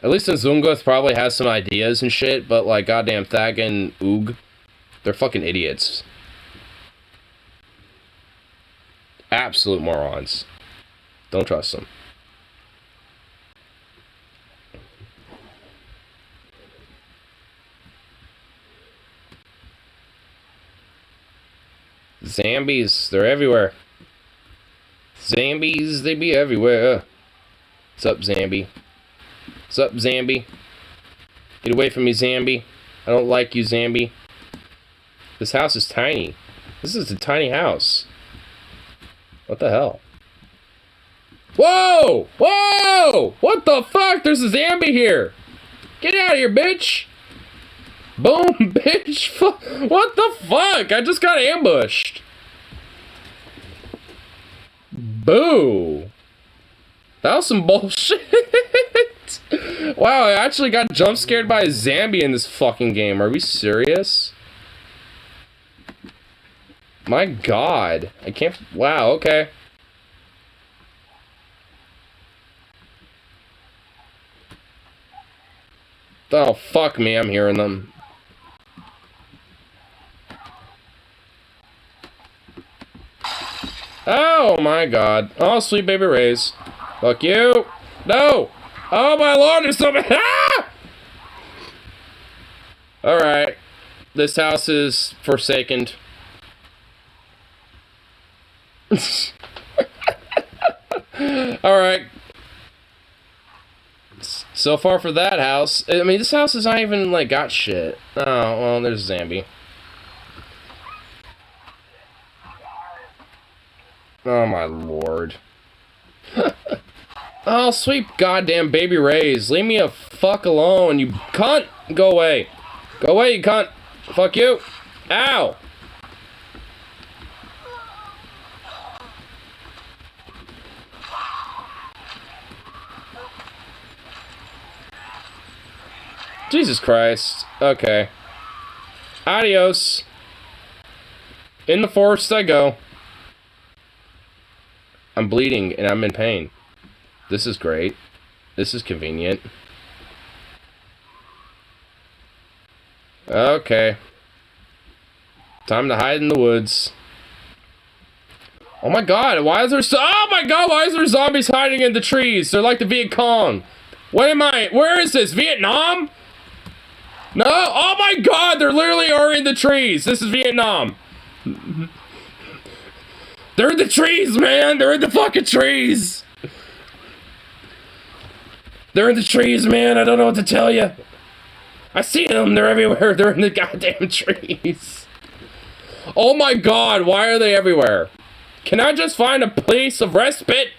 At least Uzunguth probably has some ideas and shit, but, like, goddamn Thag and Oog, they're fucking idiots. Absolute morons. Don't trust them. Zombies, they're everywhere. Zombies, they be everywhere. What's up, Zambi? What's up, Zambi? Get away from me, Zambi. I don't like you, Zambi. This house is tiny. This is a tiny house. What the hell? Whoa! Whoa! What the fuck? There's a zombie here! Get out of here, bitch! Boom, bitch! What the fuck? I just got ambushed. Boo! That was some bullshit. Wow, I actually got jump scared by a zombie in this fucking game. Are we serious? My god. I can't... Wow, okay. Oh, fuck me, I'm hearing them. Oh, my god. Oh, sweet baby Rays. Fuck you. No! Oh, my lord, there's so many... Ah! Alright. This house is forsaken. Alright. So far for that house. I mean, this house is not even, like, got shit. Oh, well, there's Zambi. Oh, my lord. Oh, sweet goddamn baby Rays. Leave me a fuck alone, you cunt. Go away. Go away, you cunt. Fuck you. Ow. Jesus Christ. Okay. Adios. In the forest I go. I'm bleeding and I'm in pain. This is great. This is convenient. Okay. Time to hide in the woods. Oh my god, why is there oh my god, why is there zombies hiding in the trees? They're like the Viet Cong. What am I? Where is this? Vietnam? No! Oh my god, they literally are in the trees. This is Vietnam. They're in the trees, man. They're in the fucking trees. They're in the trees, man. I don't know what to tell you. I see them. They're everywhere. They're in the goddamn trees. Oh my god, why are they everywhere? Can I just find a place of respite?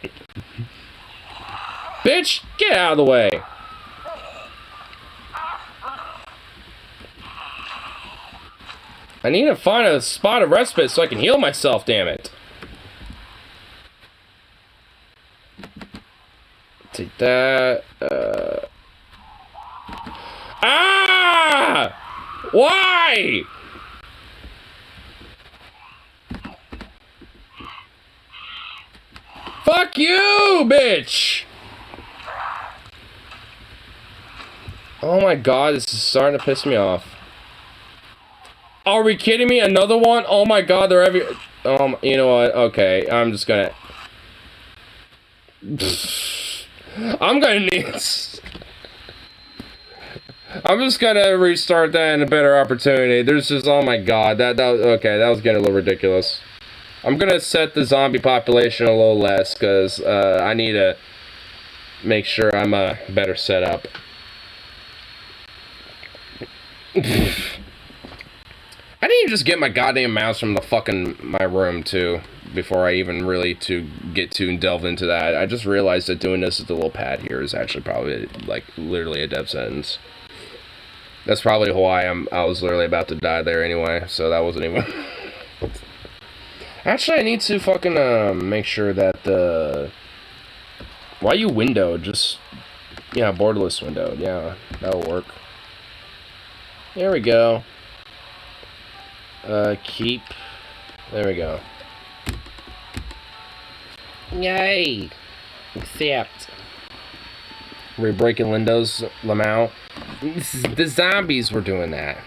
Bitch, get out of the way. I need to find a spot of respite so I can heal myself, damn it. That, Ah! Why? Fuck you, bitch! Oh my god, this is starting to piss me off. Are we kidding me? Another one? Oh my god, they're every... you know what? Okay, I'm just gonna... I'm gonna need... I'm just gonna restart that in a better opportunity. There's just... Oh my god, that okay, that was getting a little ridiculous. I'm gonna set the zombie population a little less, because I need to make sure I'm better set up. I didn't even just get my goddamn mouse from the my room too, before I even really delve into that. I just realized that doing this with the little pad here is actually probably like literally a death sentence. That's probably why I was literally about to die there anyway, so that wasn't even... Actually, I need to fucking make sure that the... Why you windowed? Just... Yeah, borderless windowed. Yeah, that'll work. There we go. Keep. There we go. Yay! Accept. We're breaking Lindo's Lamau. The zombies were doing that.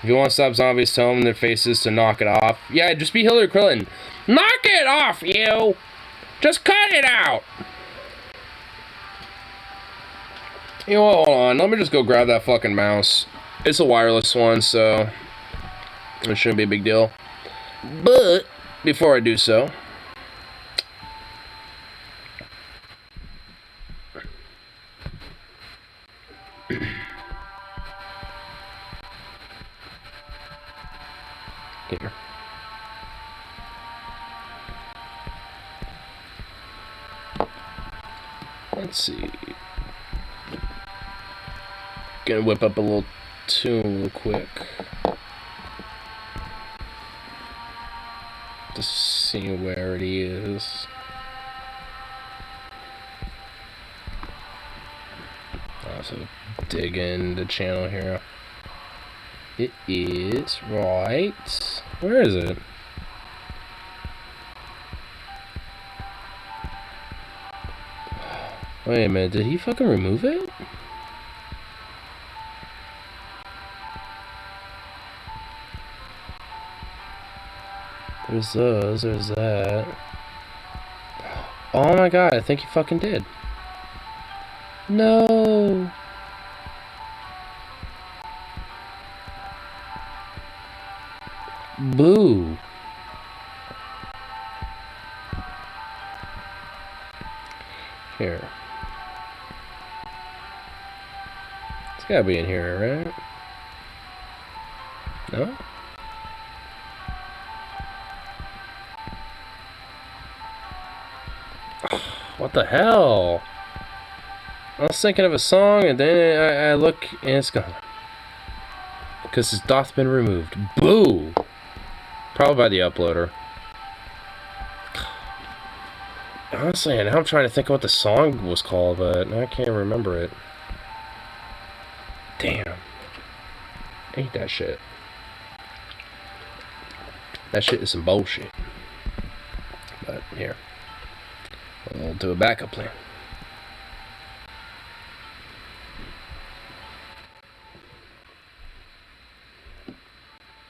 If you want to stop zombies, tell them in their faces to knock it off. Yeah, just be Hillary Clinton. Knock it off, you! Just cut it out! You know what, hold on. Let me just go grab that fucking mouse. It's a wireless one, so... It shouldn't be a big deal. But, before I do so... Here. Let's see. Gonna whip up a little tune real quick. Just see where it is. Also dig in the channel here. It is right. Where is it? Wait a minute, did he fucking remove it? There's those, there's that. Oh my god, I think he fucking did. No! Boo! Here. It's gotta be in here, right? No? What the hell? I was thinking of a song and then I look and it's gone. Because it's doth been removed. Boo! Probably by the uploader. Honestly, now I'm trying to think of what the song was called, but I can't remember it. Damn. Ain't that shit. That shit is some bullshit. But here. We'll do a backup plan.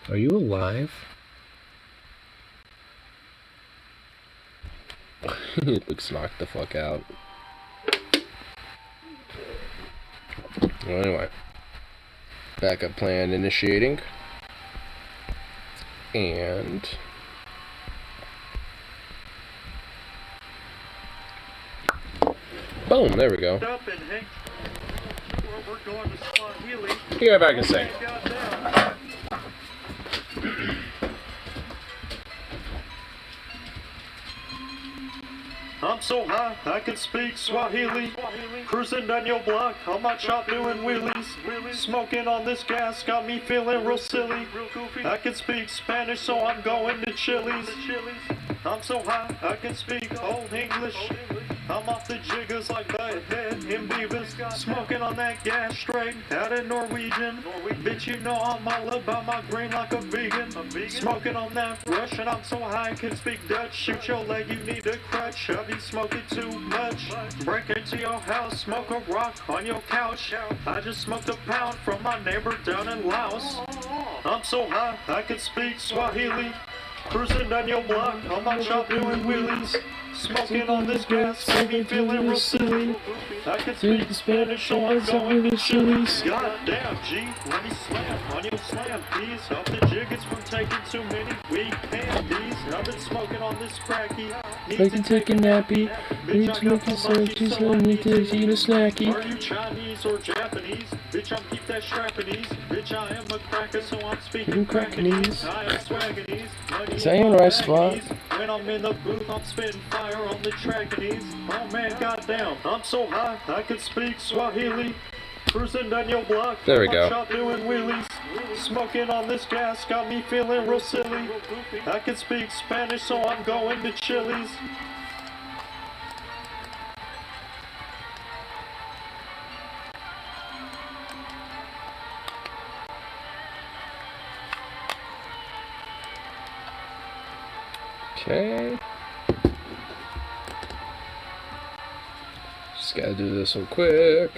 Are you alive? It looks knocked the fuck out. Well, anyway. Backup plan initiating. And... boom, there we go. You go back and sing. I'm so high, I can speak Swahili. Cruising down your block, on my chop doing wheelies. Smoking on this gas, got me feeling real silly. I can speak Spanish, so I'm going to Chili's. I'm so high, I can speak Old English. I'm off the jiggers like Butthead and Beavis. Smoking on that gas straight out of Norwegian. Bitch, you know I'm all about my green like a vegan. Smoking on that Russian, I'm so high I can speak Dutch. Shoot your leg, you need a crutch. I be smoking too much. Break into your house, smoke a rock on your couch. I just smoked a pound from my neighbor down in Laos. I'm so high I can speak Swahili. Cruising down your block on my chop doing wheelies. Smoking on this gas, maybe feeling real silly. I can speak Spanish, so I'm going to Chili's. Goddamn, G, let me slam on your slam, please. Off the jiggers from taking too many weed candies. I've been smoking on this cracky. Need to take a nappy. Bitch, I got the munchies, so I need to eat a snacky. Are you Chinese or Japanese? Bitch, I'm keep that Japanese. Bitch, I am a cracker, so I'm speaking crackanese. I am swagganese. Is that in the right spot? When I'm in the booth, I'm spitting fire on the trackanese. Oh man, goddamn, I'm so high, I can speak Swahili. Cruising down your block, there we go. Shop doing wheelies. Smoking on this gas, got me feeling real silly. I can speak Spanish, so I'm going to Chili's. Okay. Just gotta do this one quick.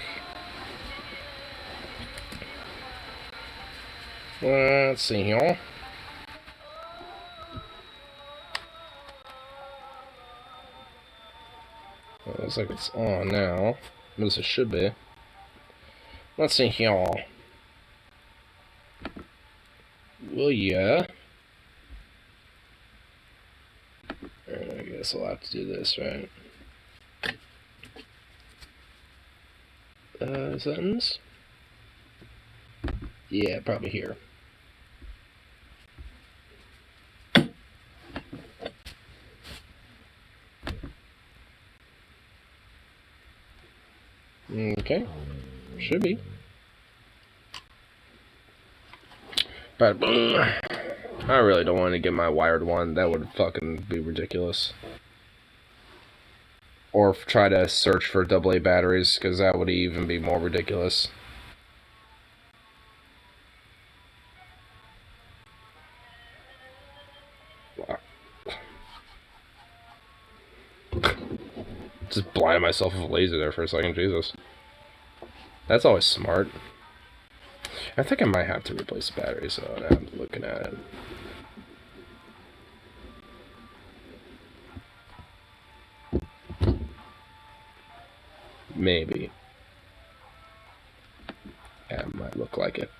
Let's see here. Well, looks like it's on now. At least it should be. Let's see here. Well, yeah. I guess I'll have to do this, right? Sentence? Yeah, probably here. Okay. Should be. But I really don't want to get my wired one. That would fucking be ridiculous. Or try to search for AA batteries, because that would even be more ridiculous. Just blind myself with a laser there for a second, Jesus. That's always smart. I think I might have to replace the battery, so now I'm looking at it. Maybe. Yeah, it might look like it.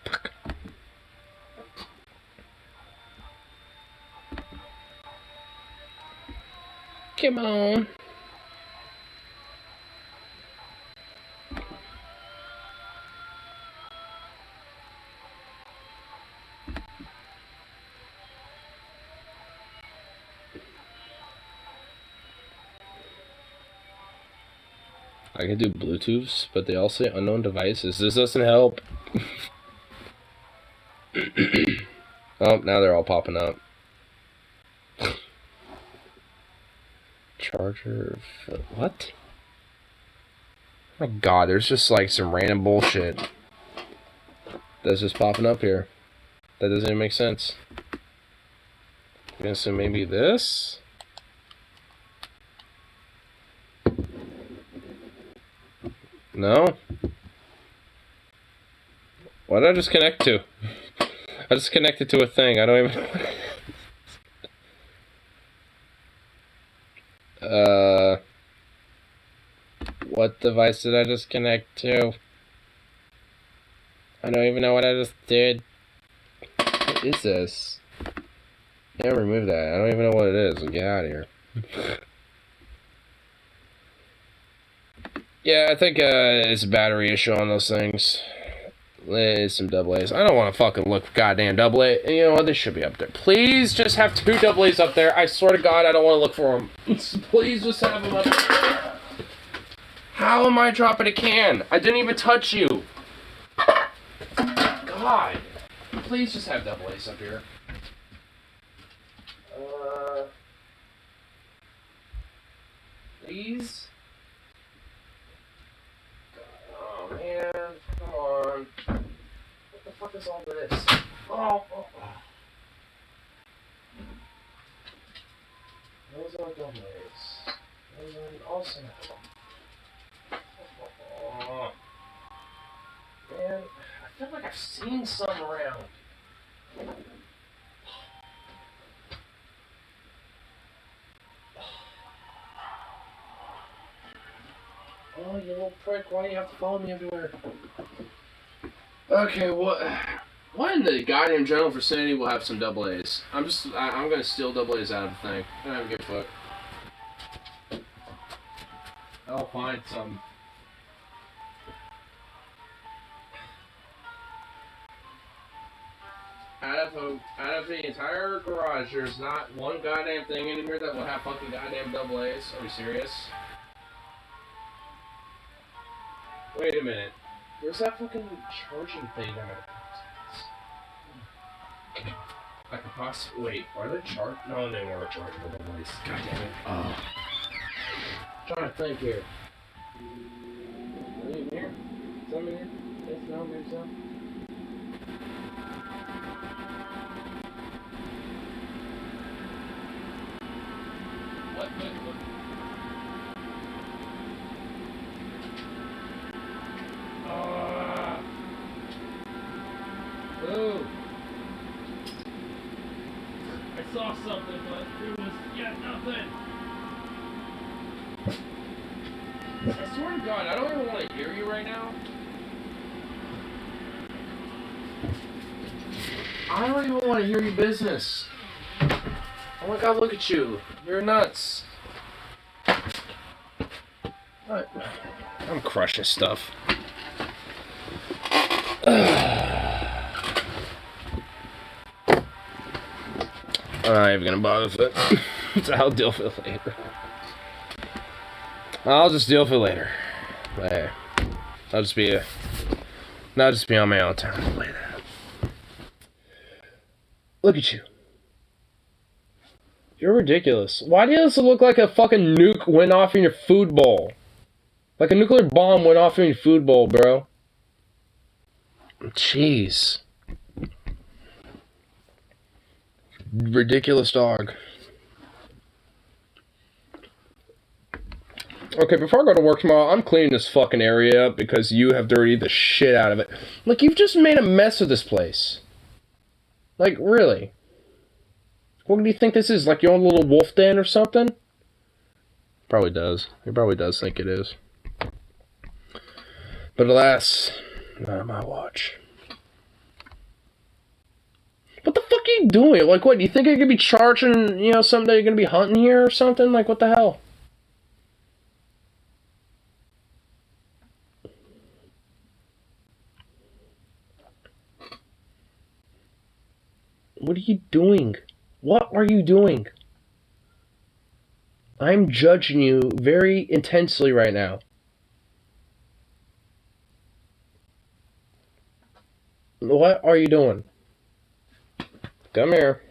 Come on. I can do Bluetooths, but they all say unknown devices. This doesn't help. Oh, now they're all popping up. Charger. What? Oh my god, there's just like some random bullshit that's just popping up here. That doesn't even make sense. I'm gonna assume maybe this? No? What did I just connect to? I just connected to a thing. I don't even... What device did I just connect to? I don't even know what I just did. What is this? Yeah, remove that. I don't even know what it is. Get out of here. Yeah, I think it's a battery issue on those things. There's some AA's. I don't want to fucking look for goddamn AA. You know what? They should be up there. Please just have 2 AA's up there. I swear to God, I don't want to look for them. Please just have them up there. How am I dropping a can? I didn't even touch you. God. Please just have AA's up here. Please? fuck is all this? Oh. Those are double A's. Those are also oh. Man, I feel like I've seen some around. Oh, you little prick, why do you have to follow me everywhere? Okay, what in the goddamn general vicinity will have some double A's? I'm gonna steal double A's out of the thing. I don't give a fuck. I'll find some. Out of the entire garage, there's not one goddamn thing in here that will have fucking goddamn double A's. Are you serious? Wait a minute. Where's that fucking charging thing on it? I could possibly wait. Are they charged? No, they weren't charging the double A's. God damn it. Oh. I'm trying to think here. Are they in here? Some in here? Yes, no, maybe so. What? Ooh. I saw something, but it was yet nothing. I swear to God, I don't even want to hear you right now. I don't even want to hear your business. Oh my God, look at you. You're nuts. What? I'm crushing stuff. I'm not even gonna bother with it. So I'll deal with it later. I'll just deal with it later. Hey, I'll just be on my own time to play that. Look at you. You're ridiculous. Why does it look like a fucking nuke went off in your food bowl? Like a nuclear bomb went off in your food bowl, bro. Jeez. Ridiculous dog. Okay, before I go to work tomorrow, I'm cleaning this fucking area up because you have dirtied the shit out of it. Like, you've just made a mess of this place. Like, really? What do you think this is? Like your own little wolf den or something? Probably does. He probably does think it is. But alas, not on my watch. What the fuck are you doing? Like, what, do you think you're gonna be charging, you know, someday you're gonna be hunting here or something? Like, what the hell? What are you doing? What are you doing? I'm judging you very intensely right now. What are you doing? Come here.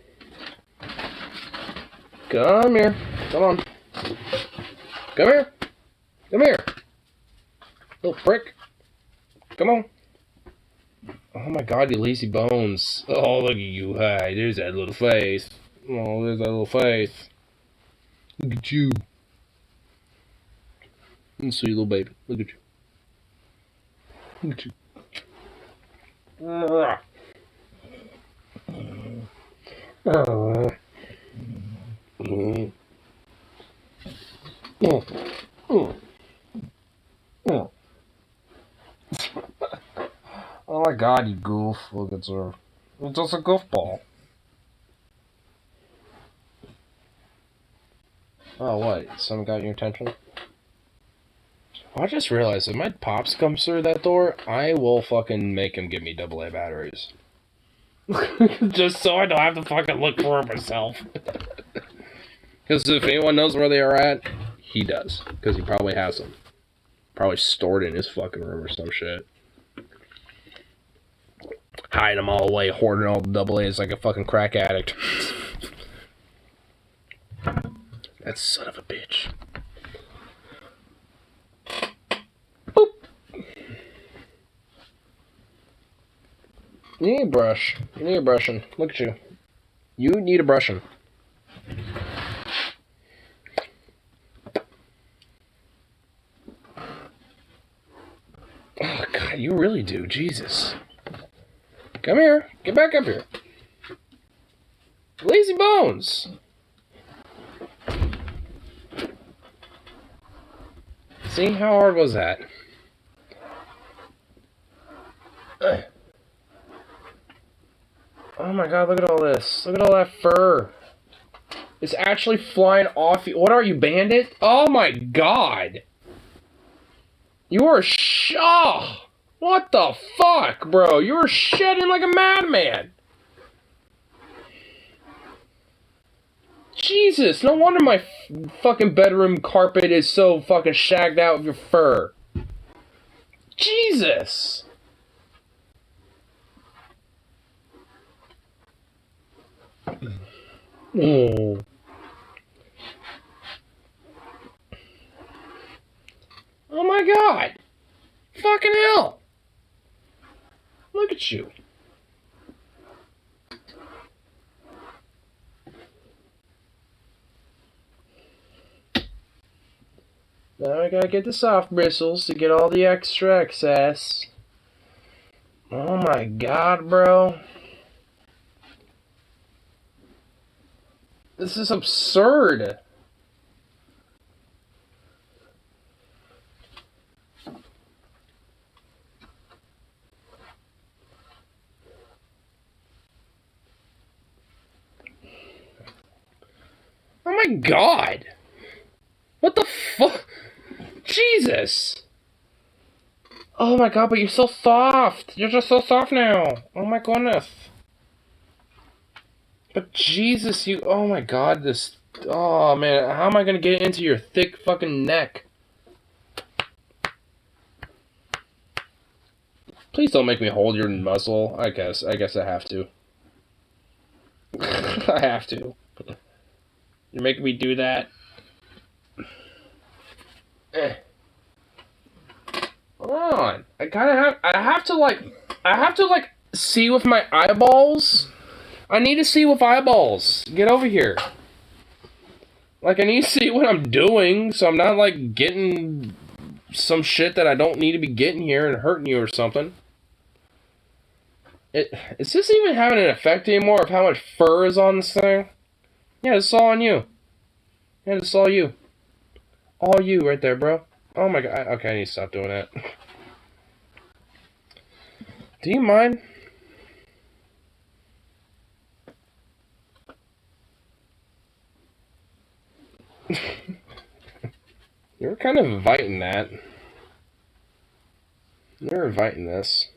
Come here. Come on. Come here. Come here. Little prick. Come on. Oh my God, you lazy bones. Oh, look at you. Hi, there's that little face. Oh, there's that little face. Look at you. Sweet little baby. Look at you. Look at you. Oh my God, you goof. Look at her. It's just a goofball. Oh, what? Something got your attention? I just realized if my pops comes through that door, I will fucking make him give me AA batteries. Just so I don't have to fucking look for them myself. Because if anyone knows where they are at, he does. Because he probably has them. Probably stored in his fucking room or some shit. Hiding them all away, hoarding all the AA's like a fucking crack addict. That son of a bitch. Boop. You need a brush. You need a brushing. Look at you. You need a brushing. Oh, God, you really do. Jesus. Come here. Get back up here. Lazy bones. See, how hard was that? Oh my God, look at all this. Look at all that fur. It's actually flying off you. What are you, Bandit? Oh my God. You are what the fuck, bro? You were shedding like a madman. Jesus, no wonder my fucking bedroom carpet is so fucking shagged out with your fur. Jesus. Oh. Oh my God. Fucking hell. Look at you. Now I gotta get the soft bristles to get all the extra excess. Oh my God, bro. This is absurd. Oh my God. What the fuck? Jesus. Oh my God, but you're so soft. You're just so soft now. Oh my goodness. But Jesus, you... Oh my God, this... Oh man, how am I gonna get into your thick fucking neck? Please don't make me hold your muzzle. I guess I have to. I have to. You're making me do that. Hold on. I have to see with my eyeballs. I need to see with eyeballs. Get over here. Like, I need to see what I'm doing, so I'm not, like, getting some shit that I don't need to be getting here and hurting you or something. Is this even having an effect anymore of how much fur is on this thing? Yeah, it's all on you. Yeah, it's all you. All you right there, bro. Oh my God. Okay, I need to stop doing that. Do you mind? You're kind of inviting that. You're inviting this.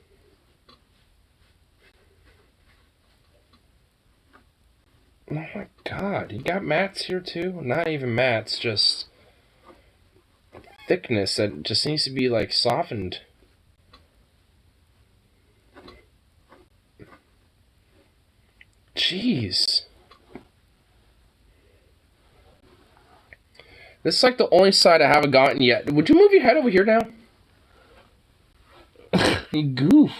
Oh my God, you got mats here too? Not even mats, just thickness that just needs to be like softened. Jeez. This is like the only side I haven't gotten yet. Would you move your head over here now? You goof.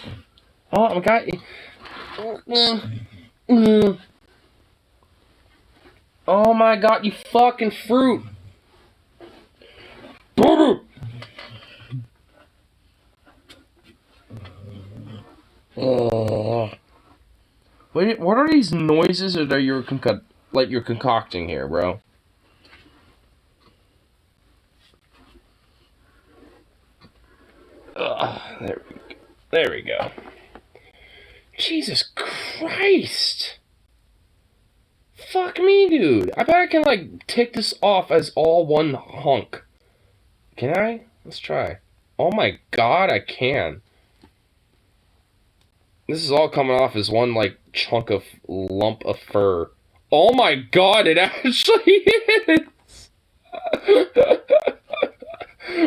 Oh my God. Oh my God, you fucking fruit. Oh. What are these noises that you're concocting here, bro? There we go. Jesus Christ. Fuck me, dude. I bet I can, like, take this off as all one hunk. Can I? Let's try. Oh my God, I can. This is all coming off as one, like, lump of fur. Oh my God, it actually is!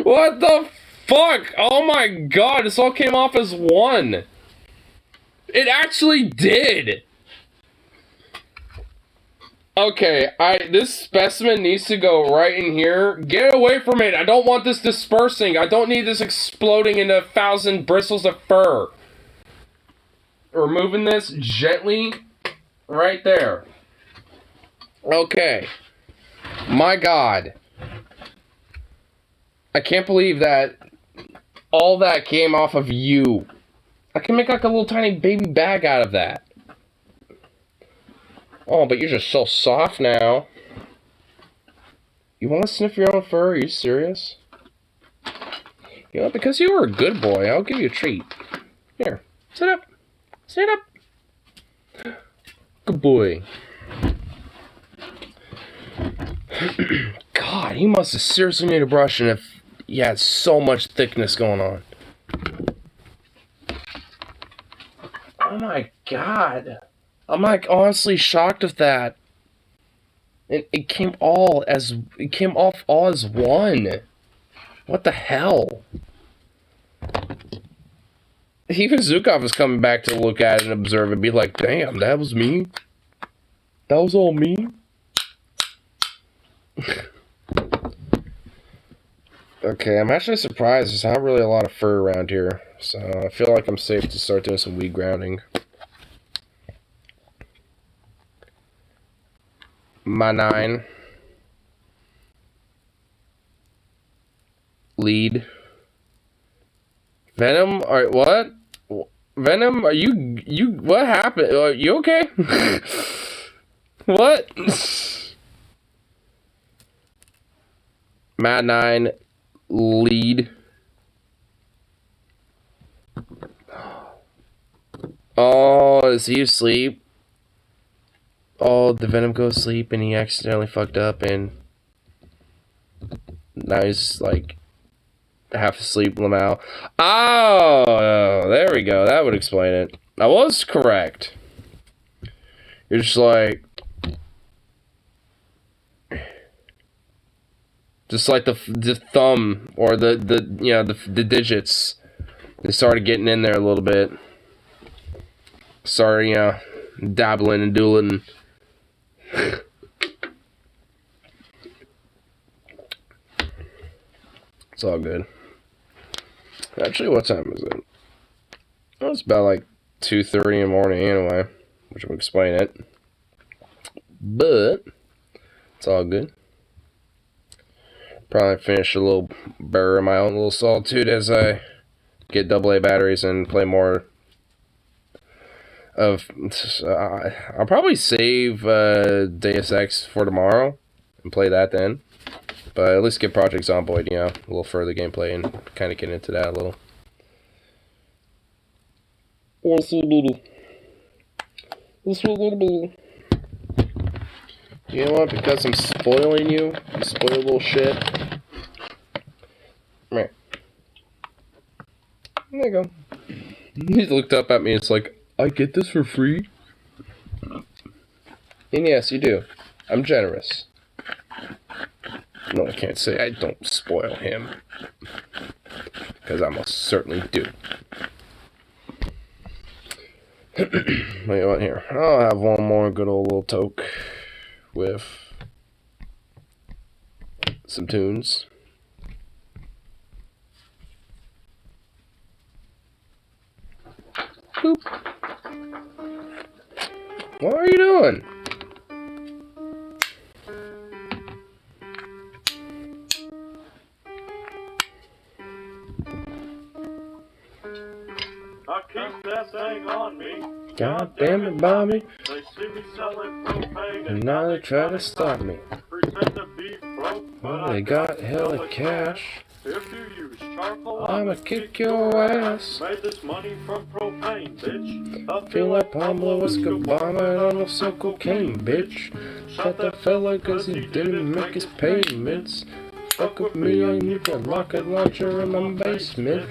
What the fuck? Oh my God, this all came off as one. It actually did! Okay, this specimen needs to go right in here. Get away from it! I don't want this dispersing. I don't need this exploding into 1,000 bristles of fur. removing this gently right there. Okay. My God. I can't believe that all that came off of you. I can make like a little tiny baby bag out of that. Oh, but you're just so soft now. You want to sniff your own fur? Are you serious? You know, because you were a good boy, I'll give you a treat. Here, sit up. Sit up. Good boy. God, he must have seriously need a brush, and if he had so much thickness going on. Oh my God. I'm like honestly shocked of that. It came off all as one. What the hell? Even Zukov is coming back to look at it and observe it and be like, damn, that was me? That was all me? Okay, I'm actually surprised. There's not really a lot of fur around here. So I feel like I'm safe to start doing some weed grounding. My 9. Lead. Venom? Alright, what? Venom, are you, what happened? Are you okay? What? Mad 9. Lead. Oh, is he asleep? Oh, the Venom goes to sleep and he accidentally fucked up and now he's like half asleep, Lamau. Oh, there we go. That would explain it. I was correct. You're just like the thumb or the you know the digits. They started getting in there a little bit. Sorry, dabbling and doodling. It's all good. Actually, what time is it? Oh, it's about like 2:30 in the morning anyway, which will explain it. But it's all good. Probably finish a little burr in my own little solitude as I get AA batteries and play more of. I'll probably save Deus Ex for tomorrow and play that then. But at least get Project Zomboid, you know, a little further gameplay and kind of get into that a little. You know what? Because I'm spoiling you, you spoilable shit. Right. There you go. He looked up at me. It's like, I get this for free? And yes, you do. I'm generous. No, I can't say I don't spoil him. Because I most certainly do. What do you want here? I'll have one more good old little toke with some tunes. Boop. What are you doing? I keep that thing on me. God damn it, Bobby. They see me selling propane And now they try to stop me. pretend to be broke, but They got hella cash. If you use charcoal, I'ma kick your ass. Made this money from propane, bitch. I Feel like Pablo Escobar, but I don't sell cocaine, bitch. Shot that fella cause he didn't make his payments. Fuck with me, I need a rocket launcher in my basement.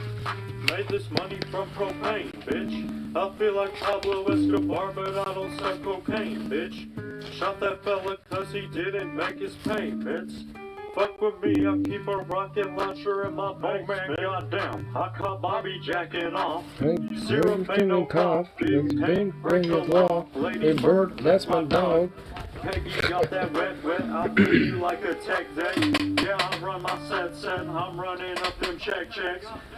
Made this money from propane, bitch. I feel like Pablo Escobar, but I don't sell cocaine, bitch. Shot that fella cause he didn't make his payments. Fuck with me, I keep a rocket launcher in my basement. Oh man, goddamn, I caught Bobby jacking off. Zero pain, no cough, big pain, break the law. Lady Bird, that's my dog. Peggy got that wet, I'll treat you like a tech deck. Yeah, I run my set, I'm running up them checks.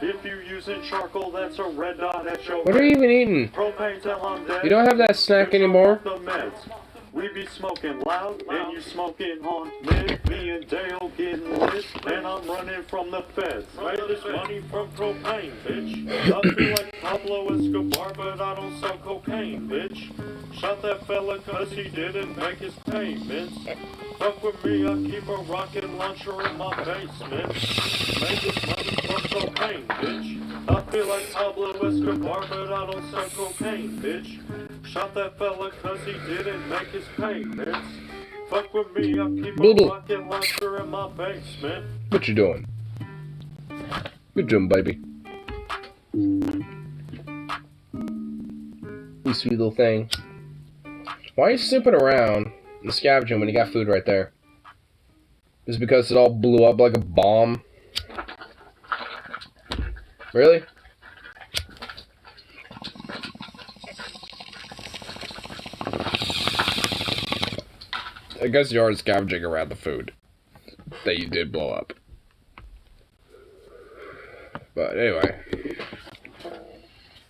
If you using charcoal, that's a red dot at your What are you even eating? propane till I'm dead. You don't have that snack anymore? The meds. We be smoking loud, and you smoking on mid. Me and Dale getting lit, and I'm running from the feds. Made this money from propane, bitch. I feel like Pablo Escobar, but I don't sell cocaine, bitch. Shot that fella cause he didn't make his payments. Fuck with me, I keep a rocket launcher in my basement. Made this money from cocaine, bitch. I feel like Pablo Escobar, but I don't sell cocaine, bitch. Shot that fella cause he didn't make his payments. Fuck with me, I keep a rocket launcher in my basement. What you doing? Good job, baby. You sweet little thing. Why are you snooping around and scavenging when you got food right there? Is it because it all blew up like a bomb? Really? I guess you are scavenging around the food that you did blow up. But anyway,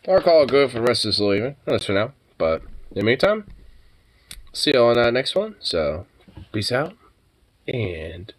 I'll call it good for the rest of this little evening. That's for now. But in the meantime, see you on that next one. So, peace out and